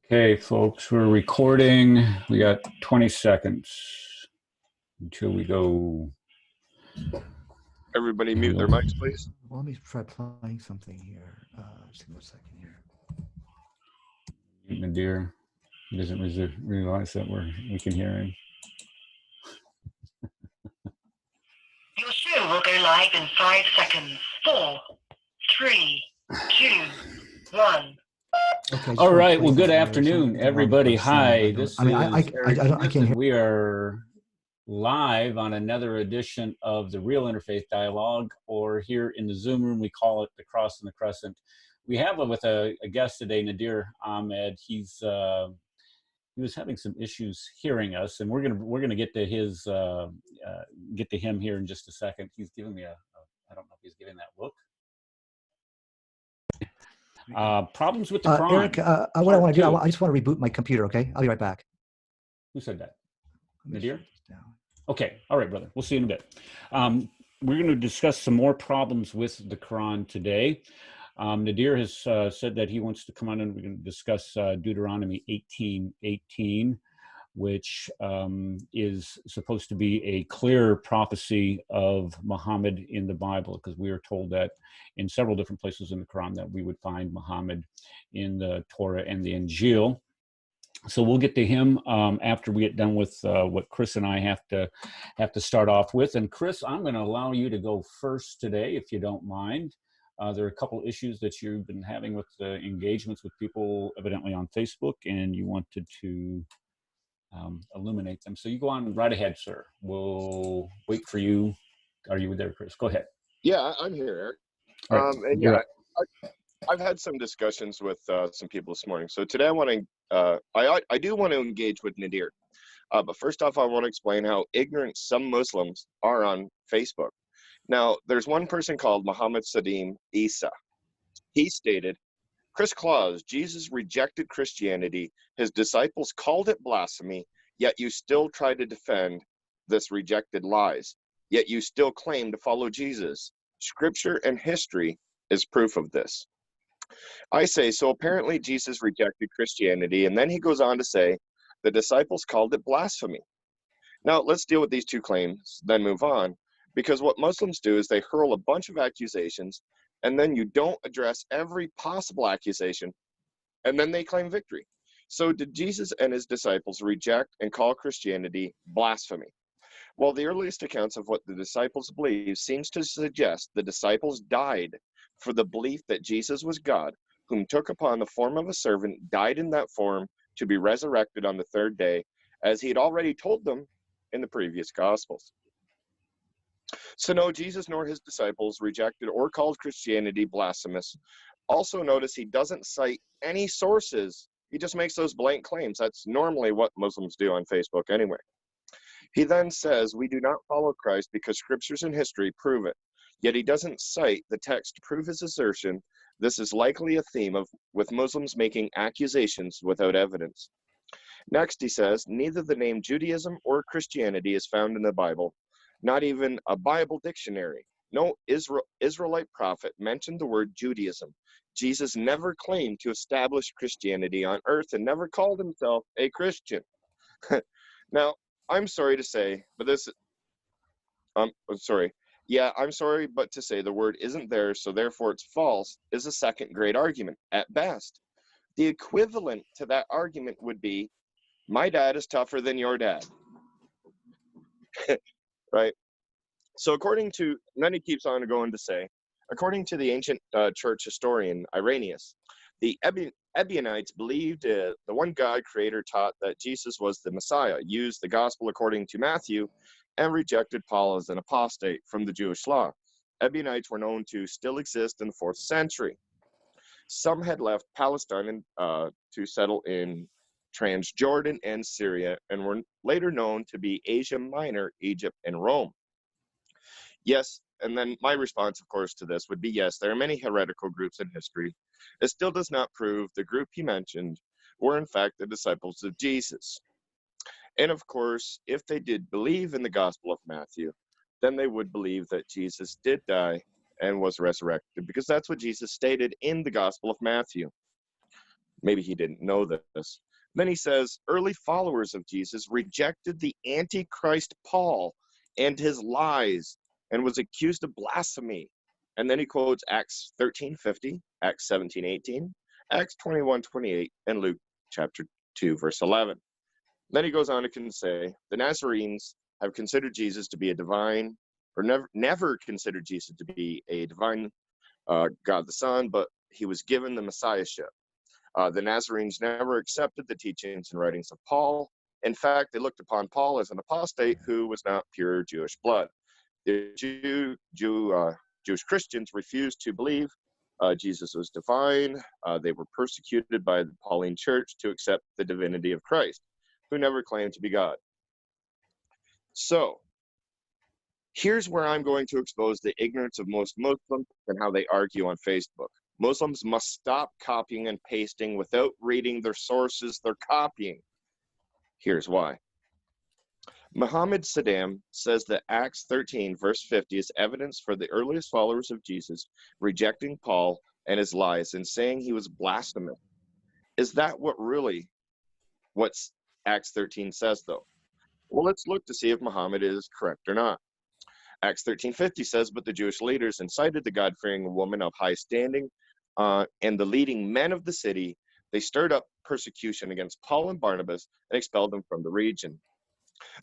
Okay, folks, we're recording. We got 20 seconds until we go. Everybody mute their mics, please. Well, let me try playing something here. Just give me a second here. Nadir doesn't realize that we can hear him. Your show will go live in 5 seconds. 4, 3, 2, 1. Okay, all right. Well, good afternoon, everybody. Hi. This is Eric Smith. We are live on another edition of the Real Interfaith Dialogue, or here in the Zoom room, we call it the Cross and the Crescent. We have with a guest today, Nadir Ahmed. He was having some issues hearing us, and we're gonna get to him here in just a second. He's giving me I don't know if he's giving that look. Problems with the Quran. Eric, what I want to do, I just want to reboot my computer, okay? I'll be right back. Who said that? Nadir? Okay. All right, brother. We'll see you in a bit. We're going to discuss some more problems with the Quran today. Nadir has said that he wants to come on and we're going to discuss Deuteronomy 18:18, which is supposed to be a clear prophecy of Muhammad in the Bible, because we are told that in several different places in the Quran that we would find Muhammad in the Torah and the Injil. So we'll get to him after we get done with what Chris and I have to start off with. And Chris, I'm going to allow you to go first today, if you don't mind. There are a couple issues that you've been having with engagements with people evidently on Facebook, and you wanted to illuminate them. So you go on right ahead, sir. We'll wait for you. Are you there, Chris? Go ahead. Yeah, I'm here, Eric. And yeah, I've had some discussions with some people this morning. So today I want to, I do want to engage with Nadir. But first off, I want to explain how ignorant some Muslims are on Facebook. Now, there's one person called Muhammad Sadim Isa. He stated, Chris Claus, Jesus rejected Christianity. His disciples called it blasphemy, yet you still try to defend this rejected lies. Yet you still claim to follow Jesus. Scripture and history is proof of this. I say, so apparently Jesus rejected Christianity, and then he goes on to say, the disciples called it blasphemy. Now, let's deal with these two claims, then move on, because what Muslims do is they hurl a bunch of accusations, and then you don't address every possible accusation, and then they claim victory. So did Jesus and his disciples reject and call Christianity blasphemy? Well, the earliest accounts of what the disciples believed seems to suggest the disciples died for the belief that Jesus was God, whom took upon the form of a servant, died in that form to be resurrected on the third day, as he had already told them in the previous Gospels. So no, Jesus nor his disciples rejected or called Christianity blasphemous. Also notice he doesn't cite any sources. He just makes those blank claims. That's normally what Muslims do on Facebook anyway. He then says, we do not follow Christ because scriptures and history prove it. Yet he doesn't cite the text to prove his assertion. This is likely a theme with Muslims making accusations without evidence. Next, he says, neither the name Judaism or Christianity is found in the Bible, not even a Bible dictionary. No Israelite prophet mentioned the word Judaism. Jesus never claimed to establish Christianity on earth and never called himself a Christian. Now, I'm sorry to say, but I'm sorry. Yeah, I'm sorry, but to say the word isn't there, so therefore it's false, is a second-grade argument at best. The equivalent to that argument would be, my dad is tougher than your dad. Right? So and then he keeps on going to say, according to the ancient church historian Irenaeus, the Ebionites believed the one God creator taught that Jesus was the Messiah, used the gospel according to Matthew, and rejected Paul as an apostate from the Jewish law. Ebionites were known to still exist in the 4th century. Some had left Palestine to settle in Transjordan and Syria, and were later known to be Asia Minor, Egypt, and Rome. Yes, and then my response, of course, to this would be yes, there are many heretical groups in history. It still does not prove the group he mentioned were in fact the disciples of Jesus. And of course, if they did believe in the Gospel of Matthew, then they would believe that Jesus did die and was resurrected, because that's what Jesus stated in the Gospel of Matthew. Maybe he didn't know this. Then he says, early followers of Jesus rejected the Antichrist Paul and his lies and was accused of blasphemy. And then he quotes Acts 13:50, Acts 17:18, Acts 21:28, and Luke chapter 2, verse 11. Then he goes on to say, the Nazarenes have considered Jesus to be a divine, or never considered Jesus to be a divine God the Son, but he was given the Messiahship. The Nazarenes never accepted the teachings and writings of Paul. In fact, they looked upon Paul as an apostate who was not pure Jewish blood. The Jewish Christians refused to believe Jesus was divine. They were persecuted by the Pauline church to accept the divinity of Christ, who never claimed to be God. So, here's where I'm going to expose the ignorance of most Muslims and how they argue on Facebook. Muslims must stop copying and pasting without reading their sources they're copying. Here's why. Muhammad Saddam says that Acts 13, verse 50 is evidence for the earliest followers of Jesus rejecting Paul and his lies and saying he was blasphemous. Is that what Acts 13 says, though? Well, let's look to see if Muhammad is correct or not. Acts 13:50 says, but the Jewish leaders incited the God-fearing woman of high standing and the leading men of the city. They stirred up persecution against Paul and Barnabas and expelled them from the region.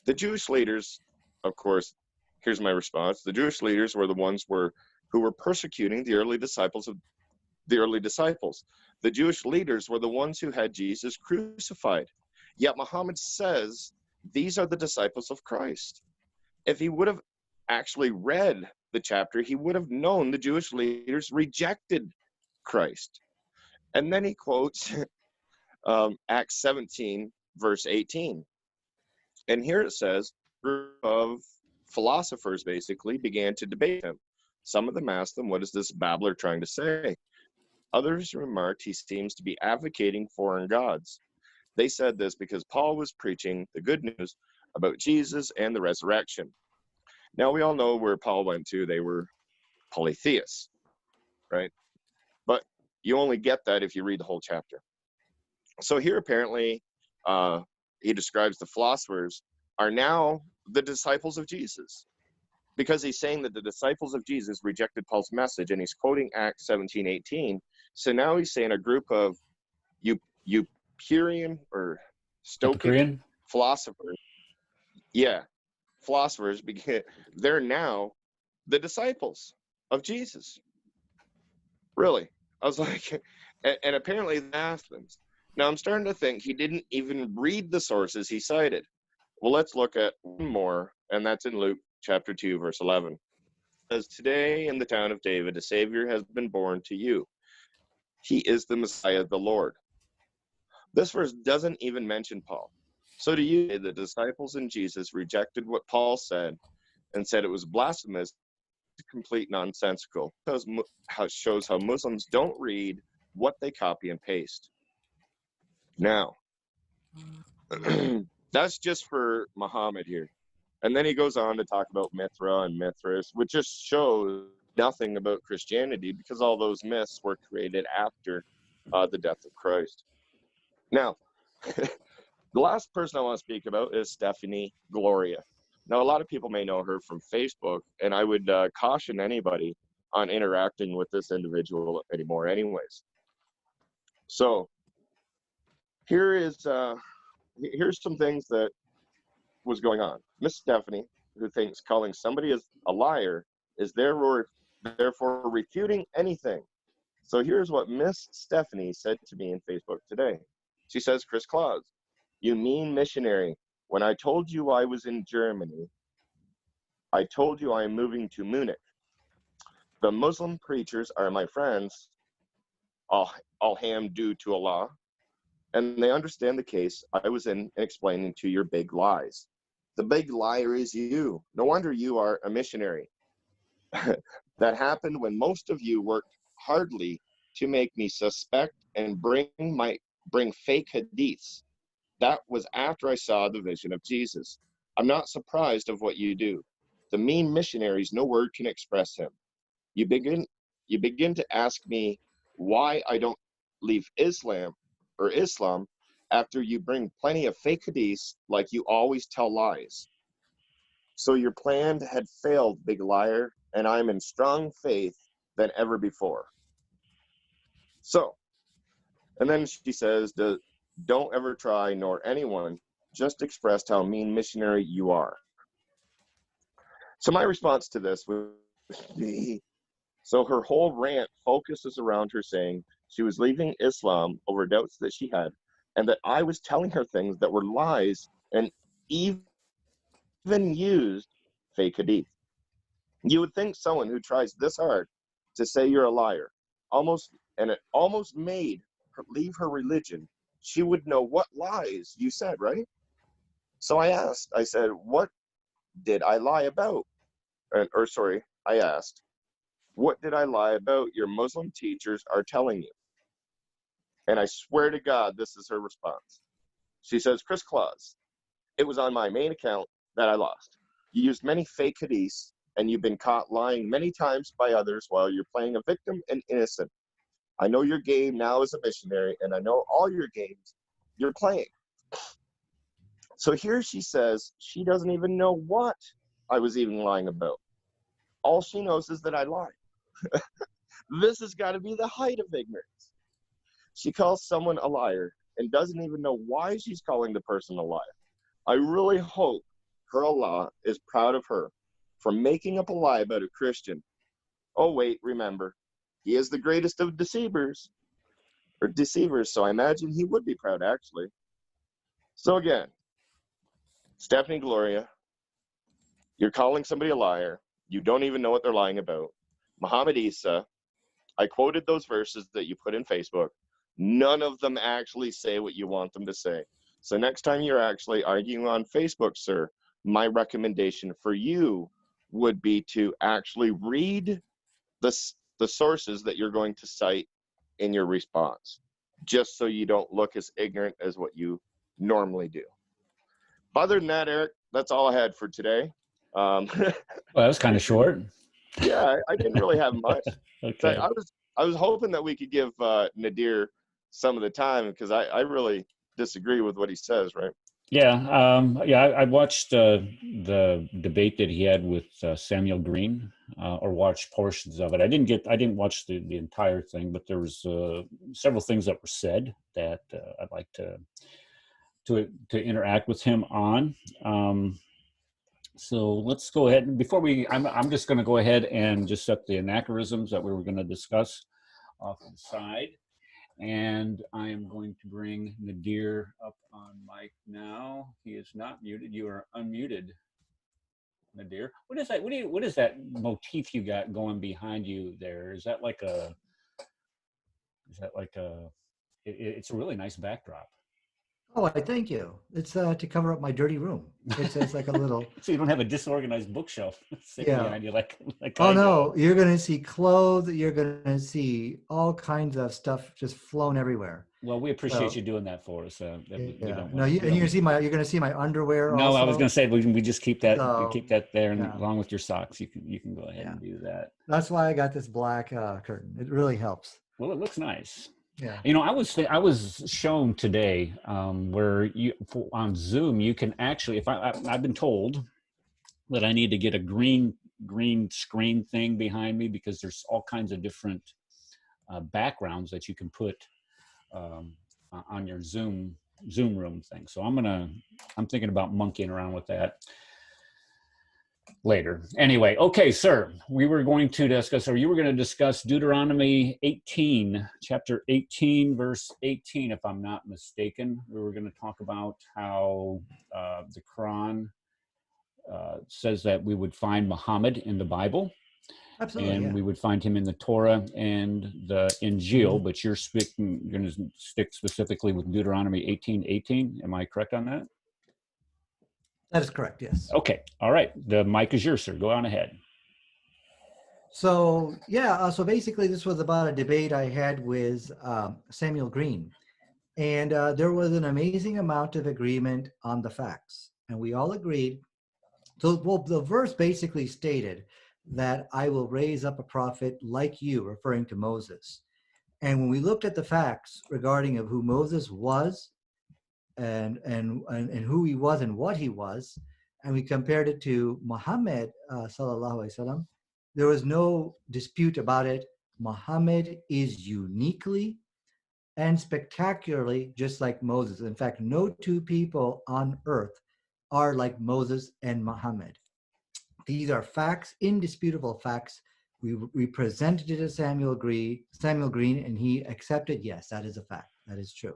The Jewish leaders, of course, here's my response. The Jewish leaders were the ones who were persecuting the early disciples. The Jewish leaders were the ones who had Jesus crucified. Yet Muhammad says these are the disciples of Christ. If he would have actually read the chapter, he would have known the Jewish leaders rejected Christ. And then he quotes Acts 17, verse 18. And here it says, a group of philosophers basically began to debate him. Some of them asked him, what is this babbler trying to say? Others remarked he seems to be advocating foreign gods. They said this because Paul was preaching the good news about Jesus and the resurrection. Now, we all know where Paul went to. They were polytheists, right? But you only get that if you read the whole chapter. So here, apparently, he describes the philosophers are now the disciples of Jesus, because he's saying that the disciples of Jesus rejected Paul's message, and he's quoting Acts 17:18. So now he's saying a group of Epicurean or Stoic philosophers, philosophers, they're now the disciples of Jesus. Really? I was like, and apparently in Athens. Now I'm starting to think he didn't even read the sources he cited. Well, let's look at one more, and that's in Luke chapter 2, verse 11. It says, today in the town of David, a Savior has been born to you. He is the Messiah, the Lord. This verse doesn't even mention Paul. So do you, the disciples and Jesus rejected what Paul said and said it was blasphemous, complete nonsensical. Shows how Muslims don't read what they copy and paste. Now, that's just for Muhammad here. And then he goes on to talk about Mithra and Mithras, which just shows nothing about Christianity because all those myths were created after the death of Christ. Now, the last person I want to speak about is Stephanie Gloria. Now, a lot of people may know her from Facebook, and I would caution anybody on interacting with this individual anymore anyways. So here's some things that was going on. Miss Stephanie, who thinks calling somebody a liar is therefore refuting anything. So here's what Miss Stephanie said to me in Facebook today. She says, Chris Claus, you mean missionary. When I told you I was in Germany, I told you I am moving to Munich. The Muslim preachers are my friends, alhamdulillah to Allah, and they understand the case I was in explaining to your big lies. The big liar is you. No wonder you are a missionary. That happened when most of you worked hardly to make me suspect and bring fake hadiths. That was after I saw the vision of Jesus. I'm not surprised of what you do. The mean missionaries, no word can express him. You begin to ask me why I don't leave Islam. or Islam after you bring plenty of fake hadiths like you always tell lies. So your plan had failed, big liar, and I'm in strong faith than ever before. So, and then she says, don't ever try, nor anyone, just expressed how mean missionary you are. So my response to this would be, so her whole rant focuses around her saying she was leaving Islam over doubts that she had, and that I was telling her things that were lies and even used fake hadith. You would think someone who tries this hard to say you're a liar, it almost made her leave her religion, she would know what lies you said, right? So I said, what did I lie about? I asked, what did I lie about your Muslim teachers are telling you? And I swear to God, this is her response. She says, Chris Claus, it was on my main account that I lost. You used many fake hadiths, and you've been caught lying many times by others while you're playing a victim and innocent. I know your game now as a missionary, and I know all your games you're playing. So here she says she doesn't even know what I was even lying about. All she knows is that I lied. This has got to be the height of ignorance. She calls someone a liar and doesn't even know why she's calling the person a liar. I really hope her Allah is proud of her for making up a lie about a Christian. Oh, wait, remember, he is the greatest of deceivers, so I imagine he would be proud, actually. So again, Stephanie Gloria, you're calling somebody a liar. You don't even know what they're lying about. Muhammad Isa, I quoted those verses that you put in Facebook. None of them actually say what you want them to say. So next time you're actually arguing on Facebook, sir, my recommendation for you would be to actually read the sources that you're going to cite in your response, just so you don't look as ignorant as what you normally do. Other than that, Eric, that's all I had for today. Well, that was kind of short. Yeah, I didn't really have much. Okay. So I was hoping that we could give Nadir some of the time, because I really disagree with what he says, right? Yeah, I watched the debate that he had with Samuel Green, or watched portions of it. I didn't watch the entire thing, but there was several things that were said that I'd like to interact with him on. So let's go ahead, and I'm just going to go ahead and just set the anachronisms that we were going to discuss off to the side. And I am going to bring Nadir up on mic now. He is not muted. You are unmuted, Nadir. What is that? What is that motif you got going behind you there? Is that like a? It's a really nice backdrop. Oh, I thank you. It's to cover up my dirty room. It's like a little. So you don't have a disorganized bookshelf sitting behind you like Oh I no, do. you're gonna see clothes. You're gonna see all kinds of stuff just flown everywhere. Well, we appreciate you doing that for us. We don't No, want you're gonna see my underwear. No, also. I was going to say we just keep that So, there, and yeah. along with your socks, you can go ahead and do that. That's why I got this black curtain. It really helps. Well, it looks nice. Yeah. You know, I was shown today where on Zoom you can actually, if I've been told that I need to get a green screen thing behind me, because there's all kinds of different backgrounds that you can put on your Zoom room thing. So I'm thinking about monkeying around with that later. Anyway, okay, sir, you were going to discuss Deuteronomy 18, chapter 18, verse 18, if I'm not mistaken. We were going to talk about how the Quran says that we would find Muhammad in the Bible. Absolutely, and we would find him in the Torah and the Injil, but you're going to stick specifically with Deuteronomy 18:18. Am I correct on that? That is correct, yes. Okay, all right. The mic is yours, sir. Go on ahead. So, so basically this was about a debate I had with Samuel Green. And there was an amazing amount of agreement on the facts. And we all agreed. So, well, the verse basically stated that I will raise up a prophet like you, referring to Moses. And when we looked at the facts regarding of who Moses was and who he was and what he was, and we compared it to Muhammad sallallahu alaihi wasallam, there was no dispute about it. Muhammad is uniquely and spectacularly just like Moses. In fact, no two people on earth are like Moses and Muhammad. These are facts, indisputable facts. We presented it to Samuel Green, and he accepted, yes, that is a fact. That is true.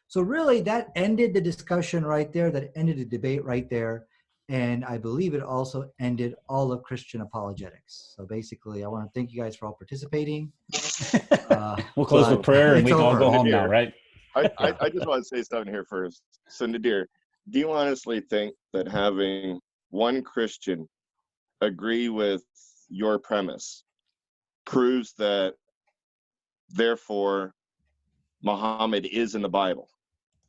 So really, that ended the discussion right there. That ended the debate right there. And I believe it also ended all of Christian apologetics. So basically, I want to thank you guys for all participating. We'll close with prayer and we can all go home now, right? I just want to say something here first. So Nadir, do you honestly think that having one Christian agree with your premise proves that therefore Muhammad is in the Bible?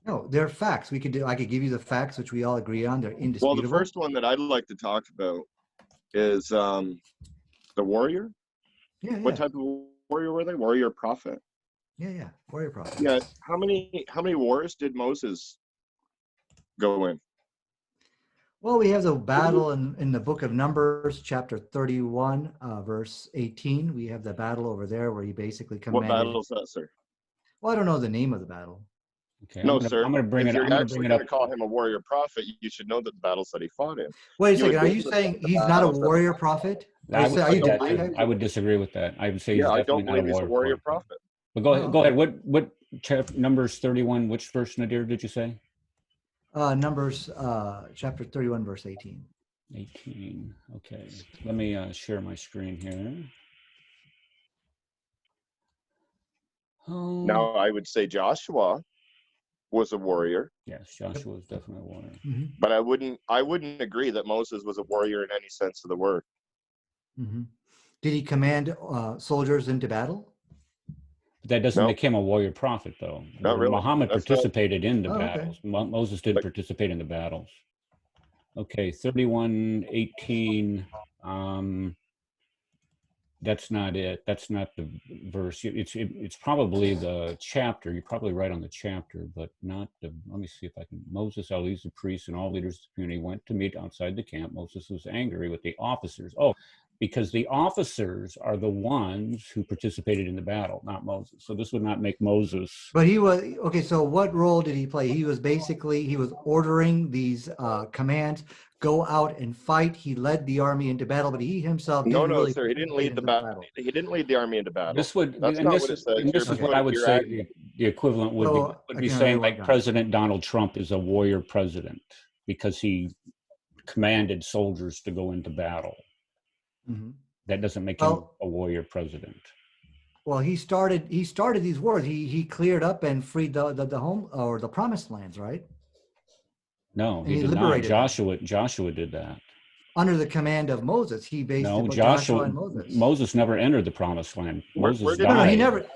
No, they're facts. I could give you the facts, which we all agree on. They're indisputable. Well, the first one that I'd like to talk about is the warrior. Yeah. What type of warrior were they? Warrior prophet. Yeah. Warrior prophet. Yeah. How many wars did Moses go in? Well, we have the battle in the book of Numbers, chapter 31, verse 18. We have the battle over there where he basically commanded. What battle is that, sir? Well, I don't know the name of the battle. Okay, no, sir. I'm going to bring it up. If you're actually going to call him a warrior prophet, you should know the battles that he fought in. Wait a second. Are you saying he's not a warrior prophet? I would disagree with that. I would say he's definitely not he's a warrior prophet. But go ahead. What Numbers 31? Which verse, Nadir, did you say? Numbers chapter 31, verse 18. 18. Okay. Let me share my screen here. Now, I would say Joshua was a warrior. Yes, Joshua was definitely a warrior. Mm-hmm. But I wouldn't agree that Moses was a warrior in any sense of the word. Mm-hmm. Did he command soldiers into battle? That doesn't make him a warrior prophet, though. Not really. Muhammad participated in the battles. Okay. Moses didn't participate in the battles. Okay, 31:18. That's not it. That's not the verse. It's probably the chapter. You're probably right on the chapter, but not the. Let me see if I can. Moses, Elias, the priests, and all leaders of the community went to meet outside the camp. Moses was angry with the officers. Oh, because the officers are the ones who participated in the battle, not Moses. So this would not make Moses. But he was okay. So what role did he play? He was ordering these commands. Go out and fight. He led the army into battle, but he himself didn't really. Sir, he didn't lead the battle. He didn't lead the army into battle. This would. That's not what it says. This is what I would say. The equivalent would be saying like President Donald Trump is a warrior president because he commanded soldiers to go into battle. Mm-hmm. That doesn't make him a warrior president. Well, he started these wars. He cleared up and freed the home or the promised lands, right? No, he did not. Joshua did that. Under the command of Moses, he basically Joshua and Moses. Moses never entered the promised land. Moses died. No, he never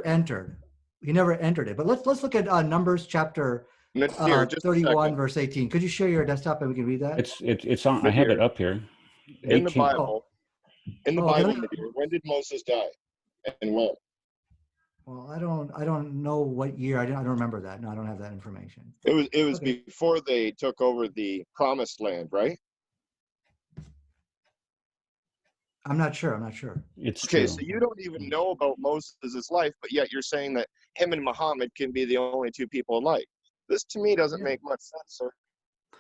entered. He never entered it. But let's look at Numbers chapter 31, verse 18. Could you share your desktop and we can read that? It's on. I have it up here. 18. In the Bible. When did Moses die, and when? Well, I don't know what year. I don't remember that. No, I don't have that information. It was before they took over the promised land, right? I'm not sure. It's okay. True. So you don't even know about Moses' life, but yet you're saying that him and Muhammad can be the only two people alike. This to me doesn't make much sense, sir.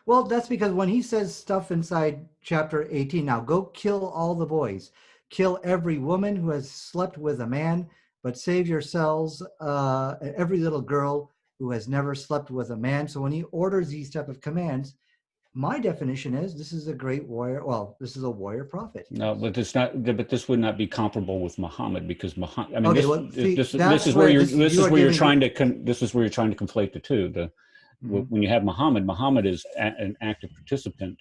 Well, that's because when he says stuff inside chapter 18, now go kill all the boys, kill every woman who has slept with a man, but save yourselves, every little girl who has never slept with a man. So when he orders these type of commands, my definition is this is a great warrior. Well, this is a warrior prophet. No, but it's not. But this would not be comparable with Muhammad because Muhammad. I mean, okay, this is where you're trying to conflate the two. When you have Muhammad is an active participant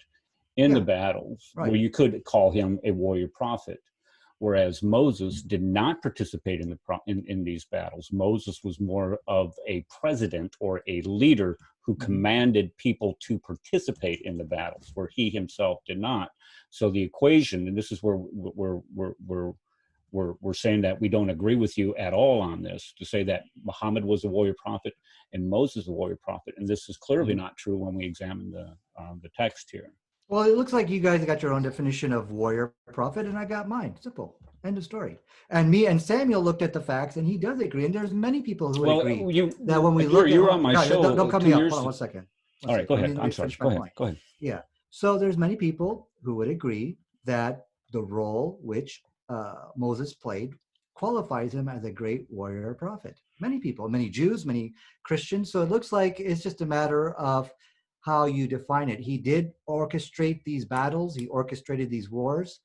in the battles, where you could call him a warrior prophet. Whereas Moses did not participate in these battles. Moses was more of a president or a leader who commanded people to participate in the battles, where he himself did not. So the equation, and this is where we're saying that we don't agree with you at all on this, to say that Muhammad was a warrior prophet and Moses a warrior prophet. And this is clearly not true when we examine the text here. Well, it looks like you guys got your own definition of warrior prophet, and I got mine. Simple. End of story. And me and Samuel looked at the facts, and he does agree. And there's many people who would agree that when we look at, you're on my show. Don't cut me up. Hold on one second. All right, go ahead. I'm sorry. Go ahead. Go ahead. Yeah. So there's many people who would agree that the role which Moses played qualifies him as a great warrior prophet. Many people, many Jews, many Christians. So it looks like it's just a matter of how you define it. He did orchestrate these battles. He orchestrated these wars,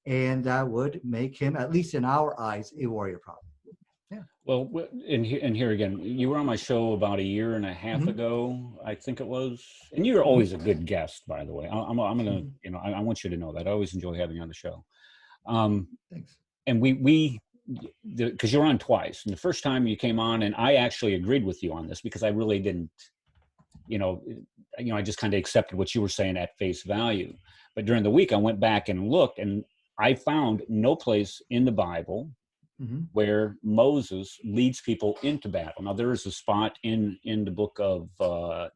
and that would make him, at least in our eyes, a warrior prophet. Yeah. Well, and here again, you were on my show about a year and a half ago, I think it was, and you're always a good guest, by the way. I'm gonna, I want you to know that I always enjoy having you on the show. Thanks. And because you're on twice, and the first time you came on, and I actually agreed with you on this because I really didn't, I just kind of accepted what you were saying at face value. But during the week, I went back and looked, and I found no place in the Bible where Moses leads people into battle. Now, there is a spot in the book of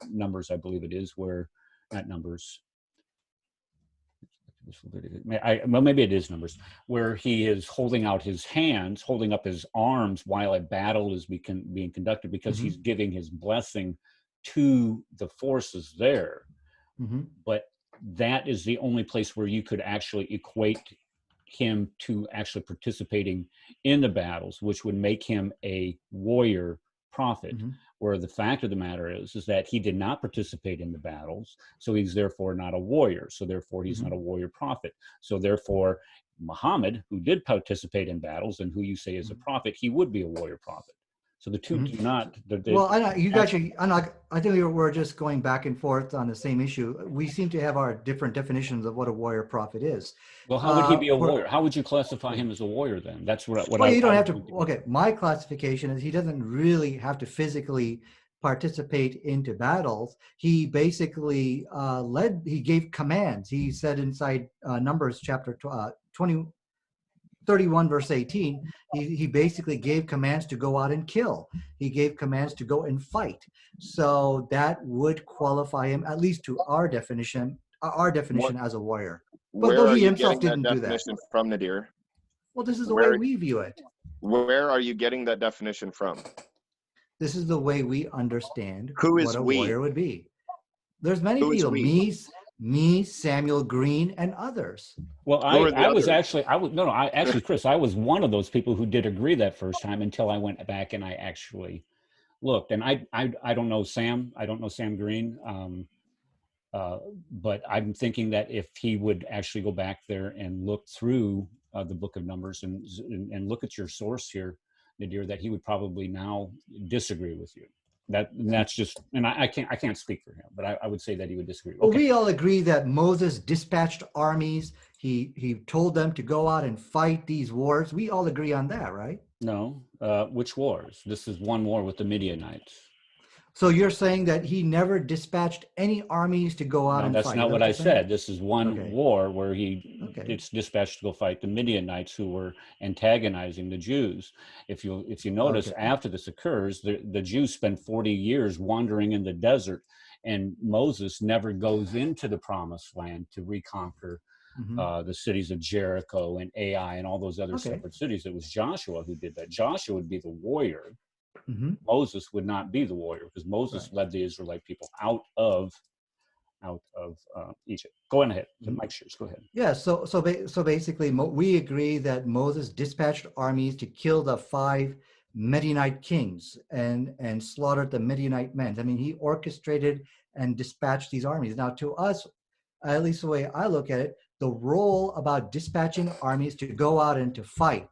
Numbers, I believe it is, where, not Numbers, well, maybe it is Numbers, where he is holding out his hands, holding up his arms while a battle is being conducted, because he's giving his blessing to the forces there. But that is the only place where you could actually equate him to actually participating in the battles, which would make him a warrior prophet. Where the fact of the matter is that he did not participate in the battles, so he's therefore not a warrior. So therefore he's not a warrior prophet. So therefore Muhammad, who did participate in battles and who you say is a prophet, he would be a warrior prophet. So the two do not. Well, I think we're just going back and forth on the same issue. We seem to have our different definitions of what a warrior prophet is. Well, how would he be a warrior? How would you classify him as a warrior then? That's what you don't have to. Okay, my classification is he doesn't really have to physically participate into battles. He basically he gave commands. He said inside Numbers chapter 31 verse 18, he basically gave commands to go out and kill. He gave commands to go and fight. So that would qualify him, at least to our definition as a warrior. But though he himself didn't do that. From Nadir? Well, this is the way we view it. Where are you getting that definition from? This is the way we understand what a warrior would be. There's many people, me, Samuel Green, and others. Well, Chris, I was one of those people who did agree that first time until I went back and I actually looked. And I don't know Sam. I don't know Sam Green. But I'm thinking that if he would actually go back there and look through the book of Numbers and look at your source here, Nadir, that he would probably now disagree with you. That's just, and I can't speak for him, but I would say that he would disagree. Well, we all agree that Moses dispatched armies. He told them to go out and fight these wars. We all agree on that, right? No. Which wars? This is one war with the Midianites. So you're saying that he never dispatched any armies to go out and fight? No, that's not what I said. This is one war where it's dispatched to go fight the Midianites, who were antagonizing the Jews. If you notice, after this occurs, the Jews spend 40 years wandering in the desert, and Moses never goes into the promised land to reconquer the cities of Jericho and Ai and all those other separate cities. It was Joshua who did that. Joshua would be the warrior. Moses would not be the warrior, because Moses led the Israelite people out of Egypt. Go on ahead. Mike Shears, go ahead. Yeah. So basically, we agree that Moses dispatched armies to kill the 5 Midianite kings and slaughtered the Midianite men. I mean, he orchestrated and dispatched these armies. Now, to us, at least the way I look at it, the role about dispatching armies to go out and to fight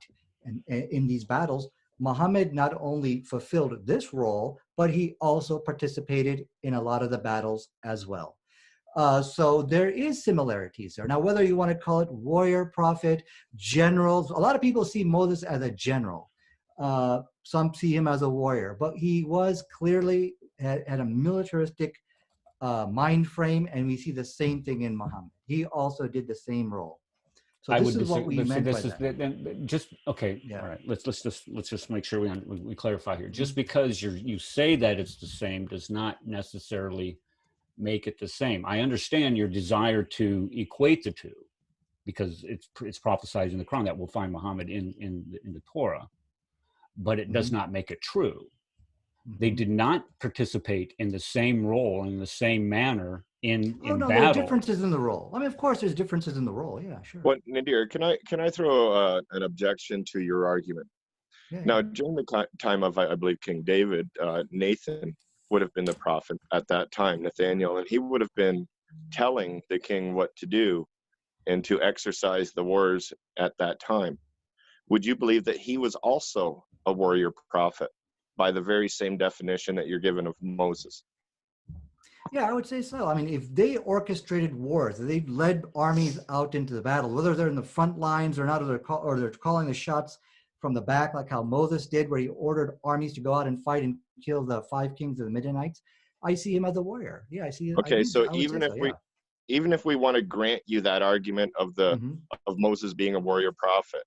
in these battles, Muhammad not only fulfilled this role, but he also participated in a lot of the battles as well. So there is similarities there. Now, whether you want to call it warrior, prophet, generals, a lot of people see Moses as a general. Some see him as a warrior, but he was clearly had a militaristic mind frame, and we see the same thing in Muhammad. He also did the same role. So this is what we meant by that. Then just okay. Yeah. All right. Let's just make sure we clarify here. Just Mhm. because you say that it's the same does not necessarily make it the same. I understand your desire to equate the two, because it's prophesied in the Quran that we'll find Muhammad in the Torah, but it does Mhm. not make it true. They Mhm. did not participate in the same role in the same manner in Oh no, there are battle. differences in the role. I mean, of course, there's differences in the role. Yeah, sure. Well, Nadir, can I throw an objection to your argument? Yeah, Now, yeah. during the time of, I believe, King David, Nathan would have been the prophet at that time, Nathaniel, and he would have been telling the king what to do and to exercise the wars at that time. Would you believe that he was also a warrior prophet by the very same definition that you're given of Moses? Yeah, I would say so. I mean, if they orchestrated wars, they led armies out into the battle, whether they're in the front lines or not, or they're calling the shots from the back, like how Moses did, where he ordered armies to go out and fight and kill the 5 kings of the Midianites. I see him as a warrior. Yeah, I see. Okay, so I would say so. Yeah. even if we want to grant you that argument of Mm-hmm. of Moses being a warrior prophet,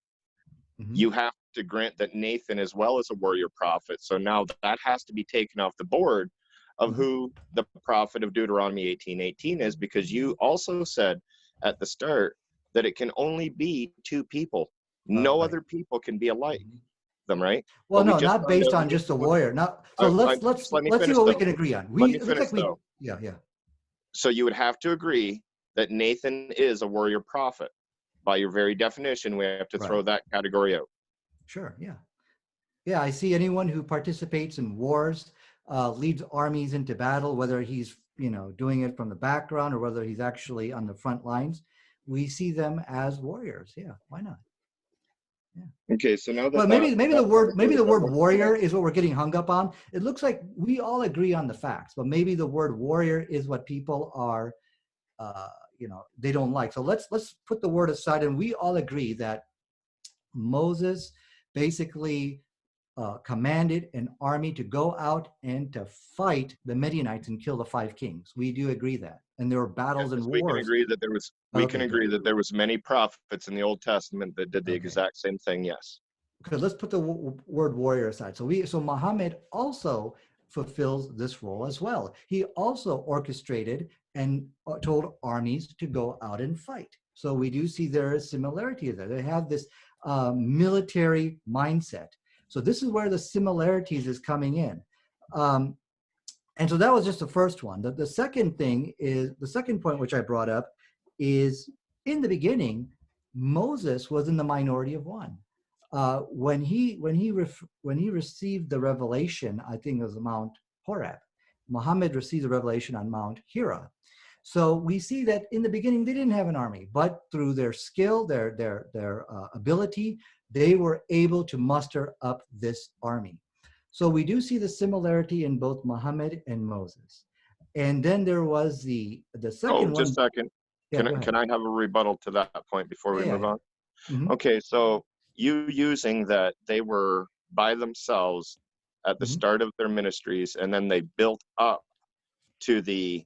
Mm-hmm. you have to grant that Nathan as well is a warrior prophet. So now that has to be taken off the board of Mm-hmm. who the prophet of Deuteronomy 18:18 is, because you also said at the start that it can only be two people. No Right. other people can be alike Mhm. them, right? Well, But we no, just not found based out on just a warrior. Not so. just let me Let's see finish what we though. can agree on. Let me It looks finish like we. though. Yeah, yeah. So you would have to agree that Nathan is a warrior prophet. By your very definition, we have to Right. throw that category out. Sure. Yeah. Yeah, I see anyone who participates in wars, leads armies into battle, whether he's doing it from the background or whether he's actually on the front lines. We see them as warriors. Yeah, why not? Yeah. Okay, so now But that maybe category the that word we're warrior is what we're getting hung up on. It looks like we all agree on the facts, but maybe the word warrior is what people are, they don't like. So let's put the word aside, and we all agree that Moses basically commanded an army to go out and to fight the Midianites and kill the 5 kings. We do agree that, and there were battles and we can wars. agree that Okay, good. there was many prophets in the Old Testament that did the Okay, exact same thing. Yes. because let's put the word warrior aside. So Muhammad also fulfills this role as well. He also orchestrated and told armies to go out and fight. So we do see there is similarity there. They have this military mindset. So this is where the similarities is coming in. And so that was just the first one. The second thing is, the second point which I brought up is, in the beginning, Moses was in the minority of one. When he received the revelation, I think it was Mount Horeb. Muhammad received the revelation on Mount Hira. So we see that in the beginning they didn't have an army, but through their skill, their ability, they were able to muster up this army. So we do see the similarity in both Muhammad and Moses. And then there was the Oh, second one. just a second. Yeah, go ahead. Can I have a rebuttal to that point before we Yeah, move yeah. on? Mm-hmm. Okay, so you using that they were by themselves at the Mm-hmm. start of their ministries, and then they built up to the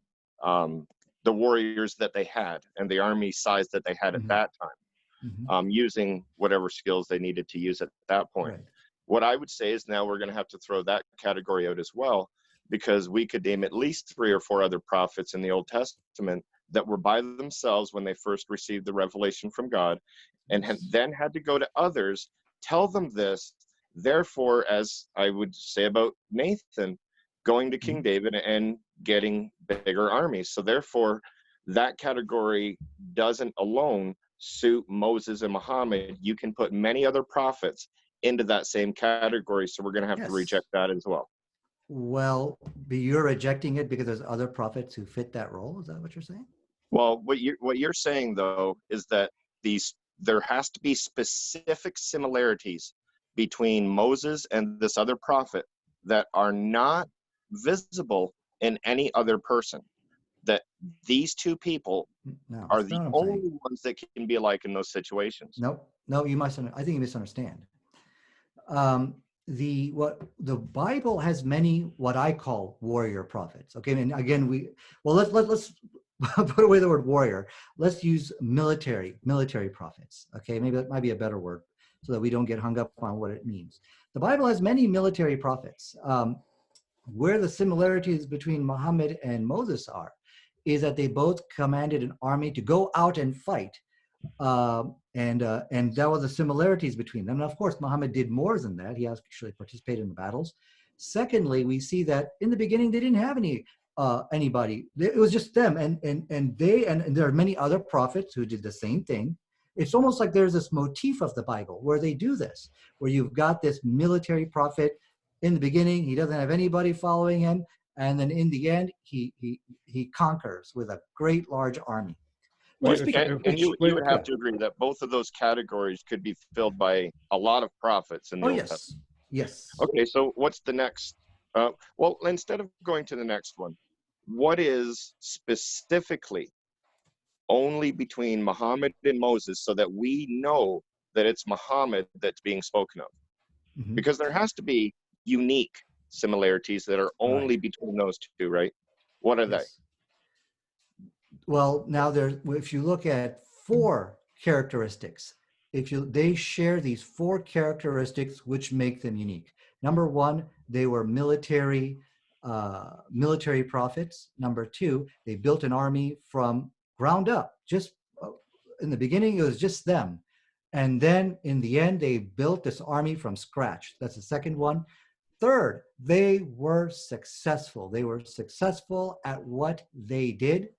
warriors that they had and the army size that they had at Mm-hmm. that time, Mm-hmm. using whatever skills they needed to use at that point. Right. What I would say is now we're going to have to throw that category out as well, because we could name at least 3 or 4 other prophets in the Old Testament that were by themselves when they first received the revelation from God, and then had to go to others, tell them this. Therefore, as I would say about Nathan, going to King David and getting bigger armies. So therefore, that category doesn't alone suit Moses and Muhammad. You can put many other prophets into that same category. So we're going to have to reject that as well. Well, but you're rejecting it because there's other prophets who fit that role. Is that what you're saying? Well, what you're saying though is that there has to be specific similarities between Moses and this other prophet that are not visible in any other person. That these two people No, are that's the not what I'm only saying. ones that can be alike in those situations. Nope. No, I think you misunderstand. The Bible has many what I call warrior prophets. Okay, and again let's put away the word warrior. Let's use military prophets. Okay, maybe that might be a better word so that we don't get hung up on what it means. The Bible has many military prophets. Where the similarities between Muhammad and Moses are is that they both commanded an army to go out and fight. And that was the similarities between them. And of course, Muhammad did more than that. He actually participated in the battles. Secondly, we see that in the beginning they didn't have anybody. It was just them, and there are many other prophets who did the same thing. It's almost like there's this motif of the Bible where they do this, where you've got this military prophet in the beginning. He doesn't have anybody following him, and then in the end, he conquers with a great large army. And you would have to agree that both of those categories could be filled by a lot of prophets in the Old Testament. Yes. Okay, so what's the next? Well, instead of going to the next one, what is specifically only between Muhammad and Moses so that we know that it's Muhammad that's being spoken of? Mm-hmm. Because there has to be unique similarities that are only between those two, right? What are they? Well, now if you look at 4 characteristics, they share these 4 characteristics which make them unique. Number 1, they were military prophets. Number 2, they built an army from ground up. Just in the beginning, it was just them. And then in the end, they built this army from scratch. That's the second one. Third, they were successful. They were successful at what they did.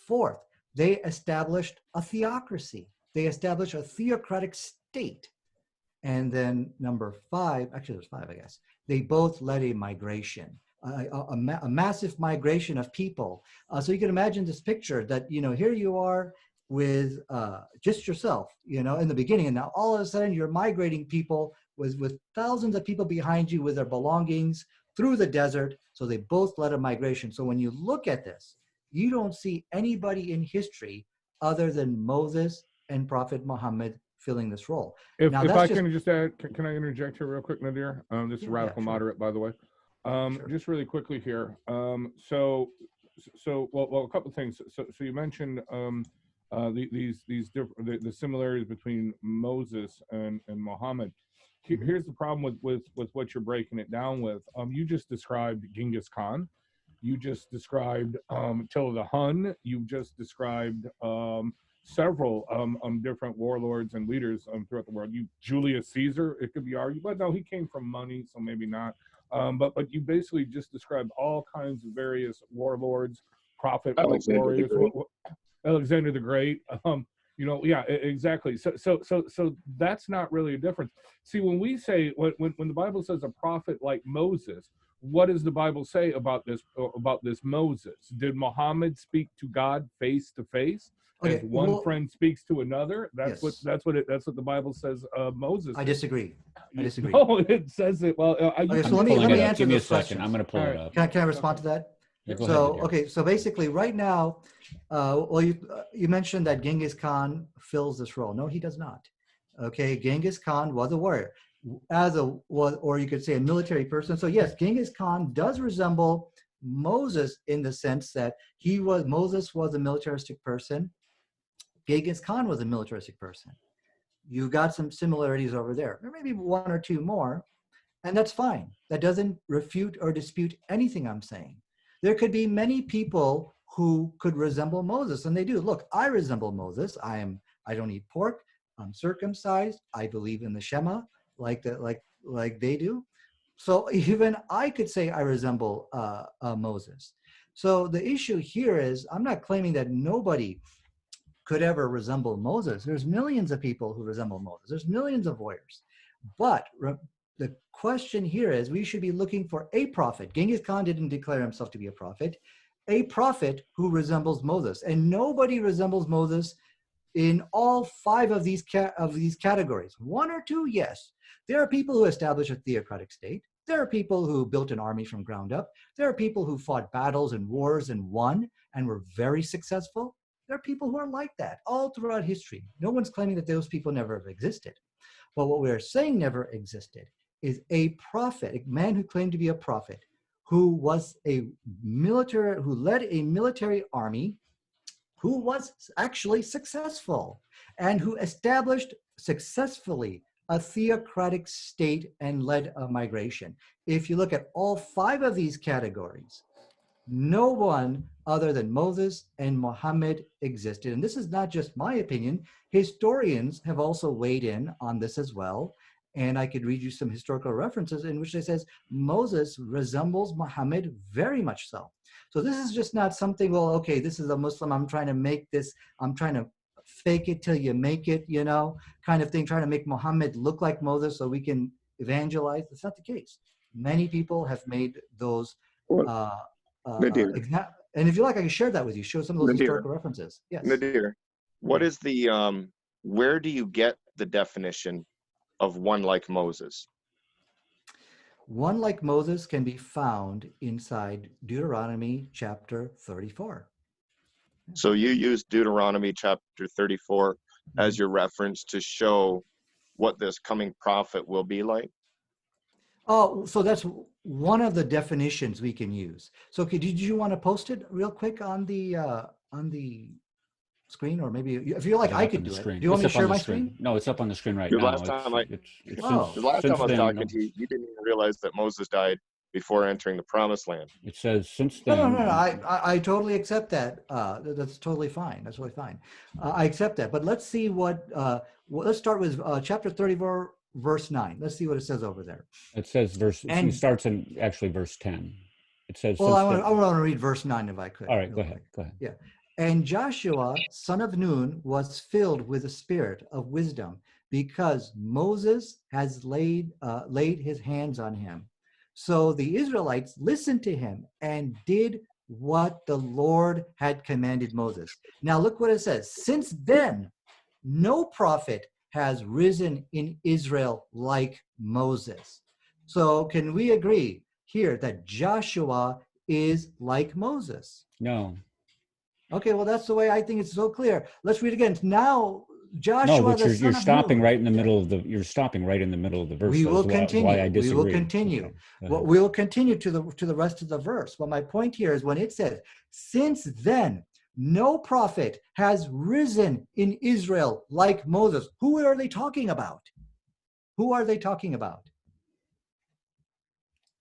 Fourth, they established a theocracy. They established a theocratic state. And then number 5, actually there's 5, I guess, they both led a migration, a massive migration of people. So you can imagine this picture that, here you are with just yourself, in the beginning, and now all of a sudden you're migrating people with thousands of people behind you with their belongings through the desert. So they both led a migration. So when you look at this, you don't see anybody in history other than Moses and Prophet Muhammad filling this role. If I can just add, can I interject here real quick, Nadir? This is Radical Moderate, by the way. Sure. Just really quickly here. So a couple of things. So you mentioned these different the similarities between Moses and Muhammad. Here's the problem with what you're breaking it down with. You just described Genghis Khan. You just described Attila the Hun. You just described several different warlords and leaders throughout the world. Julius Caesar, it could be argued, but no, he came from money, so maybe not. But you basically just described all kinds of various warlords, prophet warriors, Alexander the Great. Exactly. So that's not really a difference. See, when we say when the Bible says a prophet like Moses, what does the Bible say about this Moses? Did Muhammad speak to God face to face? As one friend speaks to another? That's what the Bible says Moses. I disagree. No, it says it. Well, so let me answer. Give me a second. I'm going to pull it up. Can I respond to that? Yeah, go ahead, so basically, right now, you mentioned that Genghis Khan fills this role. No, he does not. Okay, Genghis Khan was a warrior, or you could say a military person. So yes, Genghis Khan does resemble Moses in the sense that Moses was a militaristic person. Genghis Khan was a militaristic person. You got some similarities over there. There may be 1 or 2 more, and that's fine. That doesn't refute or dispute anything I'm saying. There could be many people who could resemble Moses, and they do. Look, I resemble Moses. I don't eat pork. I'm circumcised. I believe in the Shema, like they do. So even I could say I resemble Moses. So the issue here is I'm not claiming that nobody could ever resemble Moses. There's millions of people who resemble Moses. There's millions of warriors. But the question here is we should be looking for a prophet. Genghis Khan didn't declare himself to be a prophet who resembles Moses. And nobody resembles Moses in all 5 of these categories. 1 or 2, yes. There are people who establish a theocratic state. There are people who built an army from ground up. There are people who fought battles and wars and won and were very successful. There are people who are like that all throughout history. No one's claiming that those people never have existed. But what we're saying never existed is a prophet, a man who claimed to be a prophet, who was a military, who led a military army, who was actually successful, and who established successfully a theocratic state and led a migration. If you look at all 5 of these categories, no one other than Moses and Muhammad existed. And this is not just my opinion. Historians have also weighed in on this as well. And I could read you some historical references in which it says Moses resembles Muhammad very much so. So this is just not something, well, okay, this is a Muslim, I'm trying to make this, I'm trying to fake it till you make it, you know, kind of thing, trying to make Muhammad look like Moses so we can evangelize. That's not the case. Many people have made those Nadir. and if you like, I can share that with you, show some of those Nadir. historical references. Yes. Nadir, what is the, where do you get the definition of one like Moses? One like Moses can be found inside Deuteronomy chapter 34. So you use Deuteronomy chapter 34 as your reference to show what this coming prophet will be like? Oh, so that's one of the definitions we can use. So okay, did you want to post it real quick on the screen, or maybe if you like, I could do it. Do you want me to share my screen? No, it's up on the screen right The now. last time I was then, talking to you, you didn't even realize that Moses died before entering the promised land. It says since then. No. I totally accept that. That's totally fine. That's totally fine. I accept that. But let's see what. Let's start with chapter 34, verse 9. Let's see what it says over there. It says verse. And, it starts in actually verse 10. It says. Well, I want to read verse 9 if I could. All right, go ahead. Go ahead. Yeah. And Joshua, son of Nun, was filled with the spirit of wisdom because Moses has laid his hands on him. So the Israelites listened to him and did what the Lord had commanded Moses. Now look what it says. Since then, no prophet has risen in Israel like Moses. So can we agree here that Joshua is like Moses? No. Okay, well, that's the way I think it's so clear. Let's read again. Now, Joshua, no, but the you're son stopping of Nun. right in the middle of the. You're stopping right in the middle of the verse. We will continue. Why I disagree. We will continue. Okay, well, we will continue to the rest of the verse. But my point here is when it says, "Since then, no prophet has risen in Israel like Moses." Who are they talking about? Who are they talking about?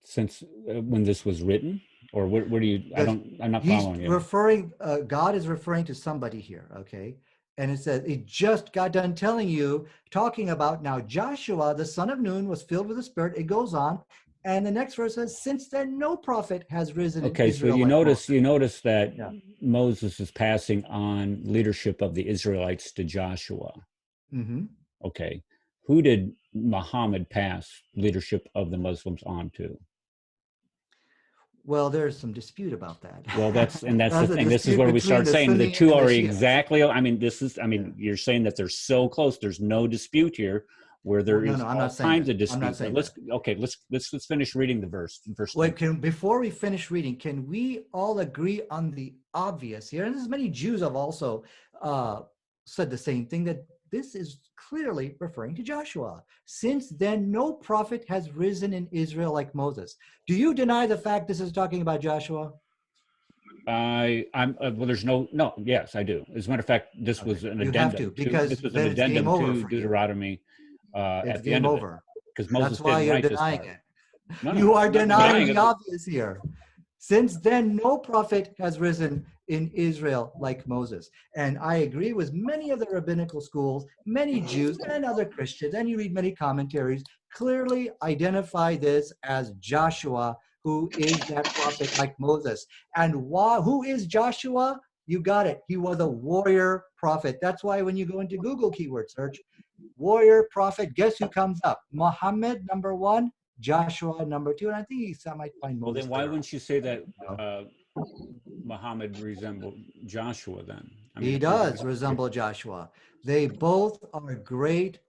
Since when this was written. Or where do you? I'm not following you. Referring. God is referring to somebody here. Okay, and it says it just got done telling you, talking about now Joshua, the son of Nun, was filled with the Spirit. It goes on, and the next verse says, "Since then, no prophet has risen." Okay, in Israel so you like notice that Moses is passing on leadership of the Israelites to Joshua. Mm-hmm. Okay, who did Muhammad pass leadership of the Muslims on to? Well, there's some dispute about that. Well, that's the thing. This is where we start saying the two are exactly. I mean, you're saying that they're so close. There's no dispute here, where there is all kinds of disputes. Let's finish reading the verse. Wait, before we finish reading, can we all agree on the obvious here? And as many Jews have also said the same thing, that this is clearly referring to Joshua. Since then, no prophet has risen in Israel like Moses. Do you deny the fact this is talking about Joshua? There's no. Yes, I do. As a matter of fact, this was an addendum. You have to, because this was then an it's game addendum over to for Deuteronomy. It's at the game end over. Because Moses That's why didn't you're write denying this part. it. No, you are denying it. the obvious here. Since then, no prophet has risen in Israel like Moses. And I agree with many of the rabbinical schools, many Jews and other Christians, and you read many commentaries, clearly identify this as Joshua, who is that prophet like Moses. And who is Joshua? You got it. He was a warrior prophet. That's why when you go into Google keyword search, warrior prophet, guess who comes up? Muhammad, number 1. Joshua, number 2, and I think I might find Moses. Well, then why wouldn't you say that Muhammad resembled Joshua then? He does resemble Joshua. They both are great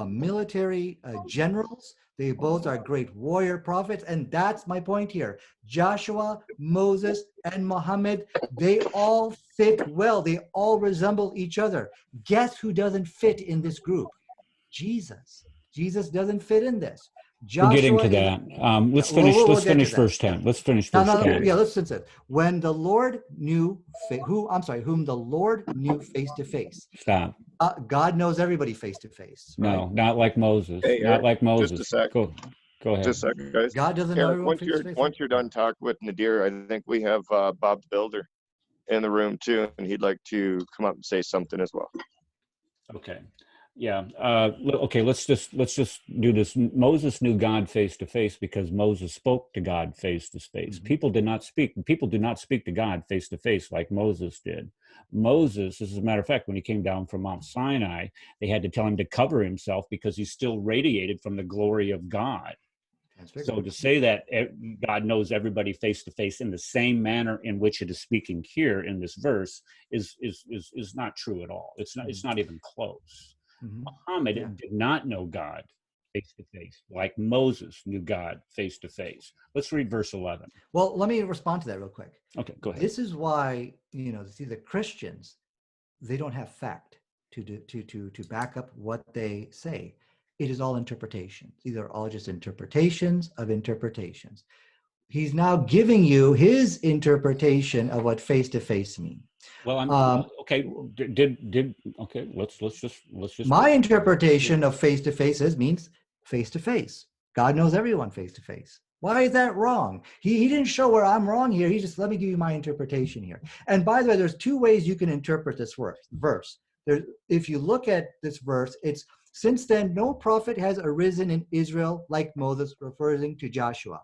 military generals. They both are great warrior prophets, and that's my point here. Joshua, Moses, and Muhammad, they all fit well. They all resemble each other. Guess who doesn't fit in this group? Jesus. Jesus doesn't fit in this. We're getting Joshua to is that. Let's we'll, finish. we'll Let's get to finish that. verse Yeah. 10. Let's finish No, verse no, no. 10. Yeah, listen to it. When the Lord knew whom the Lord knew face to face. Stop. God knows everybody face to face, right? No, not like Moses. Hey, Not Eric, like just a Moses. sec. Go ahead. Just a sec, guys. God doesn't know Eric, everyone face to face. once you're done talking with Nadir, I think we have Bob the Builder in the room too, and he'd like to come up and say something as well. Okay. Yeah. Okay. Let's just do this. Moses knew God face to face because Moses spoke to God face to face. People do not speak to God face to face like Moses did. Moses, as a matter of fact, when he came down from Mount Sinai, they had to tell him to cover himself because he still radiated from the glory of God. So to say that God knows everybody face to face in the same manner in which it is speaking here in this verse is not true at all. It's not even close. Muhammad did not know God face to face like Moses knew God face to face. Let's read verse 11. Well, let me respond to that real quick. Okay, go ahead. This is why, see, the Christians, they don't have fact to back up what they say. It is all interpretations. These are all just interpretations of interpretations. He's now giving you his interpretation of what face to face means. Well, okay. Okay. Let's just. My interpretation of face to face means face to face. God knows everyone face to face. Why is that wrong? He didn't show where I'm wrong here. He just let me give you my interpretation here. And by the way, there's two ways you can interpret this verse. If you look at this verse, it's since then no prophet has arisen in Israel like Moses, referring to Joshua,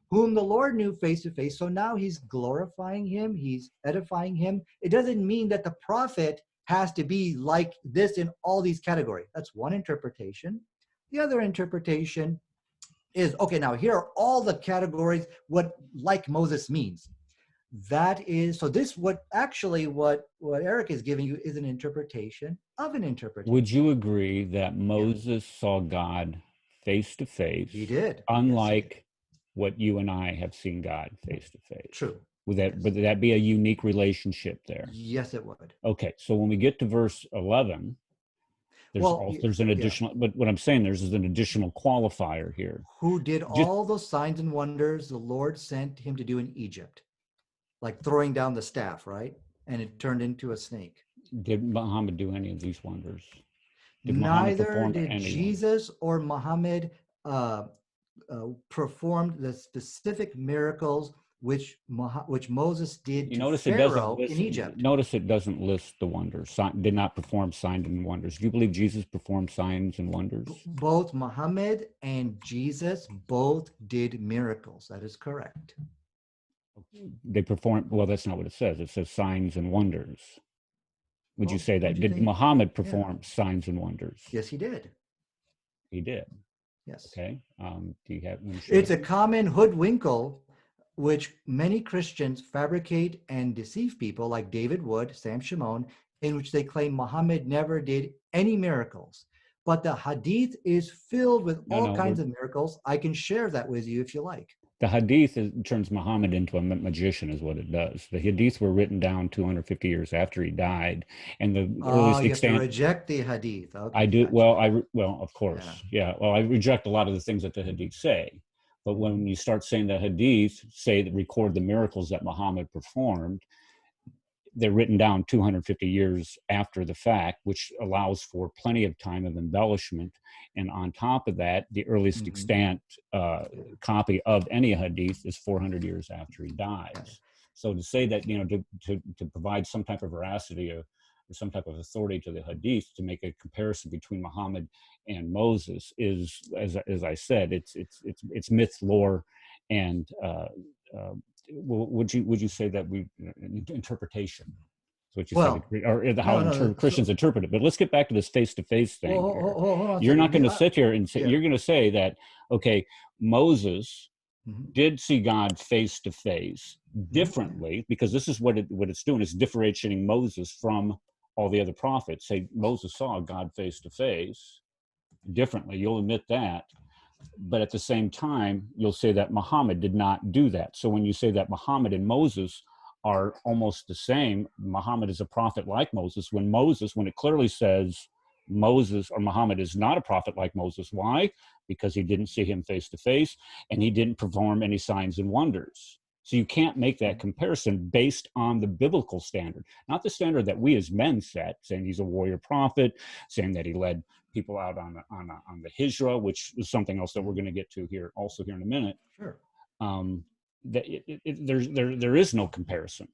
whom the Lord knew face to face. So now he's glorifying him, he's edifying him. It doesn't mean that the prophet has to be like this in all these categories. That's one interpretation. The other interpretation is, okay, now here are all the categories, what like Moses means. That is, so this what Eric is giving you is an interpretation of an interpretation. Would you agree that Moses saw God face to face? He did. Unlike Yes, he did. what you and I have seen God face to face. True. Would that be a unique relationship there? Yes, it would. Okay, so when we get to verse 11, there's an additional, but what I'm saying there's an additional qualifier here. Who did all those signs and wonders the Lord sent him to do in Egypt? Like throwing down the staff, right? And it turned into a snake. Did Muhammad do any of these wonders? Neither did Jesus or Muhammad performed the specific miracles which Moses did to Pharaoh in Egypt. Notice it doesn't list the wonders. Did not perform signs and wonders. Do you believe Jesus performed signs and wonders? Both Muhammad and Jesus both did miracles. That is correct. They performed, well, that's not what it says. It says signs and wonders. Would you say that? Did Muhammad perform signs and wonders? Yes, he did. He did. Yes. Okay. Do you have? It's a common hoodwinkle which many Christians fabricate and deceive people like David Wood, Sam Shimon, in which they claim Muhammad never did any miracles. But the Hadith is filled with all kinds of miracles. I can share that with you if you like. The Hadith turns Muhammad into a magician is what it does. The Hadith were written down 250 years after he died. And the earliest you have to reject the Hadith. Okay, I do. Gotcha. Well, of course. Yeah. Well, I reject a lot of the things that the Hadith say. But when you start saying the Hadith record the miracles that Muhammad performed, they're written down 250 years after the fact, which allows for plenty of time of embellishment. And on top of that, the earliest extant copy of any Hadith is 400 years after he dies. So to say that, to provide some type of veracity or some type of authority to the Hadith, to make a comparison between Muhammad and Moses is, as I said, it's myth, lore, and would you say that interpretation? That's what you said, or how Christians interpret it. But let's get back to this face-to-face thing. You're not going to sit here and say you're going to say that Moses did see God face to face differently, because this is what it's doing. It's differentiating Moses from all the other prophets. Say Moses saw God face to face differently. You'll admit that. But at the same time, you'll say that Muhammad did not do that. So when you say that Muhammad and Moses are almost the same, Muhammad is a prophet like Moses. When it clearly says Moses or Muhammad is not a prophet like Moses. Why? Because he didn't see him face to face, and he didn't perform any signs and wonders. So you can't make that comparison based on the biblical standard, not the standard that we as men set, saying he's a warrior prophet, saying that he led people out on the Hijra, which is something else that we're going to get to here also here in a minute. Sure. There is no comparison.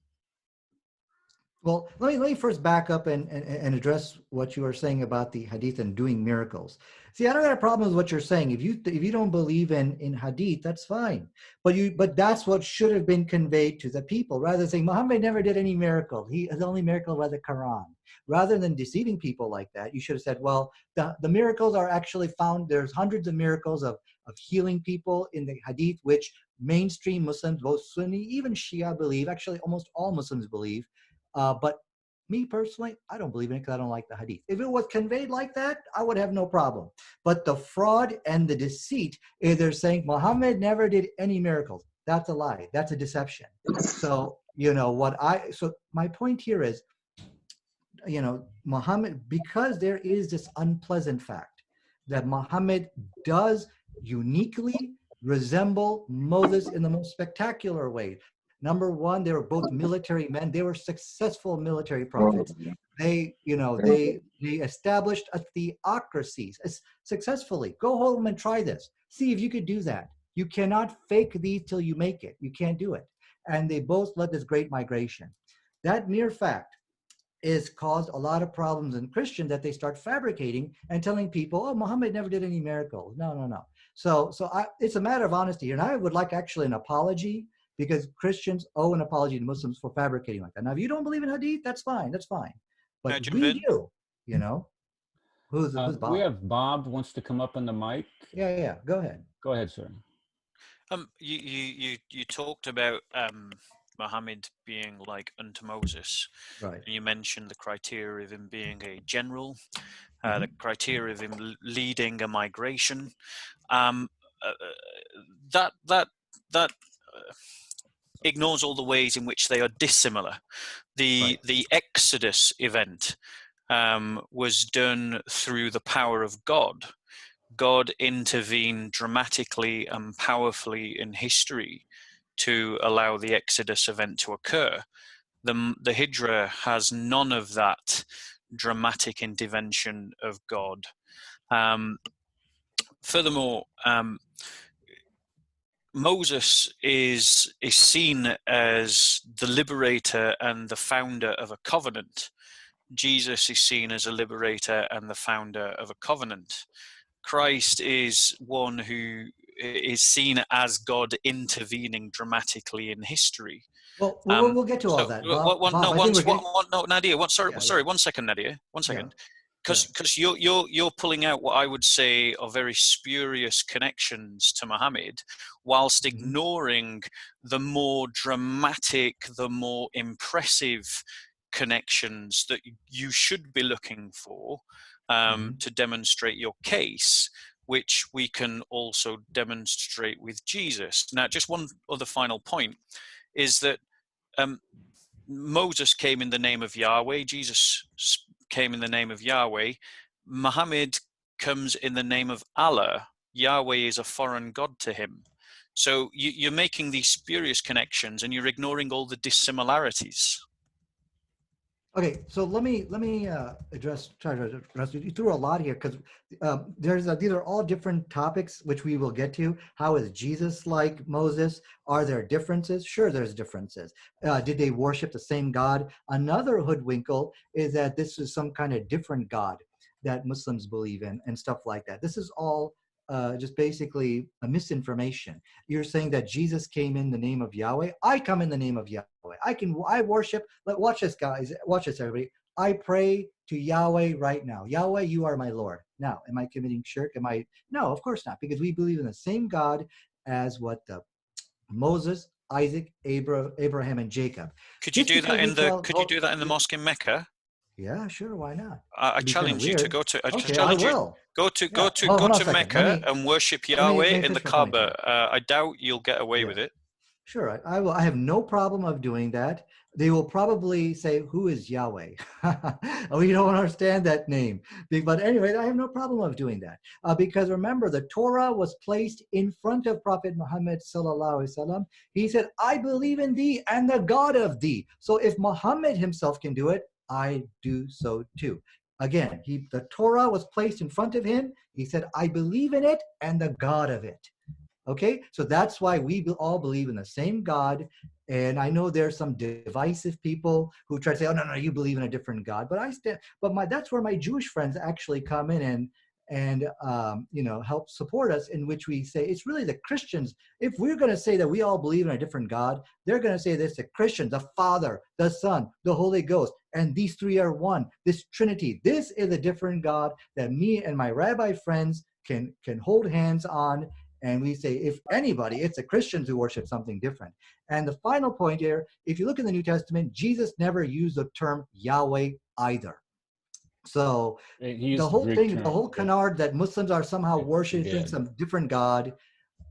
Well, let me first back up and address what you were saying about the hadith and doing miracles. See, I don't have a problem with what you're saying. If you don't believe in hadith, that's fine. But that's what should have been conveyed to the people, rather than saying Muhammad never did any miracle. His only miracle was the Quran. Rather than deceiving people like that, you should have said, well, the miracles are actually found. There's hundreds of miracles of healing people in the hadith, which mainstream Muslims, both Sunni, even Shia believe. Actually, almost all Muslims believe. But me personally, I don't believe in it because I don't like the hadith. If it was conveyed like that, I would have no problem. But the fraud and the deceit is they're saying Muhammad never did any miracles. That's a lie. That's a deception. So, so my point here is, Muhammad, because there is this unpleasant fact that Muhammad does uniquely resemble Moses in the most spectacular way. Number one, they were both military men. They were successful military prophets. They established a theocracy successfully. Go home and try this. See if you could do that. You cannot fake these till you make it. You can't do it. And they both led this great migration. That mere fact is caused a lot of problems in Christians that they start fabricating and telling people, oh, Muhammad never did any miracles. No. So it's a matter of honesty. And I would like actually an apology, because Christians owe an apology to Muslims for fabricating like that. Now, if you don't believe in hadith, that's fine. But we do, Who's Bob? We have Bob wants to come up on the mic. Yeah. Go ahead. Go ahead, sir. You talked about Muhammad being like unto Moses. Right. And you mentioned the criteria of him being a general, the criteria of him leading a migration. That ignores all the ways in which they are dissimilar. The Exodus event was done through the power of God. God intervened dramatically and powerfully in history to allow the Exodus event to occur. The Hijra has none of that dramatic intervention of God. Furthermore, Moses is seen as the liberator and the founder of a covenant. Jesus is seen as a liberator and the founder of a covenant. Christ is one who is seen as God intervening dramatically in history. Well, we'll get to all that. Nadia. One second, Nadia. One second. Because you're pulling out what I would say are very spurious connections to Muhammad, whilst ignoring the more dramatic, the more impressive connections that you should be looking for to demonstrate your case, which we can also demonstrate with Jesus. Now, just one other final point is that Moses came in the name of Yahweh. Jesus came in the name of Yahweh. Muhammad comes in the name of Allah. Yahweh is a foreign god to him. So you're making these spurious connections and you're ignoring all the dissimilarities. Okay, so let me try to address you threw a lot here, because these are all different topics which we will get to. How is Jesus like Moses? Are there differences? Sure, there's differences. Did they worship the same God? Another hoodwinkle is that this is some kind of different God that Muslims believe in and stuff like that. This is all just basically a misinformation. You're saying that Jesus came in the name of Yahweh. I come in the name of Yahweh. I worship. Watch this, guys. Watch this, everybody. I pray to Yahweh right now. Yahweh, you are my Lord. Now, am I committing shirk? No, of course not, because we believe in the same God as what Moses, Isaac, Abraham, and Jacob. Could you do that in the mosque in Mecca? Yeah, sure. Why not? I challenge you to go to. Go to Mecca and worship Yahweh in the Kaaba. I doubt you'll get away with it. Sure, I will. I have no problem of doing that. They will probably say, "Who is Yahweh?" We don't understand that name. But anyway, I have no problem of doing that because remember, the Torah was placed in front of Prophet Muhammad sallallahu alaihi wasallam. He said, "I believe in thee and the God of thee." So if Muhammad himself can do it, I do so too. Again, the Torah was placed in front of him. He said, "I believe in it and the God of it." Okay, so that's why we all believe in the same God. And I know there's some divisive people who try to say, "Oh no, no, you believe in a different God." But that's where my Jewish friends actually come in and help support us. In which we say it's really the Christians. If we're going to say that we all believe in a different God, they're going to say this: the Christians, the Father, the Son, the Holy Ghost, and these three are one. This Trinity. This is a different God that me and my rabbi friends can hold hands on. And we say, if anybody, it's the Christians who worship something different. And the final point here, if you look in the New Testament, Jesus never used the term Yahweh either. So the whole thing, the whole canard that Muslims are somehow worshiping some different God.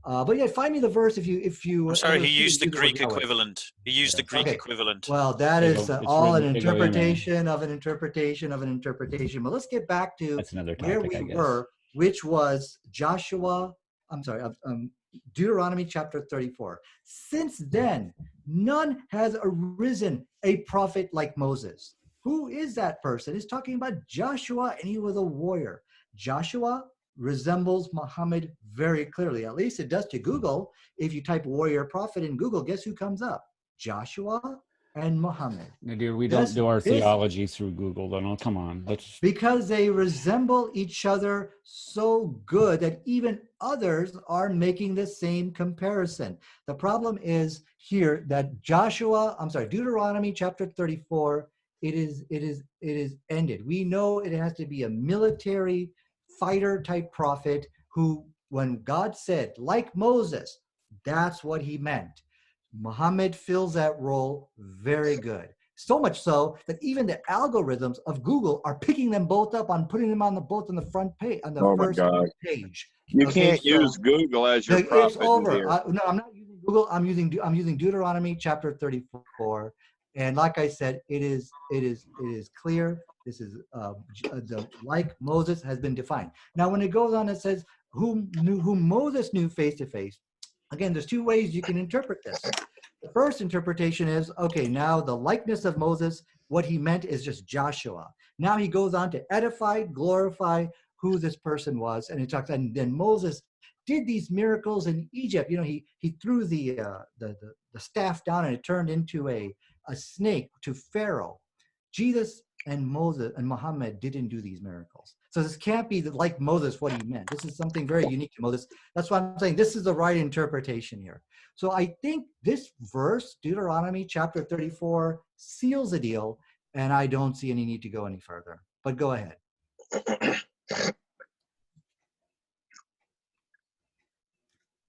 But yeah, find me the verse if you. I'm sorry, he used the Greek equivalent. He used the Greek equivalent. Well, that is all an interpretation of an interpretation of an interpretation. But let's get back to where we were, which was Deuteronomy chapter 34. Since then, none has arisen a prophet like Moses. Who is that person? It's talking about Joshua, and he was a warrior. Joshua resembles Muhammad very clearly. At least it does to Google. If you type warrior prophet in Google, guess who comes up? Joshua and Muhammad. Nadir, we don't do our theology through Google. No, come on. Because they resemble each other so good that even others are making the same comparison. The problem is here that Deuteronomy chapter 34, it is ended. We know it has to be a military fighter type prophet who, when God said, like Moses, that's what he meant. Muhammad fills that role very good. So much so that even the algorithms of Google are picking them both up on putting them on the front page, on the first page. You can't use Google as your prophet. It's over. No, I'm not using Google. I'm using Deuteronomy chapter 34, and like I said, it is clear. This is like Moses has been defined. Now, when it goes on, it says whom Moses knew face to face. Again, there's two ways you can interpret this. The first interpretation is, okay, now the likeness of Moses, what he meant is just Joshua. Now he goes on to edify, glorify who this person was. And he talks, and then Moses did these miracles in Egypt. You know, he threw the staff down and it turned into a snake to Pharaoh. Jesus and Moses and Muhammad didn't do these miracles. So this can't be like Moses, what he meant. This is something very unique to Moses. That's why I'm saying this is the right interpretation here. So I think this verse, Deuteronomy chapter 34, seals the deal, and I don't see any need to go any further. But go ahead.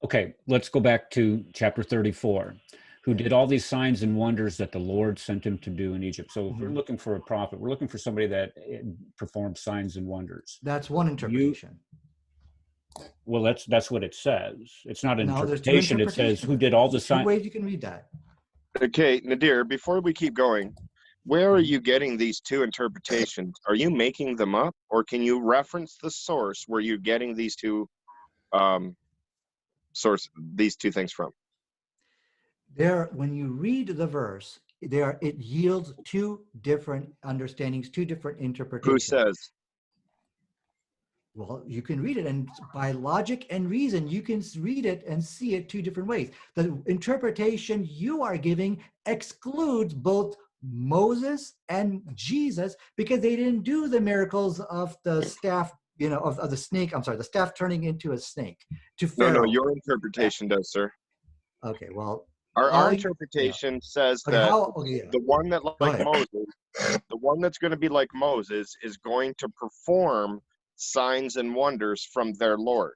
Okay, let's go back to chapter 34. Who did all these signs and wonders that the Lord sent him to do in Egypt. So if we're looking for a prophet, we're looking for somebody that performed signs and wonders. That's one interpretation. Well, that's what it says. It's not an interpretation. It says who did all the signs. Two ways you can read that. Okay, Nadir, before we keep going, where are you getting these two interpretations? Are you making them up, or can you reference the source where you're getting these two things from? When you read the verse, it yields two different understandings, two different interpretations. Who says? Well, you can read it, and by logic and reason, you can read it and see it two different ways. The interpretation you are giving excludes both Moses and Jesus because they didn't do the miracles of the staff, of the snake. I'm sorry, the staff turning into a snake to Pharaoh. No, your interpretation does, sir. Okay, well. Our interpretation says that the one that the one that's going to be like Moses is going to perform signs and wonders from their Lord.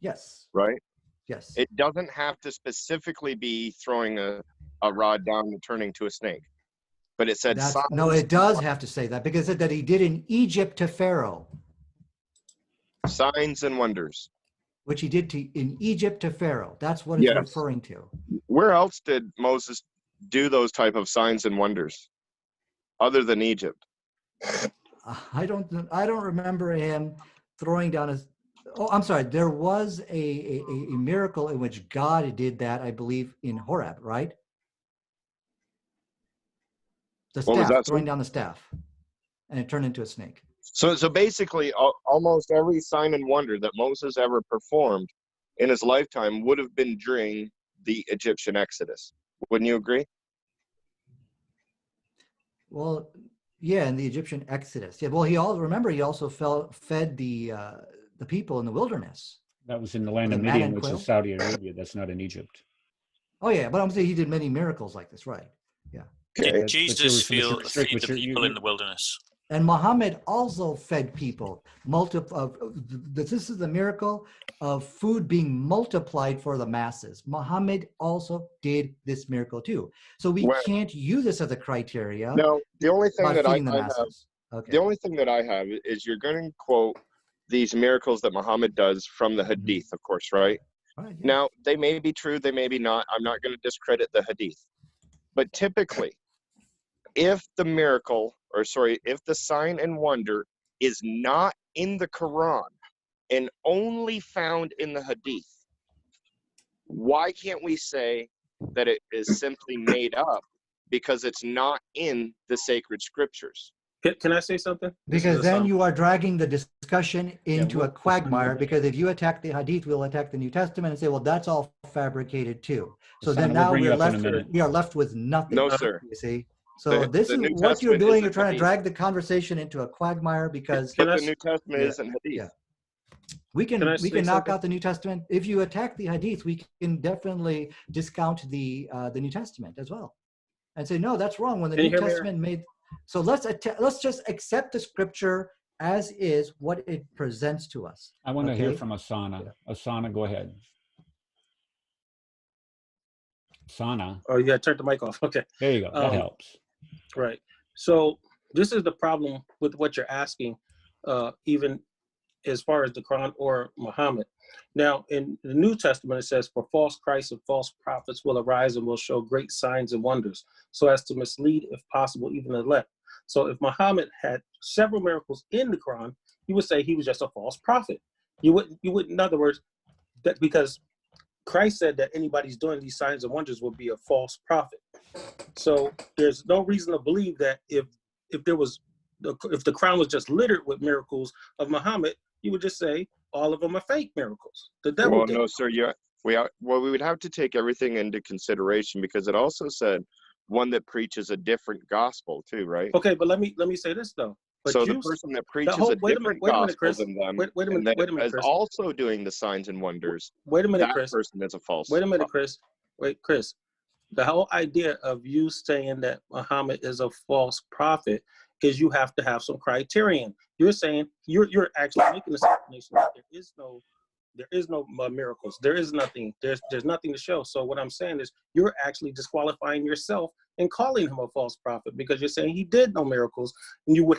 Yes. Right? Yes. It doesn't have to specifically be throwing a rod down and turning to a snake. But it said signs. No, it does have to say that because it said that he did in Egypt to Pharaoh. Signs and wonders. Which he did in Egypt to Pharaoh. That's what it's referring to. Where else did Moses do those type of signs and wonders other than Egypt? I don't remember him throwing down his. Oh, I'm sorry. There was a miracle in which God did that, I believe, in Horeb, right? The What was staff, that, sir? throwing down the staff, and it turned into a snake. So basically, almost every sign and wonder that Moses ever performed in his lifetime would have been during the Egyptian Exodus. Wouldn't you agree? Well, yeah, in the Egyptian Exodus. Yeah. Well, he also fed the people in the wilderness. That was in the land The of man Midian, and which quail? is Saudi Arabia. That's not in Egypt. Oh yeah, but I'm saying he did many miracles like this, right? Yeah. Okay. Did Jesus feed the people in the wilderness? And Muhammad also fed people. This is the miracle of food being multiplied for the masses. Muhammad also did this miracle too. So we can't use this as a criteria. No, the only thing that I have, Okay. the only thing that I have is you're going to quote these miracles that Muhammad does from the Hadith, of course, right? Right, yeah. Now, they may be true, they may be not. I'm not going to discredit the Hadith. But typically, if the sign and wonder is not in the Quran and only found in the Hadith, why can't we say that it is simply made up because it's not in the sacred scriptures? Can I say something? Because then you are dragging the discussion into a quagmire, because if you attack the Hadith, we'll attack the New Testament and say, well, that's all fabricated too. So then now we are left with nothing. No, sir. You see? So this is what you're doing. You're trying to drag the conversation into a quagmire because the New Testament isn't Hadith. Yeah. We can knock out the New Testament. If you attack the Hadith, we can definitely discount the New Testament as well, and say no, that's wrong. When the New Testament made, so let's just accept the scripture as is, what it presents to us. I want to hear from Asana. Yeah. Asana, go ahead. Asana. Oh, you got to turn the mic off. Okay. There you go. That helps. Right. So this is the problem with what you're asking, even as far as the Quran or Muhammad. Now, in the New Testament, it says, for false Christs and false prophets will arise and will show great signs and wonders, so as to mislead, if possible, even the elect. So if Muhammad had several miracles in the Quran, you would say he was just a false prophet. You wouldn't, in other words, that because Christ said that anybody's doing these signs and wonders will be a false prophet. So there's no reason to believe that if the Quran was just littered with miracles of Muhammad, you would just say all of them are fake miracles. The devil. Well, no, sir. We would have to take everything into consideration, because it also said one that preaches a different gospel too, right? Okay, but let me say this though. But so the person that preaches a different gospel than them, is also doing the signs and wonders. Wait a minute, that Chris. Person is a false. Wait a minute, prophet. Chris. Wait, Chris. The whole idea of you saying that Muhammad is a false prophet is you have to have some criterion. You're saying you're actually making this explanation that there is no miracles. There is nothing. There's nothing to show. So what I'm saying is you're actually disqualifying yourself and calling him a false prophet, because you're saying he did no miracles, and you would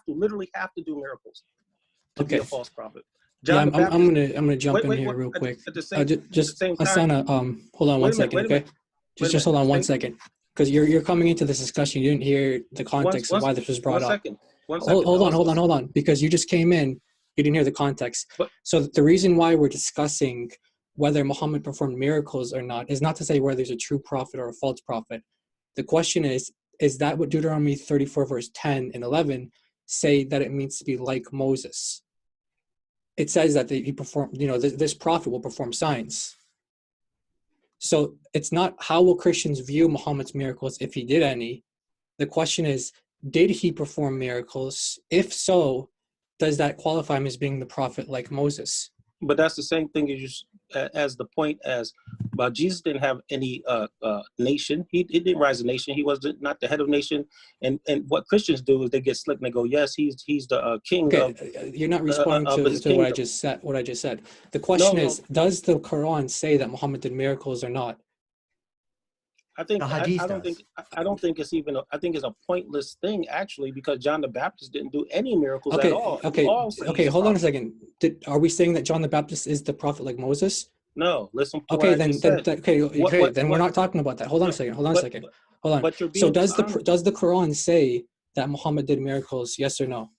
literally have to do miracles to be a false prophet. John I'm gonna jump in here real quick. Just Asana, hold on one second, okay? Just hold on 1 second, because you're coming into this discussion. You didn't hear the context of why this was brought up. Hold on, because you just came in. You didn't hear the context. So the reason why we're discussing whether Muhammad performed miracles or not is not to say whether he's a true prophet or a false prophet. The question is that what Deuteronomy 34 verse 10 and 11 say that it means to be like Moses? It says that he performed, this prophet will perform signs. So it's not how will Christians view Muhammad's miracles if he did any. The question is, did he perform miracles? If so, does that qualify him as being the prophet like Moses? But that's the same thing as the point as Jesus didn't have any nation. He didn't rise a nation. He was not the head of nation. And what Christians do is they get slick and they go, yes, he's the king. Okay, you're not responding to what I just said. The question is, does the Quran say that Muhammad did miracles or not? I don't think it's even. I think it's a pointless thing actually, because John the Baptist didn't do any miracles at all. Okay. Hold on a second. Are we saying that John the Baptist is the prophet like Moses? No, listen to Okay, what I then, just then, said. okay, then we're not talking about that. Hold on a second. Hold on a second. Hold on. But you're So being dishonest. does the Quran say that Muhammad did miracles? Yes or no?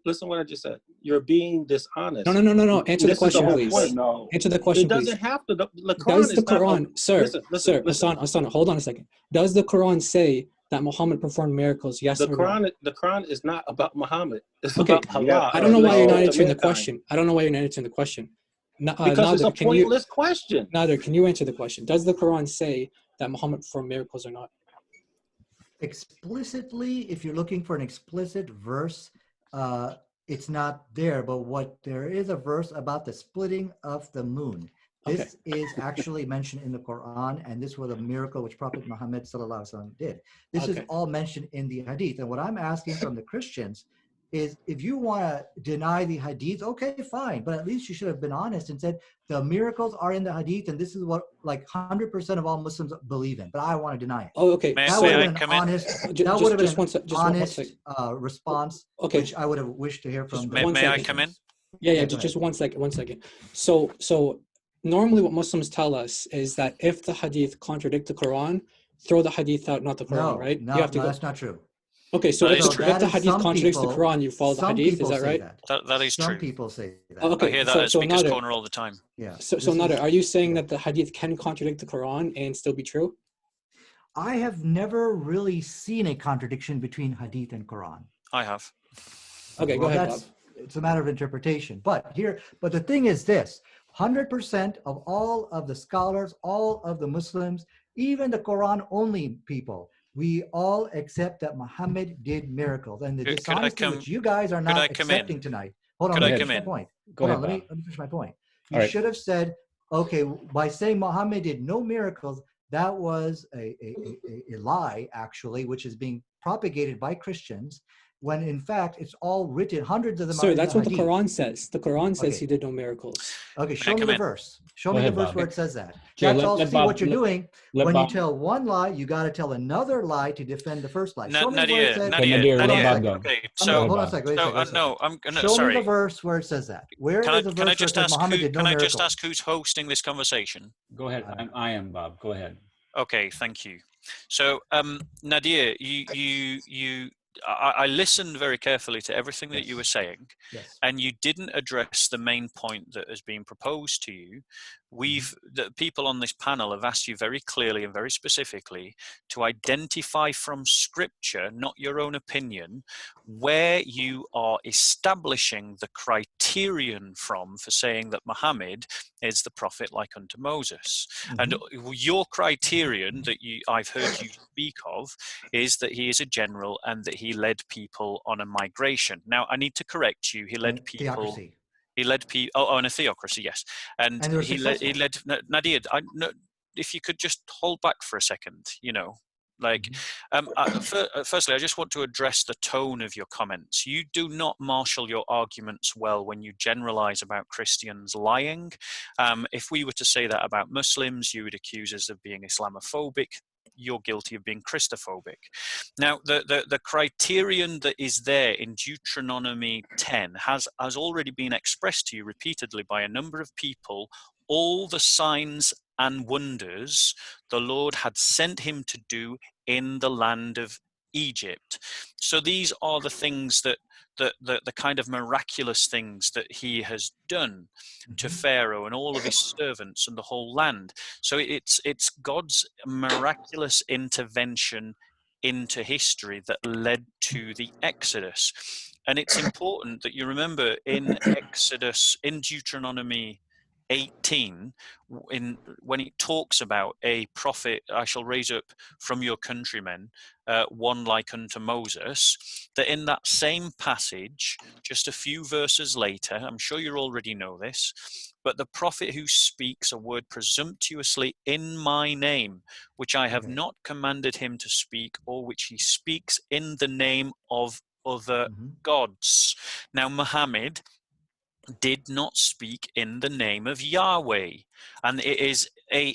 Listen what I just said. You're being dishonest. No. Answer the question, the please. point. No. Answer the question, It doesn't please. have to. The Quran Does the is not Quran, sir, listen. Hassan, hold on a second. Does the Quran say that Muhammad performed miracles? Yes or no? The Quran is not about Muhammad. It's Okay. about Allah. I don't know why you're not to answering the mankind. question. I don't know why you're not answering the question. Because it's a pointless question. Nader, can you answer the question? Does the Quran say that Muhammad performed miracles or not? Explicitly, if you're looking for an explicit verse, it's not there. But what there is a verse about the splitting of the moon. This is actually mentioned in the Quran, and this was a miracle which Prophet Muhammad sallallahu alaihi wasallam did. This is all mentioned in the Hadith. And what I'm asking from the Christians is, if you want to deny the Hadith, okay, fine, but at least you should have been honest and said the miracles are in the Hadith, and this is what like 100% of all Muslims believe in. But I want to deny it. Oh, okay. That would have been an honest. That would have been an honest response, which I would have wished to hear from. May I come in? Yeah. Just 1 second. 1 second. So normally what Muslims tell us is that if the Hadith contradict the Quran, throw the Hadith out, not the Quran, right? No, you have to go. That's not true. Okay, so if the Hadith contradicts the Quran, you follow the Hadith, is that right? That is true. Some people say that. Okay, I hear that at Speaker's Corner all the time. Yeah. So Nader, are you saying that the Hadith can contradict the Quran and still be true? I have never really seen a contradiction between Hadith and Quran. I have. Okay, go ahead, Bob. It's a matter of interpretation. But the thing is this, 100% of all of the scholars, all of the Muslims, even the Quran-only people, we all accept that Muhammad did miracles. And the dishonesty which you guys are not accepting tonight. Hold on, let me finish my point. Hold on, let me finish my point. You should have said, okay, by saying Muhammad did no miracles, that was a lie, actually, which is being propagated by Christians, when in fact it's all written, hundreds of them. Sir, that's what the Quran says. The Quran says he did no miracles. Okay, show me the verse. Show me the verse where it says that. That's all. See what you're doing. When you tell one lie, you got to tell another lie to defend the first lie. Show me where it says. Okay, so hold on a second. No, I'm gonna. Show me the verse where it says that. Where is the verse where it says Muhammad did no miracles? Can I just ask who's hosting this conversation? Go ahead. I am, Bob. Go ahead. Okay, thank you. So, Nadir, I listened very carefully to everything that you were saying, and you didn't address the main point that has been proposed to you. The people on this panel have asked you very clearly and very specifically to identify from Scripture, not your own opinion, where you are establishing the criterion from for saying that Muhammad is the prophet like unto Moses. And your criterion that I've heard you speak of is that he is a general and that he led people on a migration. Now, I need to correct you. He led people. Theocracy. He led people. Oh, in a theocracy, yes. And he led. Nadir, if you could just hold back for a second, firstly, I just want to address the tone of your comments. You do not marshal your arguments well when you generalize about Christians lying. If we were to say that about Muslims, you would accuse us of being Islamophobic. You're guilty of being Christophobic. Now, the criterion that is there in Deuteronomy 10 has already been expressed to you repeatedly by a number of people. All the signs and wonders the Lord had sent him to do in the land of Egypt. So these are the things that the kind of miraculous things that he has done to Pharaoh and all of his servants and the whole land. So it's God's miraculous intervention into history that led to the Exodus. And it's important that you remember in Deuteronomy 18, when it talks about a prophet, I shall raise up from your countrymen one like unto Moses, that in that same passage, just a few verses later, I'm sure you already know this, but the prophet who speaks a word presumptuously in my name, which I have not commanded him to speak, or which he speaks in the name of other gods. Now, Muhammad did not speak in the name of Yahweh. And it is a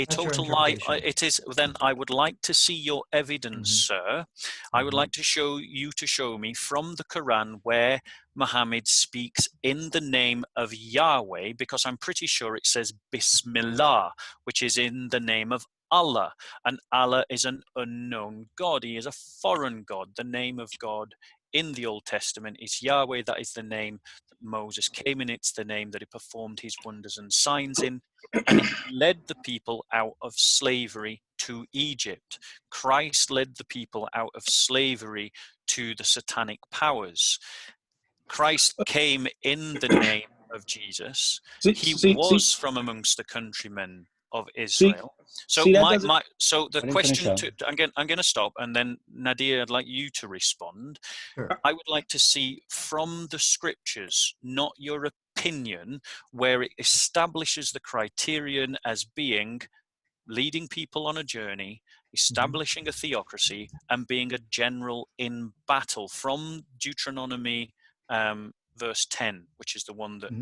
total lie. It is. Then I would like to see your evidence, sir. I would like to show me from the Quran where Muhammad speaks in the name of Yahweh, because I'm pretty sure it says Bismillah, which is in the name of Allah, and Allah is an unknown God. He is a foreign God. The name of God in the Old Testament is Yahweh. That is the name that Moses came in. It's the name that he performed his wonders and signs in, and he led the people out of slavery to Egypt. Christ led the people out of slavery to the satanic powers. Christ came in the name of Jesus. He was from amongst the countrymen of Israel. So the question I'm going to stop, and then Nadir, I'd like you to respond. Sure. I would like to see from the scriptures, not your opinion, where it establishes the criterion as being leading people on a journey, establishing a theocracy, and being a general in battle, from Deuteronomy verse 10, which is the one that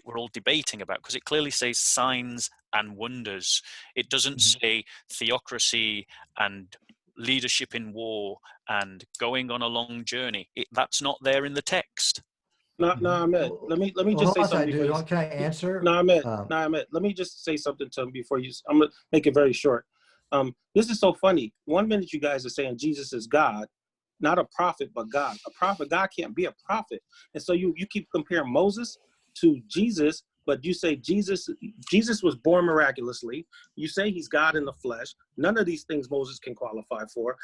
we're all debating about, because it clearly says signs and wonders. It doesn't say theocracy and leadership in war and going on a long journey. That's not there in the text. No, Ahmed. Let me just say something. Can I answer? No, Ahmed. Let me just say something to him before you. I'm gonna make it very short. This is so funny. 1 minute you guys are saying Jesus is God, not a prophet, but God. A prophet, God can't be a prophet. And so you keep comparing Moses to Jesus, but you say Jesus was born miraculously. You say he's God in the flesh. None of these things Moses can qualify for.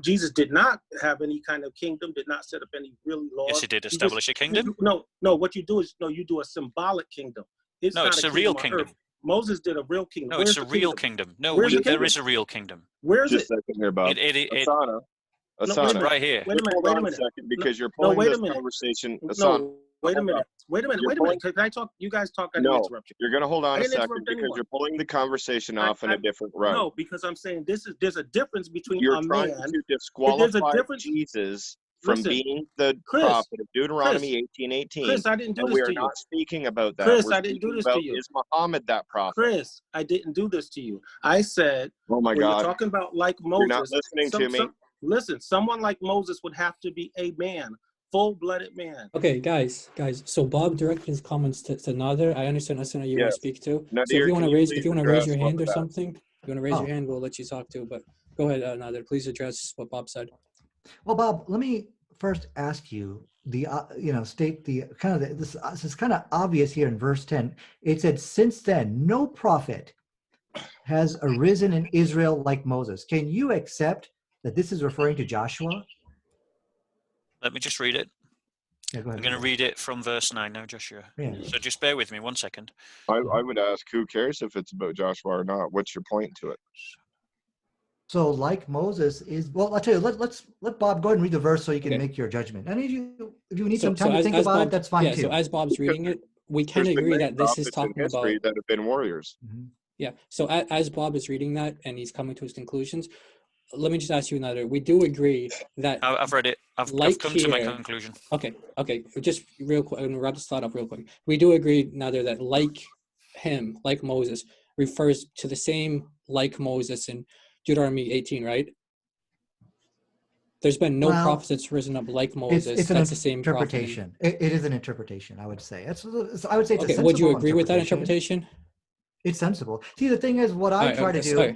Jesus did not have any kind of kingdom, did not set up any really laws. Yes, he did establish a kingdom. No, what you do is, you do a symbolic kingdom. It's a real kingdom. Moses did a real kingdom. No, it's a real kingdom. No, there is a real kingdom. Where is it? Just a second here, Bob. Asana, right here. Wait a minute. Second, because you're pulling this conversation. Asana, wait a minute. Can I talk? You guys talk. I didn't interrupt you. You're going to hold on a second because you're pulling the conversation off in a different route. No, because I'm saying there's a difference between you're trying to disqualify Jesus from being the prophet of Deuteronomy 18:18. Chris, I didn't do this to you. We are not speaking about that. Chris, I didn't do this to you. Is Muhammad that prophet? Chris, I didn't do this to you. I said, oh my God, you're talking about like Moses. You're not listening to me. Listen, someone like Moses would have to be a man, full-blooded man. Okay, guys. So Bob directed his comments to Nader. I understand that's something you want to speak to. Nadir, so if you want to raise your hand or that? something, if you want to raise your hand, we'll let you talk too. But go ahead, Nader. Please address what Bob said. Well, Bob, let me first ask you state the kind of this is kind of obvious here in verse 10. It said, "Since then, no prophet has arisen in Israel like Moses." Can you accept that this is referring to Joshua? Let me just read it. Yeah, go ahead. I'm going to read it from verse 9 now, Joshua. Yeah. So just bear with me 1 second. I would ask, who cares if it's about Joshua or not? What's your point to it? So, like Moses is, well, I'll tell you, let Bob go ahead and read the verse so you can make your judgment. And if you need some time to think about it, that's fine too. So as Bob's reading it, we can agree that this is talking about that have been warriors. Yeah. So as Bob is reading that and he's coming to his conclusions, let me just ask you another. We do agree that I've read it. I've come to my conclusion. Okay. Just real quick, I'm gonna wrap this thought up real quick. We do agree, Nader, that like him, like Moses, refers to the same like Moses in Deuteronomy 18, right? There's been no prophet that's risen up like Moses. That's the same interpretation. It is an interpretation, I would say. I would say it's a sensible would you agree with that interpretation? It's sensible. See, the thing is, what I try to do,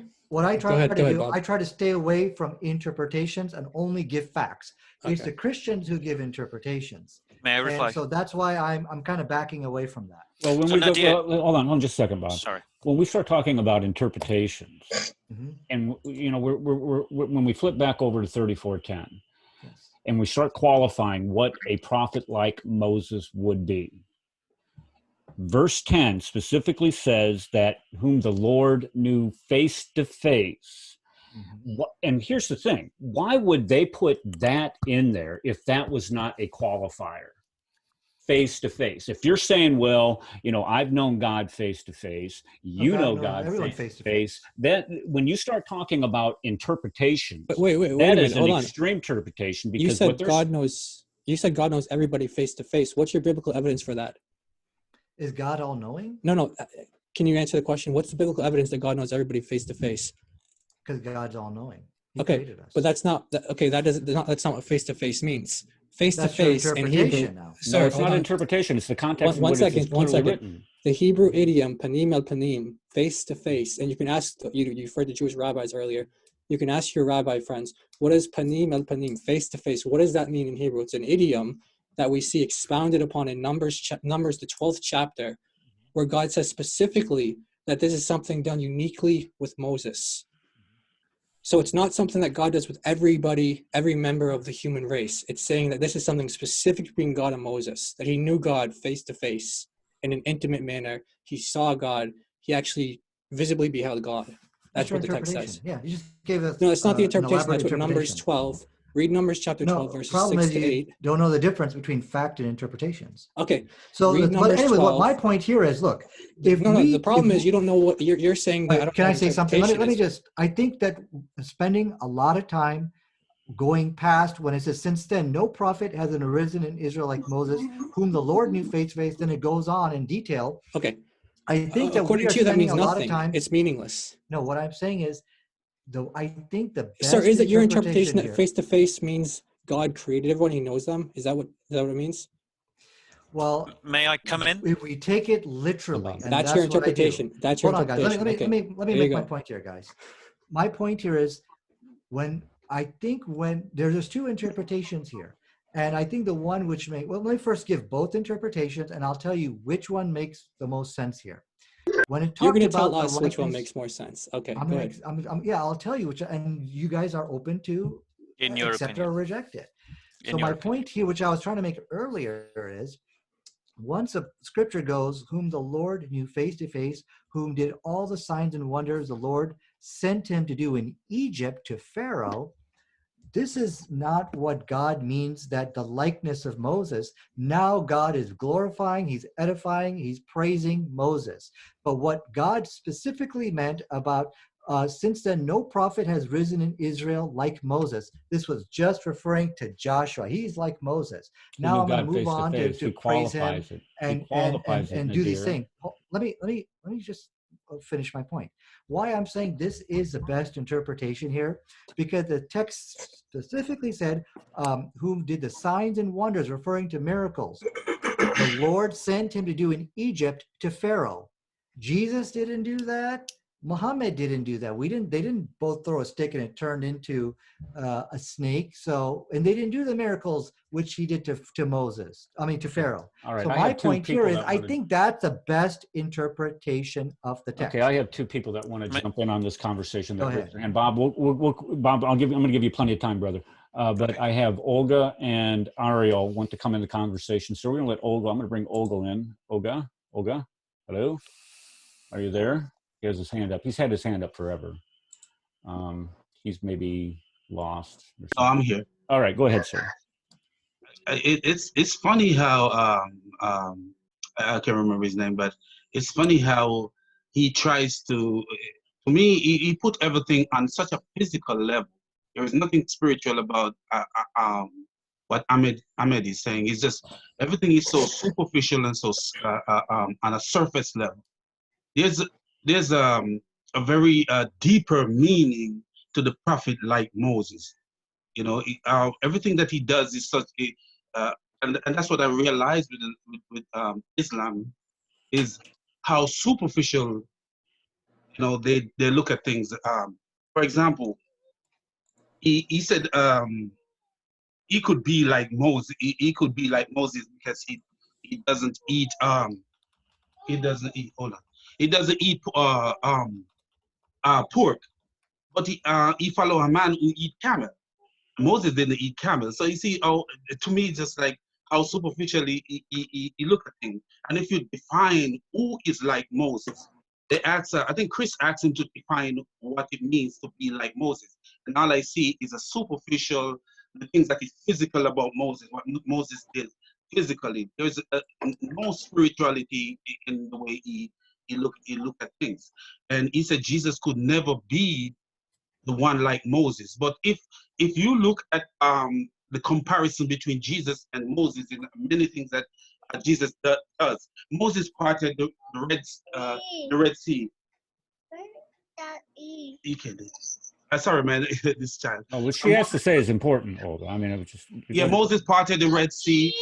I try to stay away from interpretations and only give facts. It's the Christians who give interpretations. May I reply? And so that's why I'm kind of backing away from that. Well, hold on just a second, Bob. Sorry. When we start talking about interpretations, and we're when we flip back over to 34:10, and we start qualifying what a prophet like Moses would be. Verse 10 specifically says that whom the Lord knew face to face. And here's the thing. Why would they put that in there if that was not a qualifier? Face to face. If you're saying, well, I've known God face to face, know God face to face, that when you start talking about interpretation, but wait, that is an extreme interpretation, because you said God knows everybody face to face. What's your biblical evidence for that? Is God all knowing? No. can you answer the question? What's the biblical evidence that God knows everybody face to face? Because God's all-knowing. He Okay, created us. but that's not okay. That's not what face to face means. Face to That's your face in Hebrew. interpretation now. Sorry, No, it's hold not on. interpretation. It's the context One in which it's second. clearly written. The Hebrew idiom panim el panim, face to face, and you can ask. You referred to Jewish rabbis earlier. You can ask your rabbi friends, what is panim el panim, face to face? What does that mean in Hebrew? It's an idiom that we see expounded upon in Numbers, the 12th chapter, where God says specifically that this is something done uniquely with Moses. So it's not something that God does with everybody, every member of the human race. It's saying that this is something specific between God and Moses, that he knew God face to face in an intimate manner. He saw God. He actually visibly beheld God. That's what the text says. Yeah, you just gave us. No, it's not the interpretation. That's what Numbers interpretation. 12. Read Numbers chapter 12, verses 6 to 8. Don't know the difference between fact and interpretations. Okay. So, but anyway, what my point here is, look, the problem is you don't know what you're saying. That can I say something? Let me just. I think that spending a lot of time going past when it says, since then no prophet has arisen in Israel like Moses, whom the Lord knew face to face. Then it goes on in detail. Okay. I think that according to you, that means nothing. It's meaningless. No, what I'm saying is, I think the best. Sir, is it your interpretation that face to face means God created everyone? He knows them. Is that what it means? Well, may I come in? If we take it literally, and that's your interpretation. That's your interpretation. Hold on, guys. Let me make my point here, guys. My point here is when there's two interpretations here, and I think the one which let me first give both interpretations, and I'll tell you which one makes the most sense here. When it you're going to tell us which one makes more sense. Okay, go ahead. I'll tell you which, and you guys are open to accept or reject it. So my point here, which I was trying to make earlier, is once a scripture goes, whom the Lord knew face to face, whom did all the signs and wonders the Lord sent him to do in Egypt to Pharaoh. This is not what God means, that the likeness of Moses. Now God is glorifying, he's edifying, he's praising Moses. But what God specifically meant about, since then no prophet has risen in Israel like Moses. This was just referring to Joshua. He's like Moses. Now I'm going to move on to praise him and do these things. Let me just finish my point. Why I'm saying this is the best interpretation here, because the text specifically said, whom did the signs and wonders, referring to miracles, the Lord sent him to do in Egypt to Pharaoh. Jesus didn't do that. Muhammad didn't do that. They didn't both throw a stick and it turned into a snake. So, and they didn't do the miracles which he did to Pharaoh. All right. So my point here is, I think that's the best interpretation of the text. Okay, I have two people that want to jump in on this conversation. Go ahead. And Bob, Bob, I'm going to give you plenty of time, brother. But I have Olga and Ariel want to come in the conversation. So we're going to let Olga. I'm going to bring Olga in. Olga, hello, are you there? He has his hand up. He's had his hand up forever. He's maybe lost. No, I'm here. All right, go ahead, sir. It's funny how I can't remember his name, but it's funny how he tries to me, he put everything on such a physical level. There is nothing spiritual about what Ahmed is saying. It's just everything is so superficial and so on a surface level. There's a very deeper meaning to the prophet like Moses. You know, everything that he does is such a, and that's what I realized with Islam, is how superficial, you know, they look at things. For example, he said he could be like Moses. He could be like Moses because he doesn't eat he doesn't eat pork, but he follow a man who eat camel. Moses didn't eat camel. So you see, to me, just like how superficially he look at things. And if you define who is like Moses, they ask, I think Chris asked him to define what it means to be like Moses. And all I see is a superficial, the things that is physical about Moses, what Moses did physically. There's no spirituality in the way he look at things. And he said Jesus could never be the one like Moses. But if you look at the comparison between Jesus and Moses in many things that Jesus does. Moses parted the Red Sea. You can do it. Sorry, man, this child. Oh, what she has to say is important, Olga. I mean, it was just. Yeah, Moses parted the Red Sea.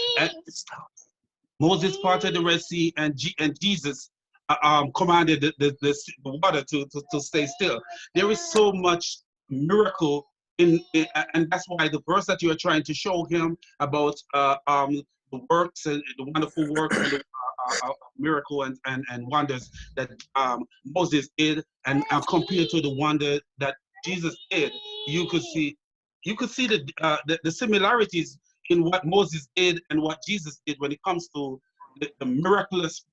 Moses parted the Red Sea, and Jesus commanded the water to stay still. There is so much miracle in, and that's why the verse that you are trying to show him about the works and the wonderful works and the miracle and wonders that Moses did, and compared to the wonder that Jesus did, you could see the similarities in what Moses did and what Jesus did when it comes to the miraculous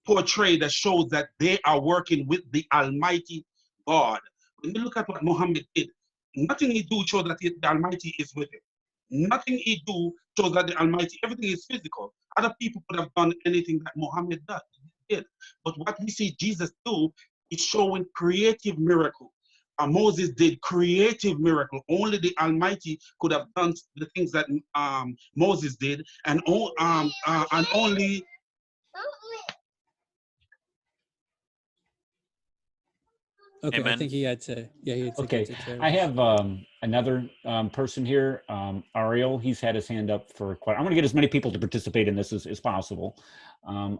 portray that shows that they are working with the Almighty God. When you look at what Muhammad did, nothing he do shows that the Almighty is with him. Nothing he do shows that the Almighty, everything is physical. Other people could have done anything that Muhammad did. But what we see Jesus do is showing creative miracle. Moses did creative miracle. Only the Almighty could have done the things that Moses did, and only. Okay, Amen. I think he had to. Yeah, he had to. Okay, I have another person here, Ariel. He's had his hand up for quite. I'm going to get as many people to participate in this as possible.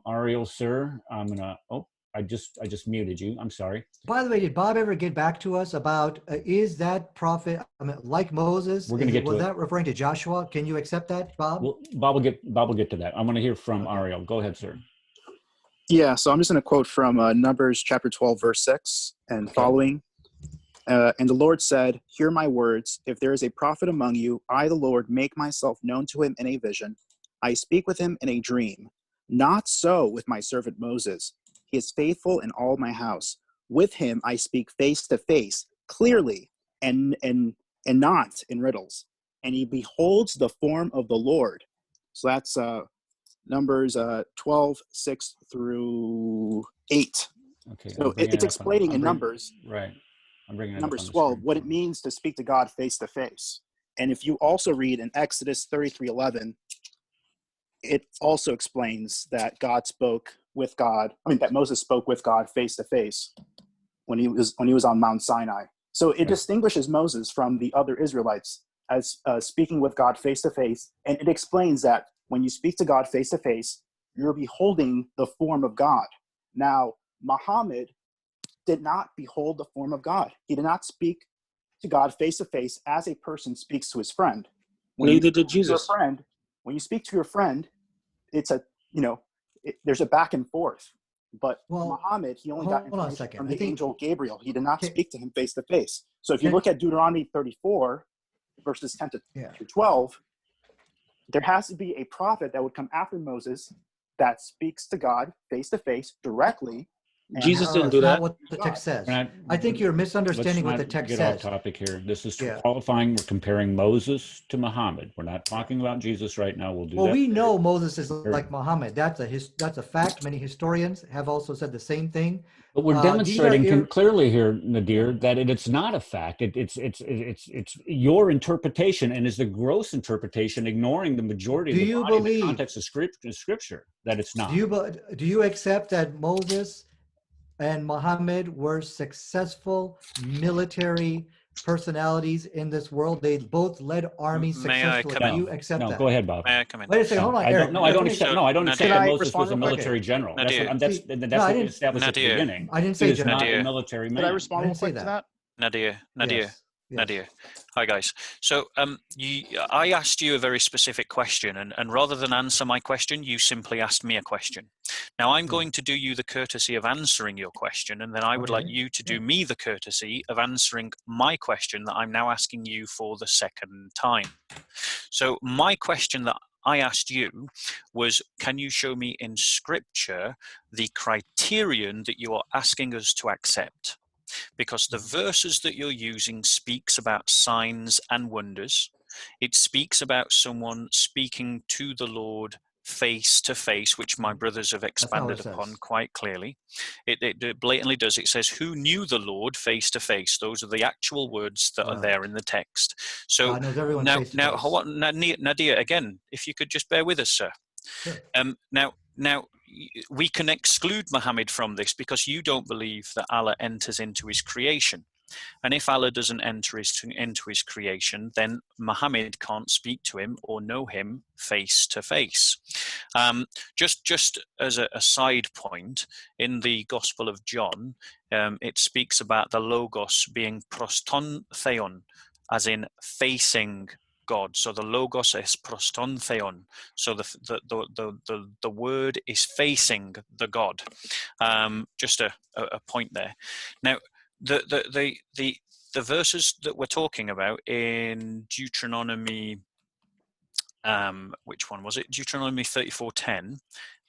Ariel, sir, I'm gonna. Oh, I just muted you. I'm sorry. By the way, did Bob ever get back to us about is that prophet like Moses? We're going to get to it. Was that referring to Joshua? Can you accept that, Bob? Well, Bob will get to that. I want to hear from Ariel. Go ahead, sir. Yeah, so I'm just going to quote from Numbers chapter 12, verse 6 and following. And the Lord said, "Hear my words. If there is a prophet among you, I, the Lord, make myself known to him in a vision. I speak with him in a dream. Not so with my servant Moses. He is faithful in all my house. With him I speak face to face, clearly, and not in riddles. And he beholds the form of the Lord." So that's Numbers 12, 6 through 8. Okay. So it's explaining in Numbers. Right. I'm bringing it Numbers 12, what it means to speak to God face to face. And if you also read in Exodus 33:11, it also explains that that Moses spoke with God face to face when he was on Mount Sinai. So it distinguishes Moses from the other Israelites as speaking with God face to face, and it explains that when you speak to God face to face, you're beholding the form of God. Now, Muhammad did not behold the form of God. He did not speak to God face to face as a person speaks to his friend. Neither did Jesus. When you speak to your friend, it's there's a back and forth. But Muhammad, he only got information from the angel Gabriel. He did not speak to him face to face. So if you look at Deuteronomy 34, verses 10 to 12, there has to be a prophet that would come after Moses that speaks to God face to face directly. Jesus didn't do that. Not what the text says. I think you're misunderstanding what the text says. Let's get off topic here. This is qualifying. We're comparing Moses to Muhammad. We're not talking about Jesus right now. We'll do that. Well, we know Moses is like Muhammad. That's a fact. Many historians have also said the same thing. But we're demonstrating clearly here, Nadir, that it's not a fact. It's your interpretation, and is the gross interpretation, ignoring the majority of the context of Scripture, that it's not. Do you accept that Moses and Muhammad were successful military personalities in this world? They both led armies successfully. Do you accept that? No, go ahead, Bob. May I come in? Wait a second, hold on, Eric. I don't accept that Moses was a military general. That's what we established at the beginning. I didn't say he was not a military man. Did I respond real quick to that? Nadir. Hi guys. So I asked you a very specific question, and rather than answer my question, you simply asked me a question. Now I'm going to do you the courtesy of answering your question, and then I would like you to do me the courtesy of answering my question that I'm now asking you for the second time. So my question that I asked you was, can you show me in Scripture the criterion that you are asking us to accept? Because the verses that you're using speaks about signs and wonders. It speaks about someone speaking to the Lord face to face, which my brothers have expanded upon quite clearly. It blatantly does. It says, who knew the Lord face to face? Those are the actual words that are there in the text. So now, Nadir, again, if you could just bear with us, sir. Sure. Now, we can exclude Muhammad from this because you don't believe that Allah enters into his creation. And if Allah doesn't enter into his creation, then Muhammad can't speak to him or know him face to face. Just as a side point, in the Gospel of John, it speaks about the Logos being proston theon, as in facing God. So the Logos is proston theon. So the word is facing the God. Just a point there. Now, the verses that we're talking about in Deuteronomy, which one was it? Deuteronomy 34:10.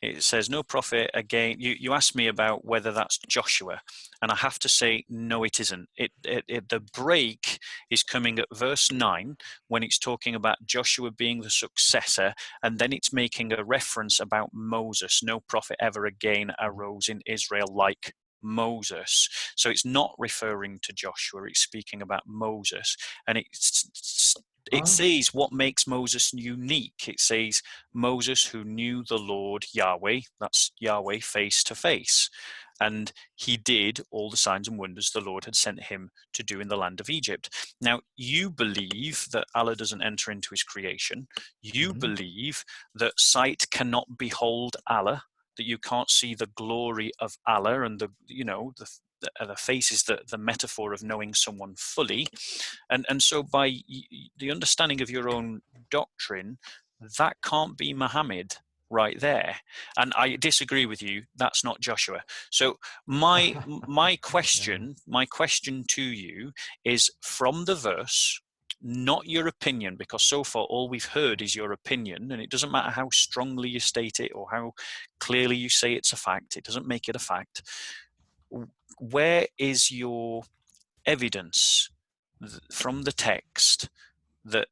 It says, "No prophet again." You asked me about whether that's Joshua, and I have to say, no, it isn't. The break is coming at verse 9 when it's talking about Joshua being the successor, and then it's making a reference about Moses. No prophet ever again arose in Israel like Moses. So it's not referring to Joshua, it's speaking about Moses, and it says what makes Moses unique. It says Moses who knew the Lord Yahweh, that's Yahweh face to face, and he did all the signs and wonders the Lord had sent him to do in the land of Egypt. Now, you believe that Allah doesn't enter into his creation. You believe that sight cannot behold Allah, that you can't see the glory of Allah, and the face is the metaphor of knowing someone fully, and so by the understanding of your own doctrine, that can't be Muhammad right there. And I disagree with you. That's not Joshua. So my question to you is from the verse, not your opinion, because so far all we've heard is your opinion, and it doesn't matter how strongly you state it or how clearly you say it's a fact, it doesn't make it a fact. Where is your evidence from the text that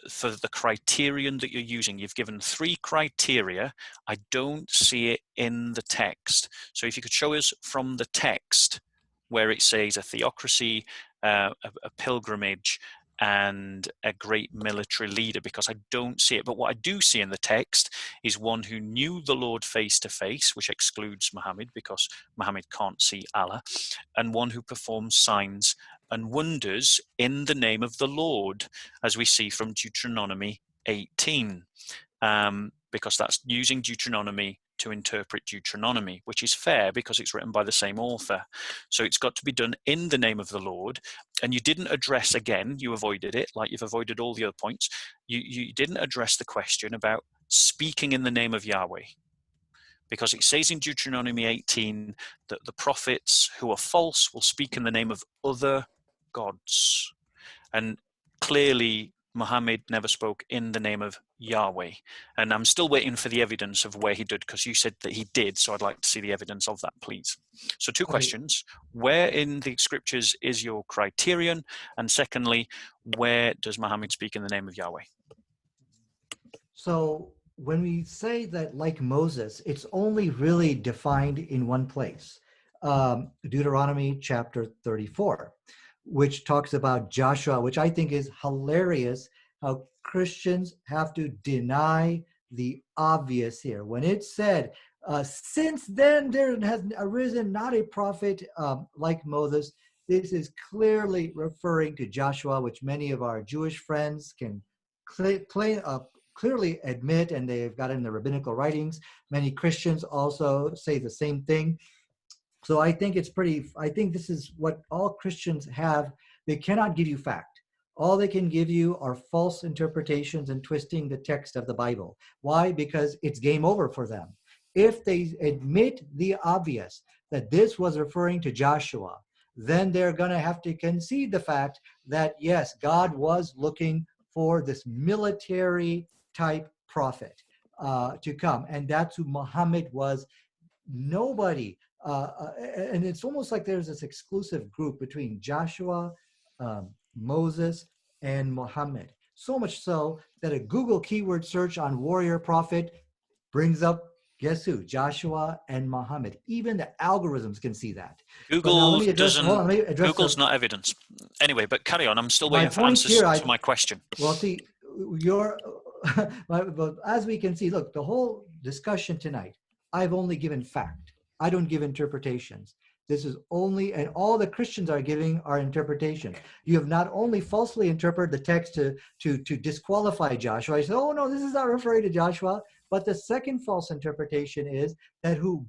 for the criterion that you're using? You've given 3 criteria. I don't see it in the text. So if you could show us from the text where it says a theocracy, a pilgrimage, and a great military leader, because I don't see it. But what I do see in the text is one who knew the Lord face to face, which excludes Muhammad because Muhammad can't see Allah, and one who performs signs and wonders in the name of the Lord, as we see from Deuteronomy 18, because that's using Deuteronomy to interpret Deuteronomy, which is fair because it's written by the same author. So it's got to be done in the name of the Lord. And you didn't address, again, you avoided it, like you've avoided all the other points. You didn't address the question about speaking in the name of Yahweh, because it says in Deuteronomy 18 that the prophets who are false will speak in the name of other gods. And clearly Muhammad never spoke in the name of Yahweh. And I'm still waiting for the evidence of where he did, because you said that he did. So I'd like to see the evidence of that, please. So 2 questions. Where in the scriptures is your criterion? And secondly, where does Muhammad speak in the name of Yahweh? So when we say that like Moses, it's only really defined in one place, Deuteronomy chapter 34. Which talks about Joshua, which I think is hilarious, how Christians have to deny the obvious here. When it said, since then there has arisen not a prophet like Moses, this is clearly referring to Joshua, which many of our Jewish friends can clearly admit, and they've got in the rabbinical writings. Many Christians also say the same thing. So I think I think this is what all Christians have. They cannot give you fact. All they can give you are false interpretations and twisting the text of the Bible. Why? Because it's game over for them. If they admit the obvious, that this was referring to Joshua, then they're going to have to concede the fact that, yes, God was looking for this military type prophet to come. And that's who Muhammad was. Nobody. And it's almost like there's this exclusive group between Joshua, Moses, and Muhammad. So much so that a Google keyword search on warrior prophet brings up, guess who? Joshua and Muhammad. Even the algorithms can see that. Google Google's not evidence. Anyway, but carry on. I'm still waiting for answers to my question. Well, see, but as we can see, look, the whole discussion tonight, I've only given fact. I don't give interpretations. This is only, and all the Christians are giving are interpretation. You have not only falsely interpreted the text to disqualify Joshua. You say, oh no, this is not referring to Joshua. But the second false interpretation is that who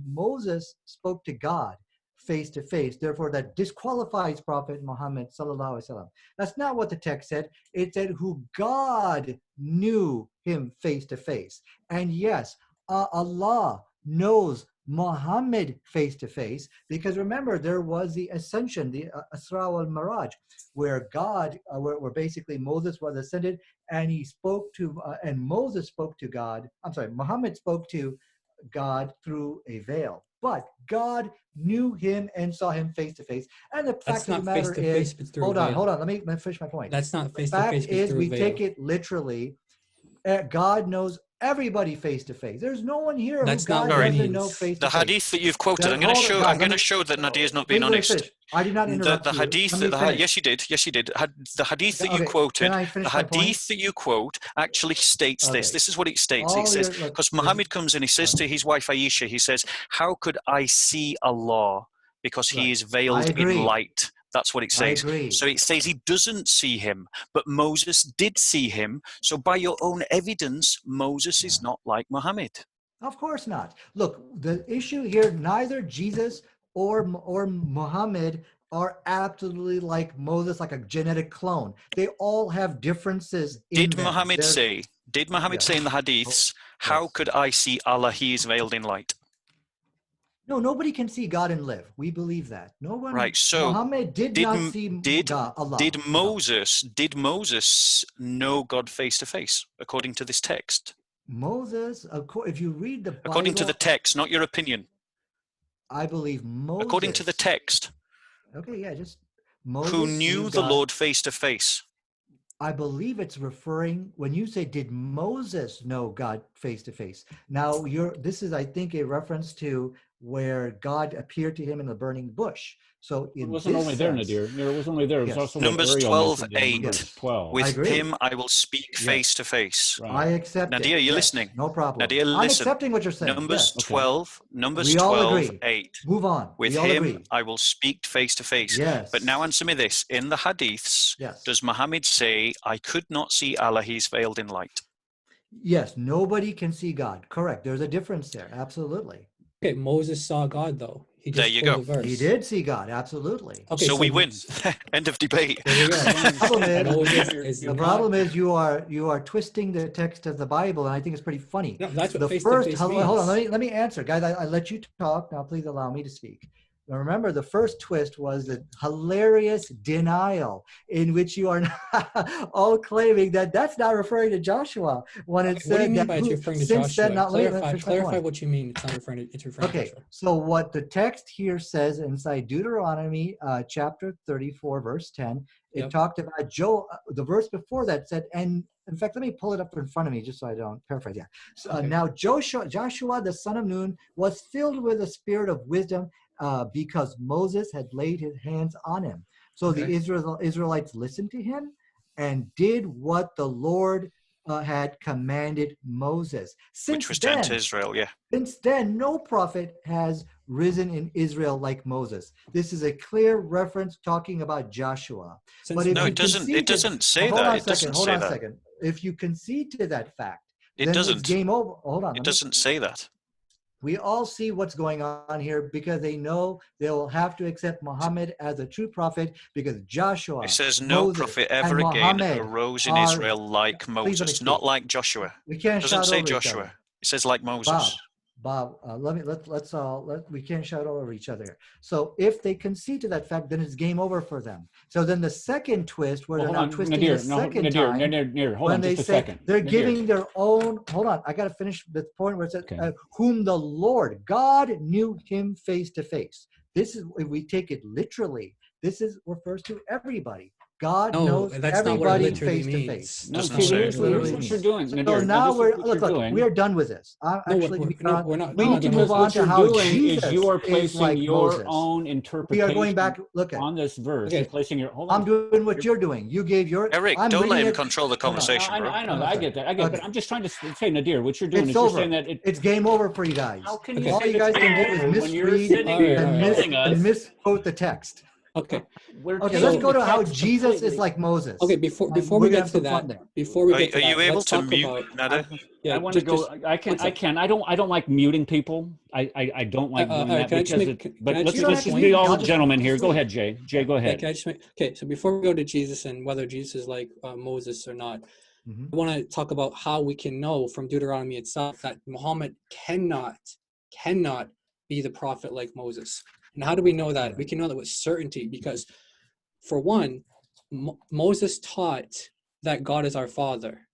Moses spoke to God face to face. Therefore, that disqualifies Prophet Muhammad sallallahu alaihi wasallam. That's not what the text said. It said who God knew him face to face. And yes, Allah knows Muhammad face to face, because remember there was the ascension, the Isra al Miraj, where God, where basically Moses was ascended, and he spoke to, and Moses spoke to God. I'm sorry, Muhammad spoke to God through a veil, but God knew him and saw him face to face. And the fact of the matter is, hold on, let me finish my point. That's not face to face. The fact is, we take it literally. God knows everybody face to face. There's no one here who God doesn't know face to face. The hadith that you've quoted, I'm going to show that Nadir's not being honest. I did not interrupt the hadith. Yes, you did. Yes, you did. The hadith that you quoted, the hadith that you quote actually states this. This is what it states. It says, because Muhammad comes and he says to his wife Aisha, he says, "How could I see Allah? Because he is veiled in light." That's what it says. So it says he doesn't see him, but Moses did see him. So by your own evidence, Moses is not like Muhammad. Of course not. Look, the issue here, neither Jesus or Muhammad are absolutely like Moses, like a genetic clone. They all have differences in Did Muhammad say in the hadiths, how could I see Allah? He is veiled in light. No, nobody can see God and live. We believe that. No one. Right. So Muhammad did not see God, Allah. Did Moses know God face to face according to this text? Moses, if you read the Bible, according to the text, not your opinion. I believe Moses. According to the text. Okay, yeah, just Moses. Who knew the Lord face to face? I believe it's referring, when you say, did Moses know God face to face? Now, this is, I think, a reference to where God appeared to him in the burning bush. So it wasn't only there, Nadir. It was only there. It was also Numbers 12:8. Numbers 12. With him, I will speak face to face. I accept Nadir, you're listening. No problem. Nadir, listen. I'm accepting what you're saying. Numbers 12. Numbers 12:8. Move on. With him, I will speak face to face. Yes. But now answer me this: in the hadiths, does Muhammad say, "I could not see Allah; he's veiled in light"? Yes. Nobody can see God. Correct. There's a difference there. Absolutely. Okay, Moses saw God though. There you go. He did see God, absolutely. Okay, so we win. End of debate. The problem is you are twisting the text of the Bible, and I think it's pretty funny. No, that's what hold on, let me answer, guys. I let you talk. Now, please allow me to speak. Now, remember, the first twist was the hilarious denial in which you are all claiming that that's not referring to Joshua when it said. What do you mean by it's referring to Joshua? Clarify what you mean. It's not referring to. It's referring to Joshua. So what the text here says inside Deuteronomy chapter 34, verse 10, it talked about the verse before that said, and in fact, let me pull it up in front of me just so I don't paraphrase. Yeah. So, now Joshua, the son of Nun, was filled with a spirit of wisdom. Because Moses had laid his hands on him. So the Israelites listened to him and did what the Lord had commanded Moses. Which was down to Israel, Since then, no prophet has risen in Israel like Moses. This is a clear reference talking about Joshua. It doesn't say that. Hold on a second. If you concede to that fact, then it's game over. Hold on. It doesn't say that. We all see what's going on here because they know they will have to accept Muhammad as a true prophet because Joshua. It says no prophet ever again arose in Israel like Moses, not like Joshua. We can't shout over each other. It doesn't say Joshua. It says like Moses. Bob, we can't shout over each other. So if they concede to that fact, then it's game over for them. So then the second twist, where they're now twisting the second time, when they say they're giving their own. Hold on, I got to finish the point where it says, "Whom the Lord God knew him face to face." This is, if we take it literally, this refers to everybody. God No, knows that's not what it everybody literally face to means. face. No, Doesn't see, say That's here's what it what literally you're means. doing, So Nadir. now this is what you're look, doing. we are done with this. No, Actually, we're not we done need to with move this. on What to you're how doing Jesus is you are is placing like your Moses. own We interpretation are going back. Look at. on this verse. Okay. You're placing your. Hold I'm on. doing what you're doing. You gave your. Eric, I'm don't let reading him it. control the Hold on. conversation, I know, bro. I know, Hold on a I second. get that, I get. Okay. But I'm just trying to say, Nadir, what you're doing It's is you're over. saying that it. It's game over for you guys. How can you Okay. All say you it's guys can do game is over when you're misread sitting here All right. telling us? and misquote the text. Okay. We're Okay, taking let's go the to how text Jesus is completely. like Moses. Okay, before And we we're gonna get have to some that, fun there. before we get to Are you that, able let's to talk mute about. Nadir? I want to go. just I can. one I sec. can. I don't like muting people. I don't like doing that Can I just because. make? But Can I let's just You don't make have a to point? mute be me. all I'll just gentlemen here. Go leave. ahead, Jay. Jay, go Yeah, ahead. can I just make? Okay, so before we go to Jesus and whether Jesus is like Moses or not, Mhm. I want to talk about how we can know from Deuteronomy itself that Muhammad cannot be the prophet like Moses. And how do we know that? We can know that with certainty because, for one, Moses taught that God is our Father.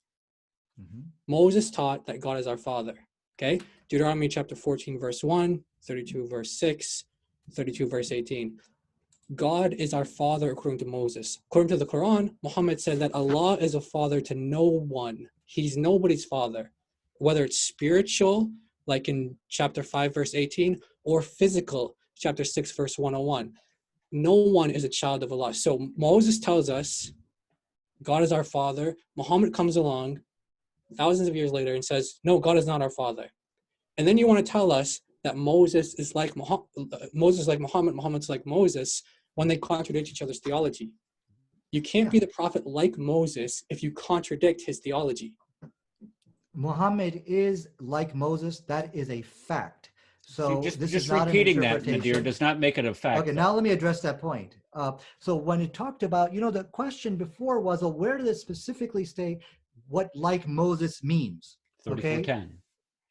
Mhm. Moses taught that God is our Father. Okay? Deuteronomy chapter 14, verse 1, 32, verse 6, 32, verse 18. God is our Father according to Moses. According to the Quran, Muhammad said that Allah is a father to no one. He's nobody's father. Whether it's spiritual, like in chapter 5, verse 18, or physical, chapter 6, verse 101. No one is a child of Allah. So Moses tells us God is our father. Muhammad comes along thousands of years later and says, no, God is not our father. And then you want to tell us that Moses is like Muhammad, Muhammad's like Moses, when they contradict each other's theology. You can't be the prophet like Moses if you contradict his theology. Muhammad is like Moses. That is a fact. So See, this just is not repeating an that, interpretation. Nadir, does not make it a fact. Okay, now let me address that point. So when it talked about, the question before was, well, where did it specifically say what like Moses means? 34:10.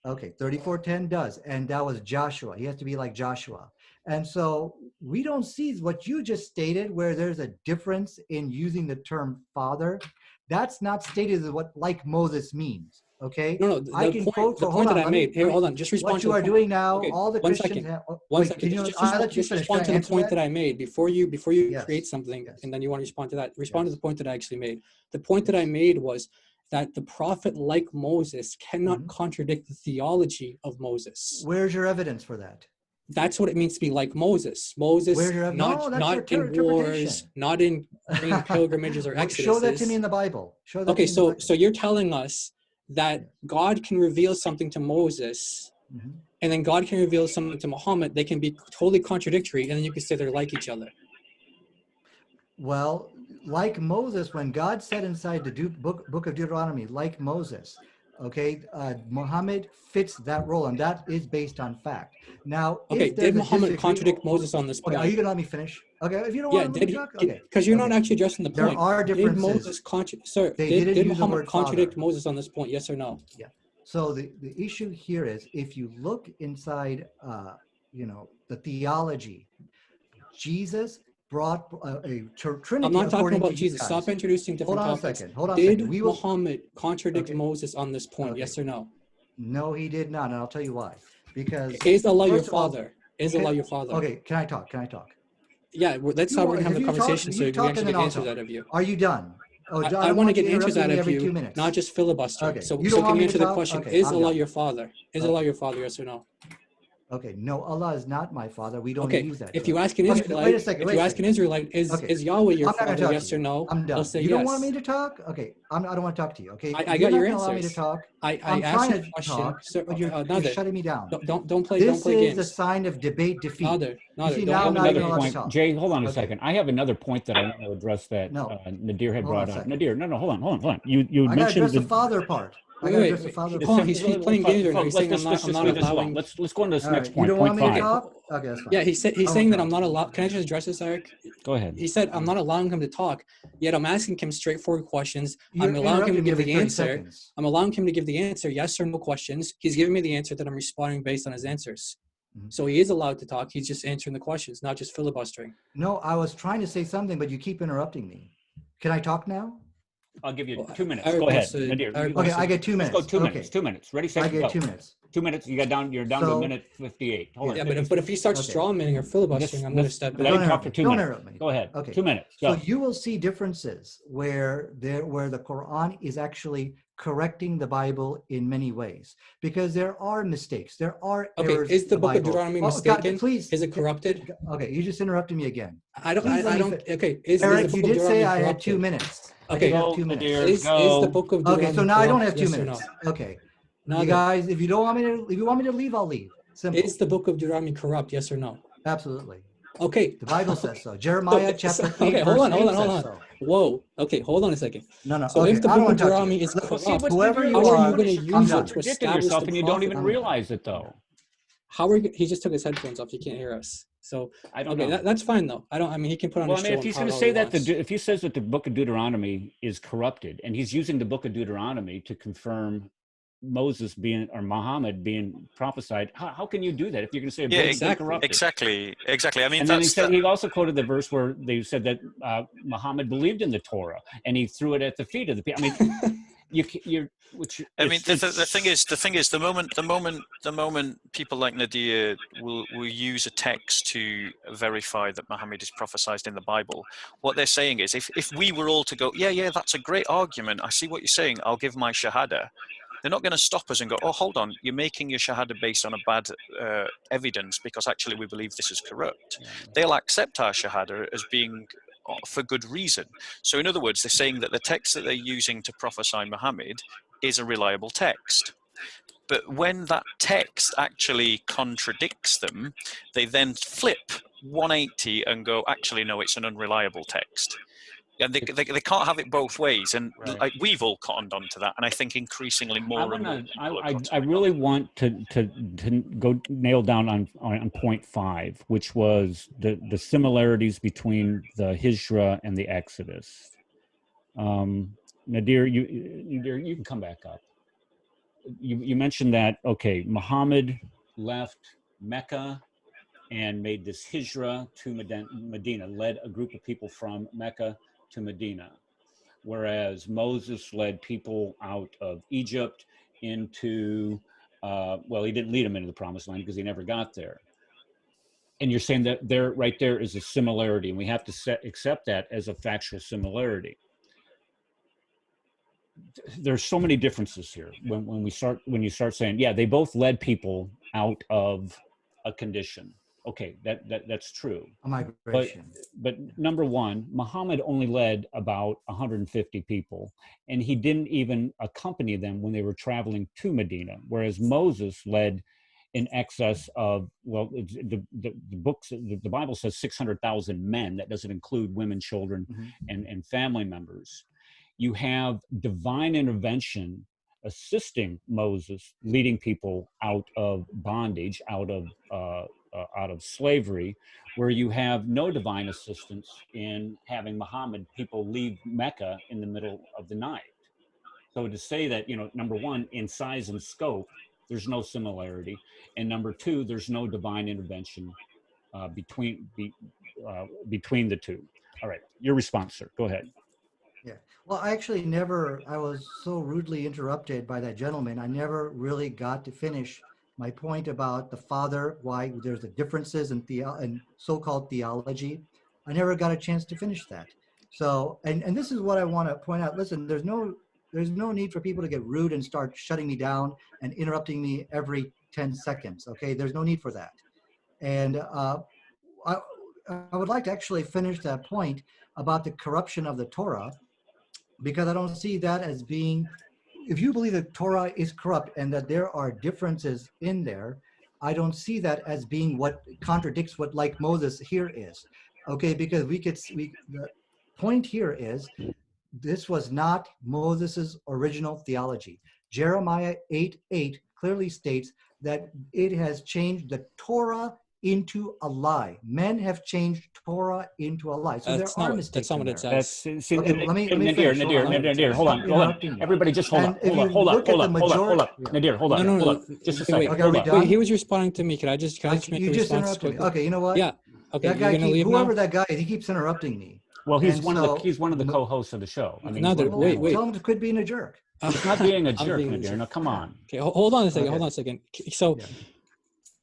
Okay, 34:10 does, and that was Joshua. He has to be like Joshua. And so we don't see what you just stated, where there's a difference in using the term father. That's not stated as what like Moses means. Okay. No, I can quote. The point that I made. Here, hold on. Just respond what to you the are point. doing now. Okay, All the one Christians. second. One second. I let you finish. Respond to the point that I made before you Yes. create something, Yes. and then you want to respond to that. Respond to Yes. the point that I actually made. The point that I made was that the prophet, like Moses, cannot contradict the theology of Moses. Where's your evidence for that? That's what it means to be like Moses. Moses, not in wars, not in green pilgrimages or exoduses. Show that to me in the Bible. Show that. Okay, so you're telling us that God can reveal something to Moses, and then God can reveal something to Muhammad. They can be totally contradictory, and then you can say they're like each other. Well, like Moses, when God said inside the book of Deuteronomy, like Moses, okay, Muhammad fits that role, and that is based on fact. Now, okay, did Muhammad contradict Moses on this point? Okay, are you going to let me finish? Okay, if you don't want to let me talk, okay. Because you're not actually addressing the point. There are differences. Did Muhammad contradict Moses on this point? Yes or no? Yeah. So the issue here is, if you look inside, the theology, Jesus brought a Trinity. I'm not talking about Jesus. Stop introducing different topics. Hold on a second. Did Muhammad contradict Moses on this point? Yes or no? No, he did not, and I'll tell you why. Because is Allah your father? Is Allah your father? Okay, can I talk? Yeah, that's how we're gonna have the conversation. So you actually get answers out of you. Are you done? I want to get answers out of you, not just filibuster. Okay. So can you answer the question? Is Allah your father? Is Allah your father? Yes or no? Okay, no, Allah is not my father. We don't use that. If you ask an Israelite, is Yahweh your father? Yes or no? I'm done. Say you yes. don't want me to talk? Okay, I don't want to talk to you. Okay, I got your answers. Allow me to talk. I'm asked trying you a question, but you're shutting me down. Don't play games. This is a sign of debate defeat. Another point. Jay, hold on a second. I have another point that I want to address that Nadir had brought up. Nadir, no, hold on. You I mentioned the father part. Wait. Hold on, he's playing games right now. He's saying I'm not allowing. Let's go on to this next point. You don't want me to 5. talk? Okay, that's fine. Yeah, he's saying that I'm not allowed. Can I just address this, Eric? Go ahead. He said I'm not allowing him to talk. Yet I'm asking him straightforward questions. I'm allowing him to give the answer. I'm allowing him to give the answer, yes or no questions. He's giving me the answer that I'm responding based on his answers. So he is allowed to talk. He's just answering the questions, not just filibustering. No, I was trying to say something, but you keep interrupting me. Can I talk now? I'll give you 2 minutes. Go ahead, Nadir. Okay, I get 2 minutes. Let's go 2 minutes. Okay. 2 minutes. Ready, set, I get go. 2 minutes. 2 minutes. You're down to a minute 58. Hold on. Yeah, but if he starts strawmanning or filibustering, I'm going to step back. Let him talk for 2 minutes. Don't interrupt me. Go ahead. Okay. 2 minutes. Go. So you will see differences where the Quran is actually correcting the Bible in many ways, because there are mistakes. There are errors. Is the book of Deuteronomy mistaken? God, please. Is it corrupted? Okay, you just interrupted me again. I don't. Okay. Eric, you did say I had 2 minutes. Okay. I 2 minutes. Is the book of Deuteronomy okay? So now I don't have 2 yes minutes. No? Okay. You guys, if you want me to leave, I'll leave. Simple. Is the book of Deuteronomy corrupt? Yes or no? Absolutely. Okay. The Bible says so. Jeremiah chapter 8. Okay, hold on. So. Whoa. Okay, hold on a second. No. So if the book of Deuteronomy is corrupt, whoever you how are are, you going to use it to establish yourself, the and you don't even realize it, though. How are you? He just took his headphones off. He can't hear us. So I don't know. That's fine though. I mean, he can put on. Well, I mean, if he's going to say that, if he says that the book of Deuteronomy is corrupted, and he's using the book of Deuteronomy to confirm Moses being or Muhammad being prophesied, how can you do that if you're going to say exactly? I mean, and then he also quoted the verse where they said that Muhammad believed in the Torah and he threw it at the feet of the people. I mean, the thing is, the moment people like Nadir will use a text to verify that Muhammad is prophesied in the Bible, what they're saying is, if we were all to go, yeah, that's a great argument. I see what you're saying. I'll give my shahada. They're not going to stop us and go, oh, hold on, you're making your shahada based on a bad evidence because actually we believe this is corrupt. They'll accept our shahada as being for good reason. So in other words, they're saying that the text that they're using to prophesy Muhammad is a reliable text. But when that text actually contradicts them, they then flip 180 and go, actually, no, it's an unreliable text. And they can't have it both ways, and like we've all cottoned onto that. And I think increasingly more and more. I really want to go nail down on point 5, which was the similarities between the Hijra and the Exodus. Nadir, you can come back up. You mentioned that Muhammad left Mecca and made this Hijra to Medina, led a group of people from Mecca to Medina, whereas Moses led people out of Egypt into, he didn't lead them into the promised land because he never got there. And you're saying that right there is a similarity, and we have to accept that as a factual similarity. There's so many differences here when you start saying, yeah, they both led people out of a condition. Okay, that's true. A migration. But number one, Muhammad only led about 150 people, and he didn't even accompany them when they were traveling to Medina, whereas Moses led in excess of, the Bible says 600,000 men. That doesn't include women, children, and family members. You have divine intervention assisting Moses, leading people out of bondage, out of slavery, where you have no divine assistance in having Muhammad people leave Mecca in the middle of the night. So to say that, number one, in size and scope, there's no similarity, and number two, there's no divine intervention between the two. All right, your response, sir. Go ahead. Yeah. Well, I was so rudely interrupted by that gentleman. I never really got to finish my point about the Father, why there's the differences in so-called theology. I never got a chance to finish that. So, and this is what I want to point out. Listen, there's no need for people to get rude and start shutting me down and interrupting me every 10 seconds. Okay, there's no need for that. And I would like to actually finish that point about the corruption of the Torah, because I don't see that as being, if you believe that Torah is corrupt and that there are differences in there, I don't see that as being what contradicts what like Moses here is. Okay, because the point here is, this was not Moses's original theology. Jeremiah 8:8 clearly states that it has changed the Torah into a lie. Men have changed Torah into a lie. So there are mistakes. That's not what it says. Nadir, hold on. Everybody just hold up. Nadir, hold on. No. Just a second. Wait, he was responding to me. Can I just make a response quickly? Okay, you know what? Yeah. Okay, that guy whoever that guy is, he keeps interrupting me. Well, he's one of the co-hosts of the show. I mean, wait. Tell him to quit being a jerk. He's not being a jerk, Nadir. No, come on. Okay, hold on a second. So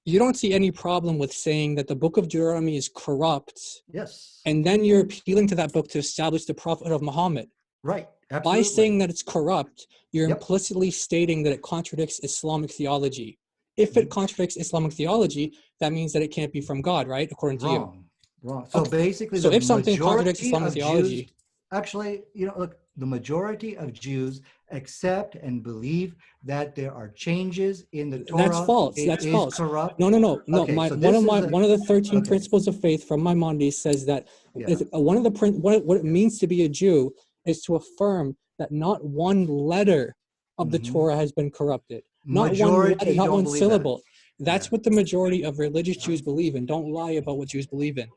you don't see any problem with saying that the book of Deuteronomy is corrupt. Yes. And then you're appealing to that book to establish the prophet of Muhammad. Right. Absolutely. By saying that it's corrupt, you're implicitly stating that it contradicts Islamic theology. If it contradicts Islamic theology, that means that it can't be from God, right? According to you. Wrong. So basically, so if something contradicts Islamic theology, Jews, actually, look, the majority of Jews accept and believe that there are changes in the Torah. That's false. That's false. Corrupt. No. Okay, one of the 13 principles of faith from Maimonides says that one of the what it means to be a Jew is to affirm that not one letter of the Torah has been corrupted. Not one letter, not one syllable. That's what the majority of religious Jews believe in. Don't lie about what Jews believe in.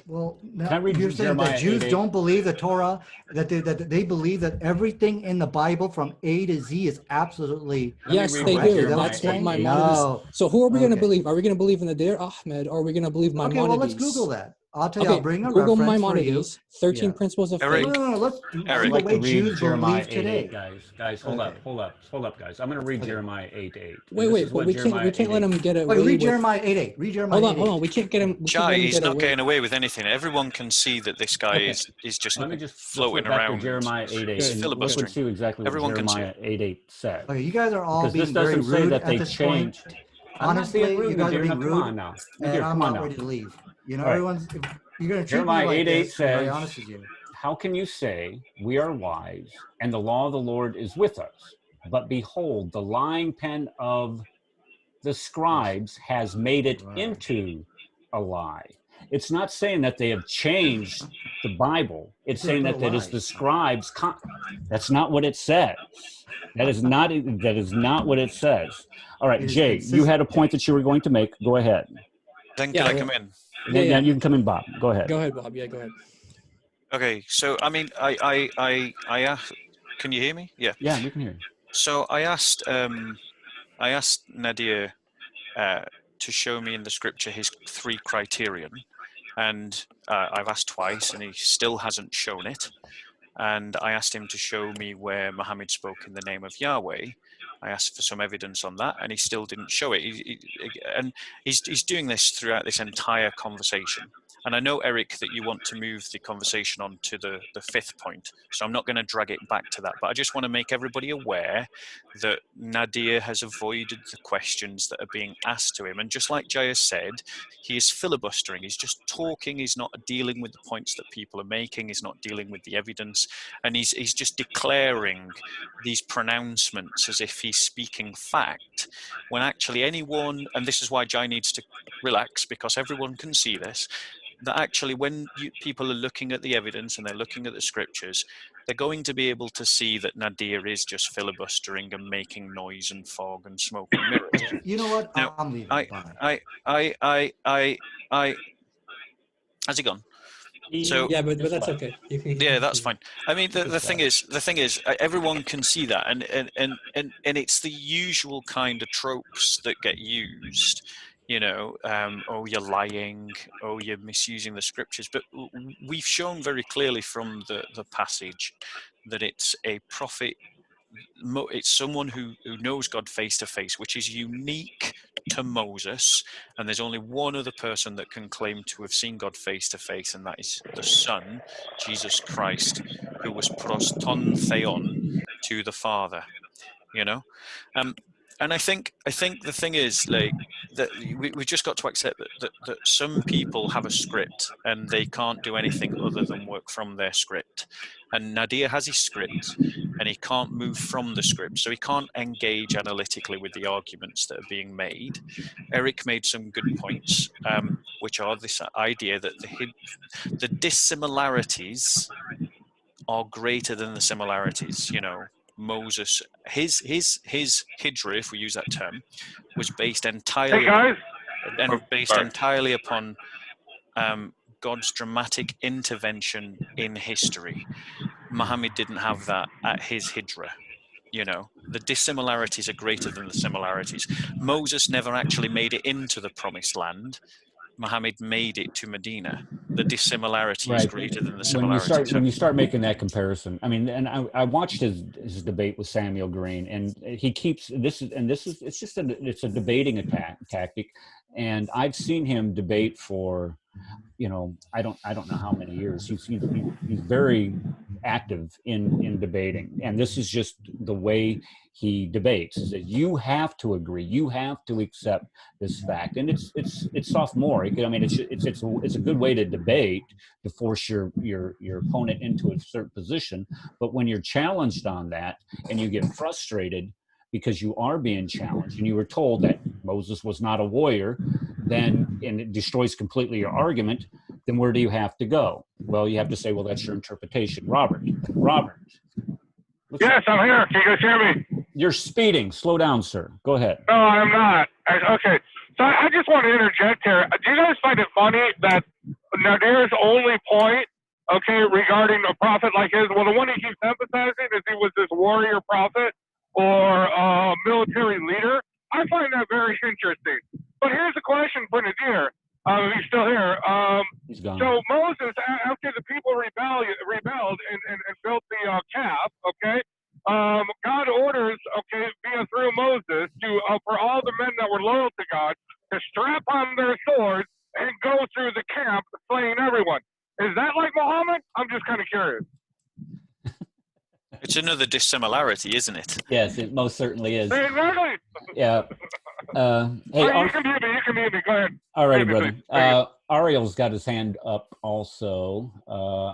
Well, now, you're saying that Jews don't believe the Torah, that they believe that everything in the Bible from A to Z is absolutely yes, they do. That's what Maimonides. So who are we going to believe? Are we going to believe in Nadir Ahmed, or are we going to believe Maimonides? Okay, well, let's Google that. I'll tell you. I'll bring a Google reference Maimonides, 13 principles of faith. No. Let's do Eric, the way Jews Jeremiah believe today. Guys, hold up, guys. I'm going to read Jeremiah 8:8. Wait, but we can't let him get it. Wait, read Jeremiah 8:8. Read Jeremiah 8:8. Hold on. We can't get him. He's not getting away with anything. Everyone can see that this guy is just floating around. Jeremiah 8:8. He's filibustering. Let's see exactly what Jeremiah 8:8 said. Okay, you guys are all being very rude say that at they this changed. point. Honestly, you guys are being rude, come on now. and I'm not ready to leave. Everyone's. You're going to treat Jeremiah me like 8:8 this, says, be honest with you. how can you say we are wise and the law of the Lord is with us? But behold, the lying pen of the scribes has made it into a lie. It's not saying that they have changed the Bible. It's saying that it is the scribes. That's not what it says. That is not what it says. All right, Jay, you had a point that you were going to make. Go ahead. Then can I come in? Then you can come in, Bob. Go ahead. Go ahead, Bob. Yeah, go ahead. Okay, so I mean, I asked. Can you hear me? Yeah. Yeah, we can hear you. So I asked Nadir to show me in the scripture his 3 criterion, and I've asked twice, and he still hasn't shown it. And I asked him to show me where Muhammad spoke in the name of Yahweh. I asked for some evidence on that, and he still didn't show it. And he's doing this throughout this entire conversation. And I know, Eric, that you want to move the conversation on to the 5th point, so I'm not going to drag it back to that. But I just want to make everybody aware that Nadir has avoided the questions that are being asked to him. And just like Jaya said, he is filibustering. He's just talking. He's not dealing with the points that people are making. He's not dealing with the evidence. And he's just declaring these pronouncements as if he's speaking fact, when actually anyone, and this is why Jai needs to relax, because everyone can see this, that actually when people are looking at the evidence and they're looking at the scriptures, they're going to be able to see that Nadir is just filibustering and making noise and fog and smoke and mirrors. You know what? Now, I'm leaving. Has he gone? So yeah, but that's okay. Yeah, that's fine. I mean, the thing is, everyone can see that, and it's the usual kind of tropes that get used. Oh, you're lying, oh, you're misusing the scriptures. But we've shown very clearly from the passage that it's a prophet, it's someone who knows God face to face, which is unique to Moses. And there's only one other person that can claim to have seen God face to face, and that is the Son, Jesus Christ, who was proston theon to the Father, And I think the thing is, like, that we've just got to accept that some people have a script and they can't do anything other than work from their script. And Nadir has his script and he can't move from the script, so he can't engage analytically with the arguments that are being made. Eric made some good points, which are this idea that the dissimilarities are greater than the similarities. Moses, his hijra, if we use that term, was based entirely entirely upon God's dramatic intervention in history. Muhammad didn't have that at his hijra. The dissimilarities are greater than the similarities. Moses never actually made it into the promised land. Muhammad made it to Medina. The dissimilarity is Right. greater than the When similarity. you start making that comparison, I mean, and I watched his debate with Samuel Green, and he keeps it's just it's a debating tactic, and I've seen him debate for, you know, I don't know how many years. He's very active in debating, and this is just the way he debates. Is that you have to agree, you have to accept this fact, and it's sophomoric. I mean, it's a good way to debate, to force your opponent into a certain position. But when you're challenged on that and you get frustrated because you are being challenged and you were told that Moses was not a warrior, then, and it destroys completely your argument, then where do you have to go? Well, you have to say, well, that's your interpretation. Robert. Yes, I'm here. Can you guys hear me? You're speeding. Slow down, sir. Go ahead. No, I'm not. Okay. So I just want to interject here. Do you guys find it funny that Nadir's only point, okay, regarding a prophet like his, well, the one he keeps emphasizing is he was this warrior prophet or military leader? I find that very interesting. But here's a question for Nadir. He's still here. He's gone. So Moses, after the people rebelled and built the calf, okay, God orders, okay, via through Moses to for all the men that were loyal to God to strap on their swords and go through the camp slaying everyone. Is that like Muhammad? I'm just kind of curious. It's another dissimilarity, isn't it? Yes, it most certainly is. Exactly. Yeah. Hey, you can mute me. You can mute me. Go ahead. All righty, brother. Ariel's got his hand up also.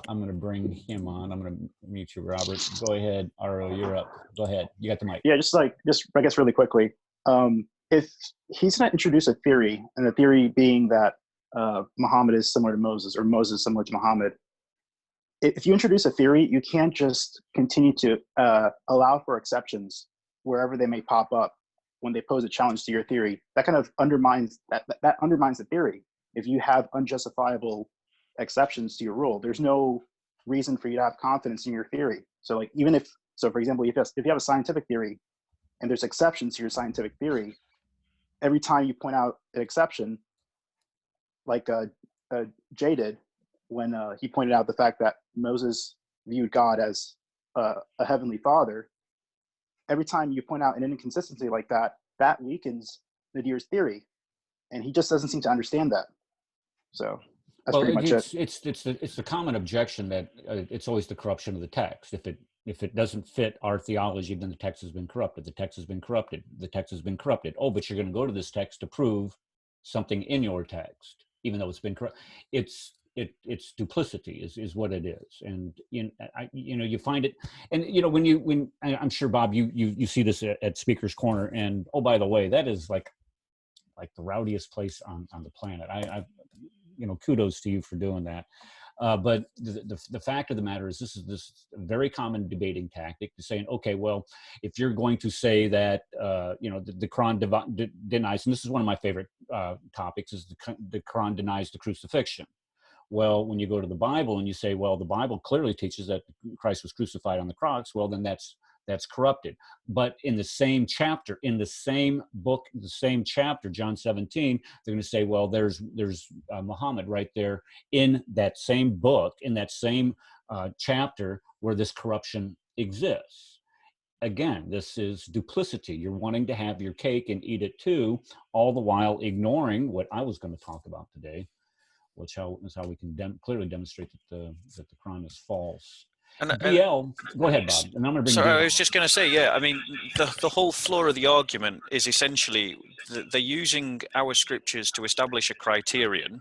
I'm going to bring him on. I'm going to mute you, Robert. Go ahead, Ariel. You're up. Go ahead. You got the mic. Yeah, just I guess really quickly. If he's going to introduce a theory, and the theory being that Muhammad is similar to Moses, or Moses is similar to Muhammad, if you introduce a theory, you can't just continue to allow for exceptions wherever they may pop up when they pose a challenge to your theory. That kind of undermines that undermines the theory. If you have unjustifiable exceptions to your rule, there's no reason for you to have confidence in your theory. So like for example, if you have a scientific theory and there's exceptions to your scientific theory, every time you point out an exception, like Jay did when he pointed out the fact that Moses viewed God as a heavenly father, every time you point out an inconsistency like that, that weakens Nadir's theory, and he just doesn't seem to understand that. So that's pretty much it. It's the common objection that it's always the corruption of the text. If it doesn't fit our theology, then the text has been corrupted. The text has been corrupted. The text has been corrupted. Oh, but you're going to go to this text to prove something in your text, even though it's been corrupted. It's duplicity is what it is, and you find it, and when I'm sure, Bob, you see this at Speaker's Corner, and oh, by the way, that is like the rowdiest place on the planet. I kudos to you for doing that. But the fact of the matter is, this is a very common debating tactic, to saying, okay, well, if you're going to say that the Quran denies, and this is one of my favorite topics, is the Quran denies the crucifixion. Well, when you go to the Bible and you say, well, the Bible clearly teaches that Christ was crucified on the cross, well, then that's corrupted. But in the same chapter, in the same book, the same chapter, John 17, they're going to say, well, there's Muhammad right there in that same book, in that same chapter where this corruption exists. Again, this is duplicity. You're wanting to have your cake and eat it too, all the while ignoring what I was going to talk about today, which is how we can clearly demonstrate that the Quran is false. DL, go ahead, Bob. And I'm going to bring. Sorry, I was just going to say, yeah. I mean, the whole flaw of the argument is essentially they're using our scriptures to establish a criterion,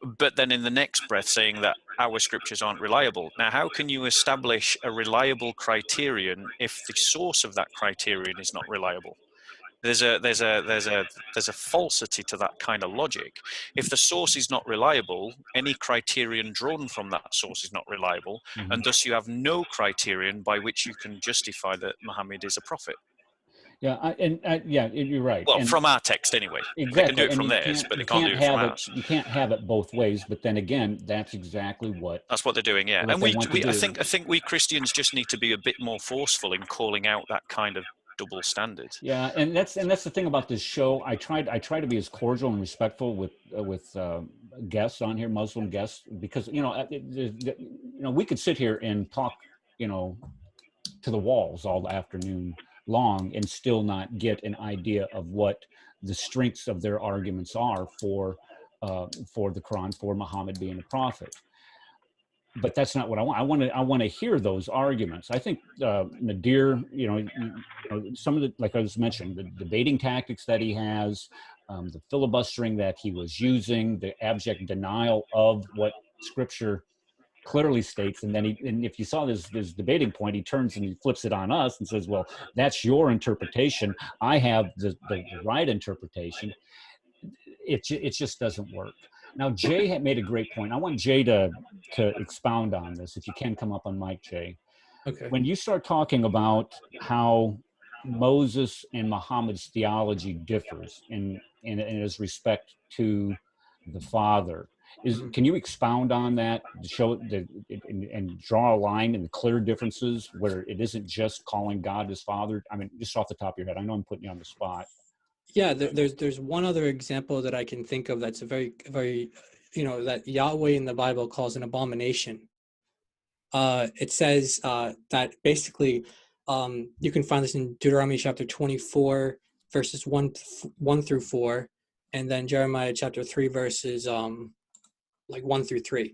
but then in the next breath saying that our scriptures aren't reliable. Now, how can you establish a reliable criterion if the source of that criterion is not reliable? There's a falsity to that kind of logic. If the source is not reliable, any criterion drawn from that source is not reliable, and thus you have no criterion by which you can justify that Muhammad is a prophet. Yeah, you're right. Well, and from our text anyway. Exactly. They can do it from theirs, but they can't do it from ours. You can't have it both ways. But then again, that's exactly that's what they're doing. Yeah, and I think we Christians just need to be a bit more forceful in calling out that kind of double standard. Yeah, and that's the thing about this show. I try to be as cordial and respectful with guests on here, Muslim guests, because we could sit here and talk to the walls all afternoon long and still not get an idea of what the strengths of their arguments are for the Quran, for Muhammad being a prophet. But that's not what I want. I want to hear those arguments. I think Nadir, some of the, like I was mentioning, the debating tactics that he has, the filibustering that he was using, the abject denial of what Scripture clearly states, and then and if you saw this debating point, he turns and he flips it on us and says, "Well, that's your interpretation. I have the right interpretation." It just doesn't work. Now, Jay had made a great point. I want Jay to expound on this. If you can come up on mic, Jay. Okay. When you start talking about how Moses and Muhammad's theology differs in his respect to the Father, can you expound on that to show and draw a line in the clear differences where it isn't just calling God his Father? I mean, just off the top of your head. I know I'm putting you on the spot. Yeah, there's one other example that I can think of that's a very, very, that Yahweh in the Bible calls an abomination. It says that basically, you can find this in Deuteronomy chapter 24, verses 1 through 4, and then Jeremiah chapter 3, verses 1 through 3.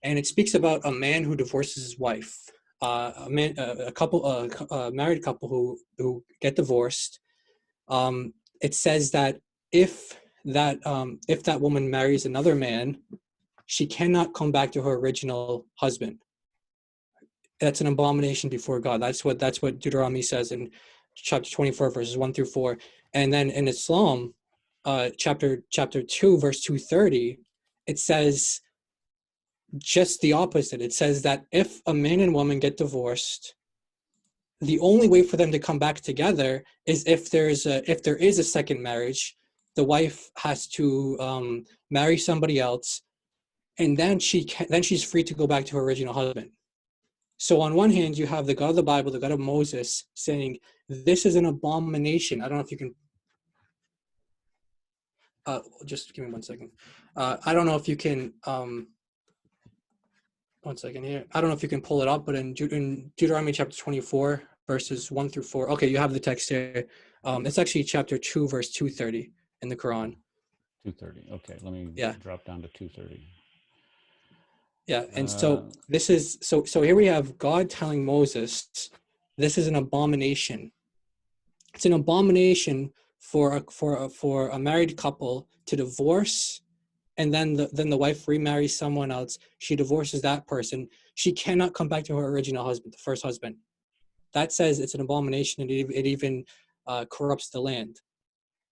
And it speaks about a man who divorces his wife. A married couple who get divorced. It says that if that woman marries another man, she cannot come back to her original husband. That's an abomination before God. That's what Deuteronomy says in chapter 24, verses 1 through 4. And then in Islam, chapter 2, verse 230, it says just the opposite. It says that if a man and woman get divorced, the only way for them to come back together is if there is a second marriage. The wife has to marry somebody else, and then she's free to go back to her original husband. So on one hand, you have the God of the Bible, the God of Moses, saying this is an abomination. I don't know if you can. Just give me 1 second. I don't know if you can. 1 second here. I don't know if you can pull it up, but in Deuteronomy chapter 24. Verses 1 through 4. Okay, you have the text here. It's actually chapter 2, verse 230 in the Quran. 230. Okay, let me drop down to 230. Yeah, and so this is so here we have God telling Moses, this is an abomination. It's an abomination for a married couple to divorce, and then the wife remarries someone else. She divorces that person. She cannot come back to her original husband, the first husband. That says it's an abomination, and it even corrupts the land.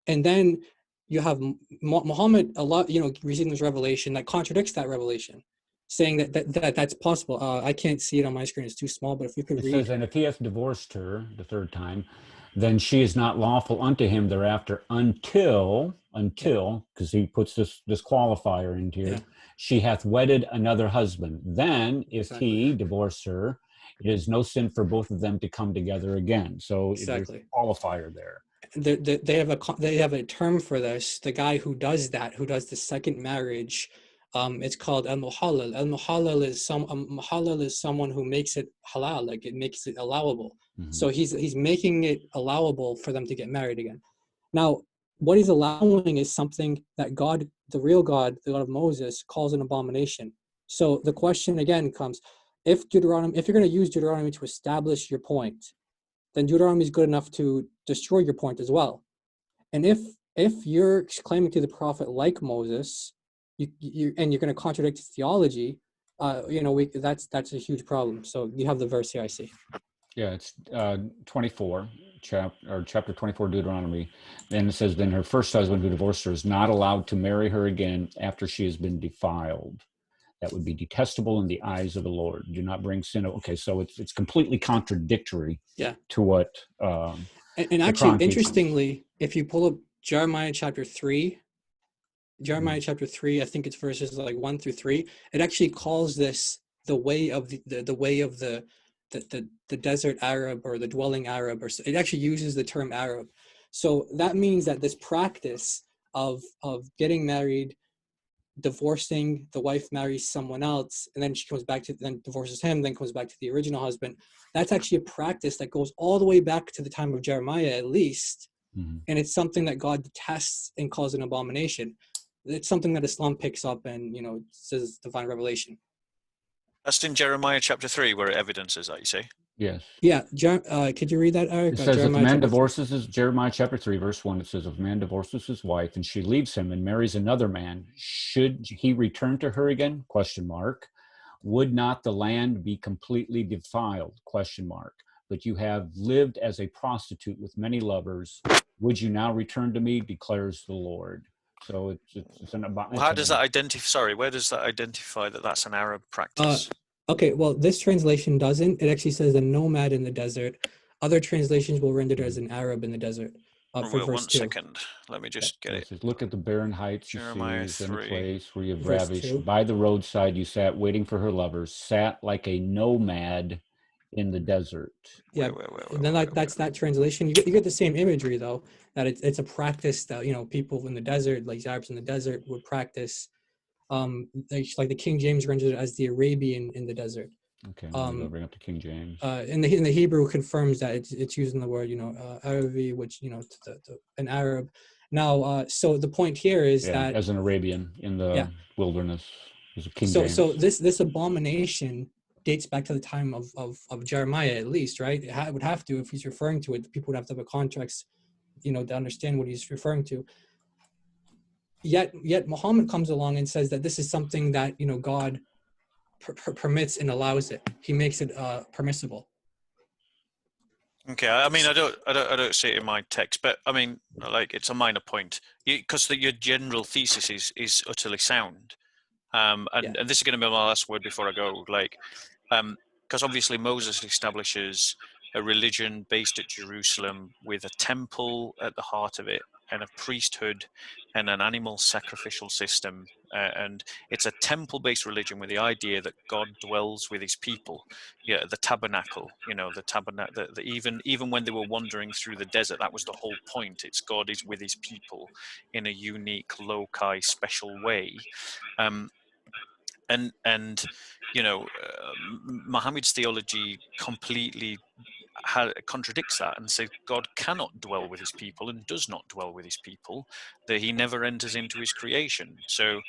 And then you have Muhammad, receiving this revelation that contradicts that revelation, saying that's possible. I can't see it on my screen; it's too small. But if you could read, it says, "And if he hath divorced her the third time, then she is not lawful unto him thereafter until because he puts this qualifier in here, she hath wedded another husband. Then if he divorced her, it is no sin for both of them to come together again." So there's a qualifier there. They have a term for this. The guy who does the second marriage, it's called al-muhallal. Al-muhallal is someone who makes it halal, like it makes it allowable. Mm-hmm. So he's making it allowable for them to get married again. Now, what he's allowing is something that God, the real God, the God of Moses, calls an abomination. So the question again comes, if you're going to use Deuteronomy to establish your point, then Deuteronomy is good enough to destroy your point as well. And if you're claiming to the prophet like Moses, and you're going to contradict his theology, that's a huge problem. So you have the verse here, I see. Yeah, it's 24, chapter 24, Deuteronomy. And it says, "Then her first husband who divorced her is not allowed to marry her again after she has been defiled. That would be detestable in the eyes of the Lord. Do not bring sin." Okay, so it's completely contradictory to what and actually, interestingly, if you pull up Jeremiah chapter 3, I think it's verses 1 through 3, it actually calls this the way of the the desert Arab or the dwelling Arab, or it actually uses the term Arab. So that means that this practice of getting married, divorcing, the wife marries someone else, and then she comes back to, then divorces him, then comes back to the original husband. That's actually a practice that goes all the way back to the time of Jeremiah, at least. And it's something that God detests and calls an abomination. It's something that Islam picks up and, you know, says divine revelation. That's in Jeremiah chapter 3 where it evidences that, you say? Yes. Yeah. Could you read that, Eric? It says, Jeremiah if a man divorces his, Jeremiah chapter 3, verse 1, it says, if a man divorces his wife and she leaves him and marries another man, should he return to her again? Question mark. Would not the land be completely defiled? Question mark. But you have lived as a prostitute with many lovers. Would you now return to me? Declares the Lord. So it's an about. Well, how does that identify? Sorry, where does that identify that that's an Arab practice? Okay, well, this translation doesn't. It actually says a nomad in the desert. Other translations will render it as an Arab in the desert. For verse 2. 1 second. Let me just get it. Says, look at the barren heights you Jeremiah see, in 3. a place where you have Verse ravished. 2. By the roadside you sat waiting for her lovers, sat like a nomad in the desert. Yeah, and then that's that translation. You get the same imagery, though, that it's a practice that, you know, people in the desert, like Arabs in the desert, would practice. Like the King James renders it as the Arabian in the desert. Okay, let me bring up the King James. In the Hebrew confirms that it's using the word, you know, Arabi, which, you know, an Arab. Now, so the point here is that as an Arabian in the wilderness is a King James. So this abomination dates back to the time of Jeremiah, at least, right? It would have to, if he's referring to it, people would have to have a context, you know, to understand what he's referring to. Yet Muhammad comes along and says that this is something that, you know, God permits and allows it. He makes it permissible. Okay, I mean, I don't see it in my text, but I mean, like, it's a minor point because your general thesis is utterly sound. And this is going to be my last word before I go. Like, because obviously Moses establishes a religion based at Jerusalem with a temple at the heart of it, and a priesthood and an animal sacrificial system. And it's a temple-based religion with the idea that God dwells with his people. Yeah, the tabernacle, you know, the tabernacle, even when they were wandering through the desert, that was the whole point. It's God is with his people in a unique, loci, special way. And you know, Muhammad's theology completely contradicts that and says God cannot dwell with his people and does not dwell with his people, that he never enters into his creation. So,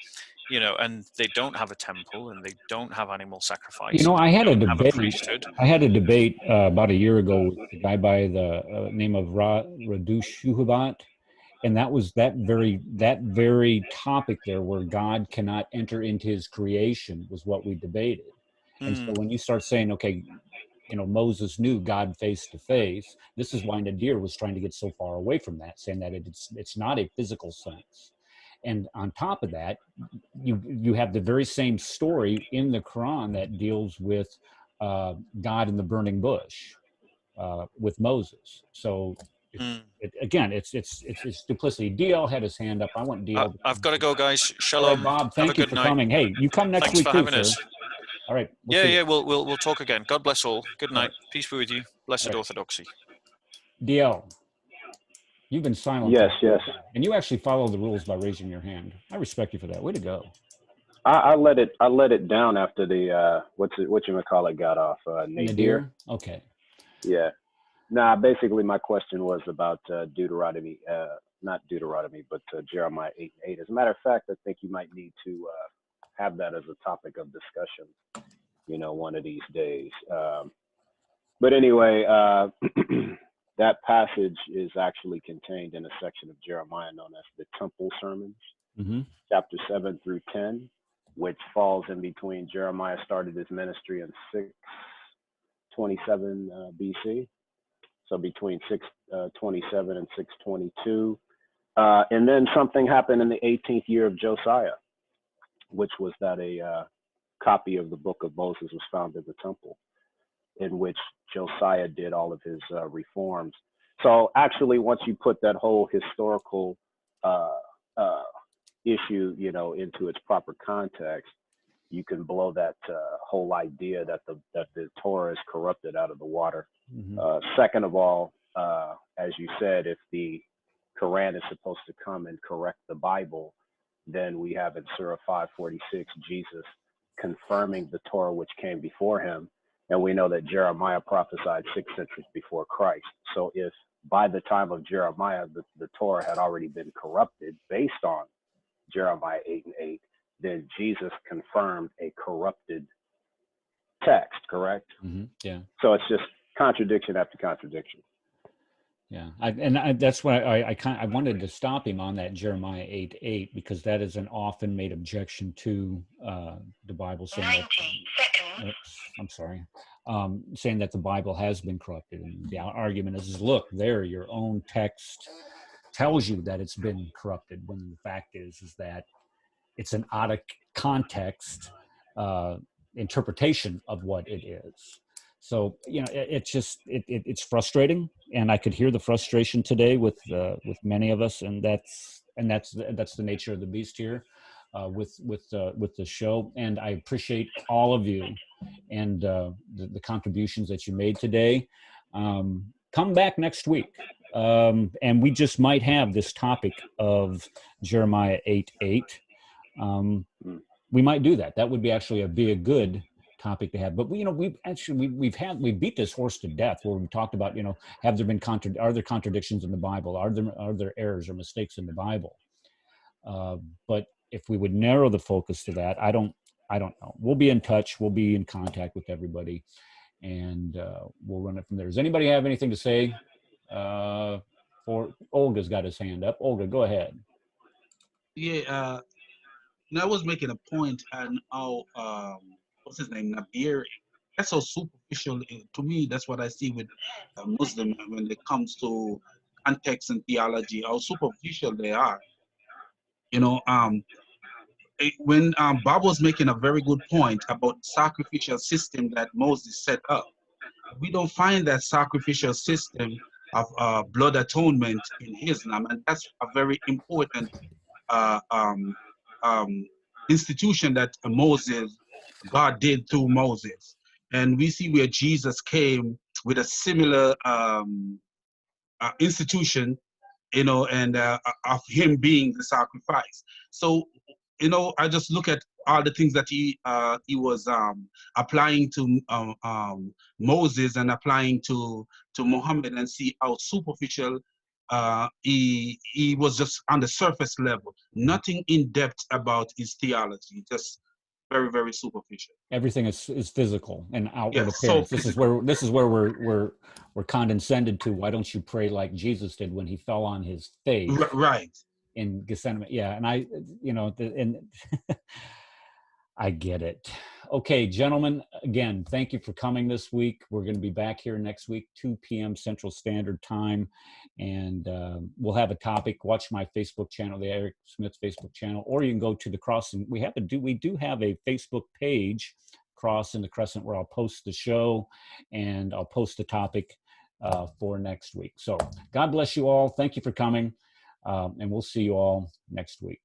you know, and they don't have a temple and they don't have animal sacrifice. You know, I had a debate. Priesthood. I had a debate about a year ago with a guy by the name of Radush Shuhabat. And that was that very topic there, where God cannot enter into his creation, was what we debated. And so when you start saying, okay, you know, Moses knew God face to face, this is why Nadir was trying to get so far away from that, saying that it's not a physical sense. And on top of that, you have the very same story in the Quran that deals with God in the burning bush with Moses. So again, it's duplicity. DL had his hand up. I want DL. I've got to go, guys. Shalom. Right, Bob, thank you for coming. Hey, you come next week too, sir. All right. We'll talk again. God bless all. Good night. Peace be with you. Blessed orthodoxy. DL, you've been silent. Yes. And you actually follow the rules by raising your hand. I respect you for that. Way to go. I let it down after the whatchamacallit got off. Nadir. Okay. Yeah. Nah, basically my question was about Deuteronomy, not Deuteronomy, but Jeremiah 8:8. As a matter of fact, I think you might need to have that as a topic of discussion, you know, one of these days. But anyway, that passage is actually contained in a section of Jeremiah known as the Temple Sermons, chapter 7 through 10, which falls in between. Jeremiah started his ministry in 627 BC. So between 627 and 622. And then something happened in the 18th year of Josiah, which was that a copy of the Book of Moses was found in the temple, in which Josiah did all of his reforms. So actually, once you put that whole historical issue, you know, into its proper context, you can blow that whole idea that the Torah is corrupted out of the water. Second of all, as you said, if the Quran is supposed to come and correct the Bible, then we have in Surah 546 Jesus confirming the Torah which came before him, and we know that Jeremiah prophesied 6 centuries before Christ. So if by the time of Jeremiah the Torah had already been corrupted based on Jeremiah 8:8, then Jesus confirmed a corrupted text, correct? Yeah. So it's just contradiction after contradiction. Yeah, that's why I wanted to stop him on that Jeremiah 8:8, because that is an often made objection to the Bible, saying that, I'm sorry, saying that the Bible has been corrupted, and the argument is look, there, your own text tells you that it's been corrupted, when the fact is that it's an out of context interpretation of what it is. So, you know, it's just it's frustrating, and I could hear the frustration today with many of us, and that's the nature of the beast here with the show. And I appreciate all of you and the contributions that you made today. Come back next week, and we just might have this topic of Jeremiah 8:8. We might do that. That would be a good topic to have. But we beat this horse to death, where we talked about, you know, are there contradictions in the Bible? Are there errors or mistakes in the Bible? But if we would narrow the focus to that, I don't know. We'll be in touch. We'll be in contact with everybody, and we'll run it from there. Does anybody have anything to say? For Olga's got his hand up. Olga, go ahead. Yeah. I was making a point, and how what's his name, Nadir, that's so superficial. To me, that's what I see with Muslim when it comes to context and theology, how superficial they are. You know, when Bob was making a very good point about sacrificial system that Moses set up, we don't find that sacrificial system of blood atonement in Islam, and that's a very important institution that God did through Moses. And we see where Jesus came with a similar institution, you know, and of him being the sacrifice. So, you know, I just look at all the things that he was applying to Moses and applying to Muhammad, and see how superficial he was, just on the surface level, nothing in depth about his theology, just very, very superficial. Everything is physical and outward appearance. So this is where we're condescended to. Why don't you pray like Jesus did when he fell on his face? Right. In Gethsemane. Yeah, and I get it. Okay, gentlemen, again, thank you for coming this week. We're going to be back here next week, 2 p.m. Central Standard Time, and we'll have a topic. Watch my Facebook channel, the Eric Smith Facebook channel, or you can go to the Crossing. We do have a Facebook page, Cross in the Crescent, where I'll post the show and I'll post the topic for next week. So God bless you all. Thank you for coming, and we'll see you all next week.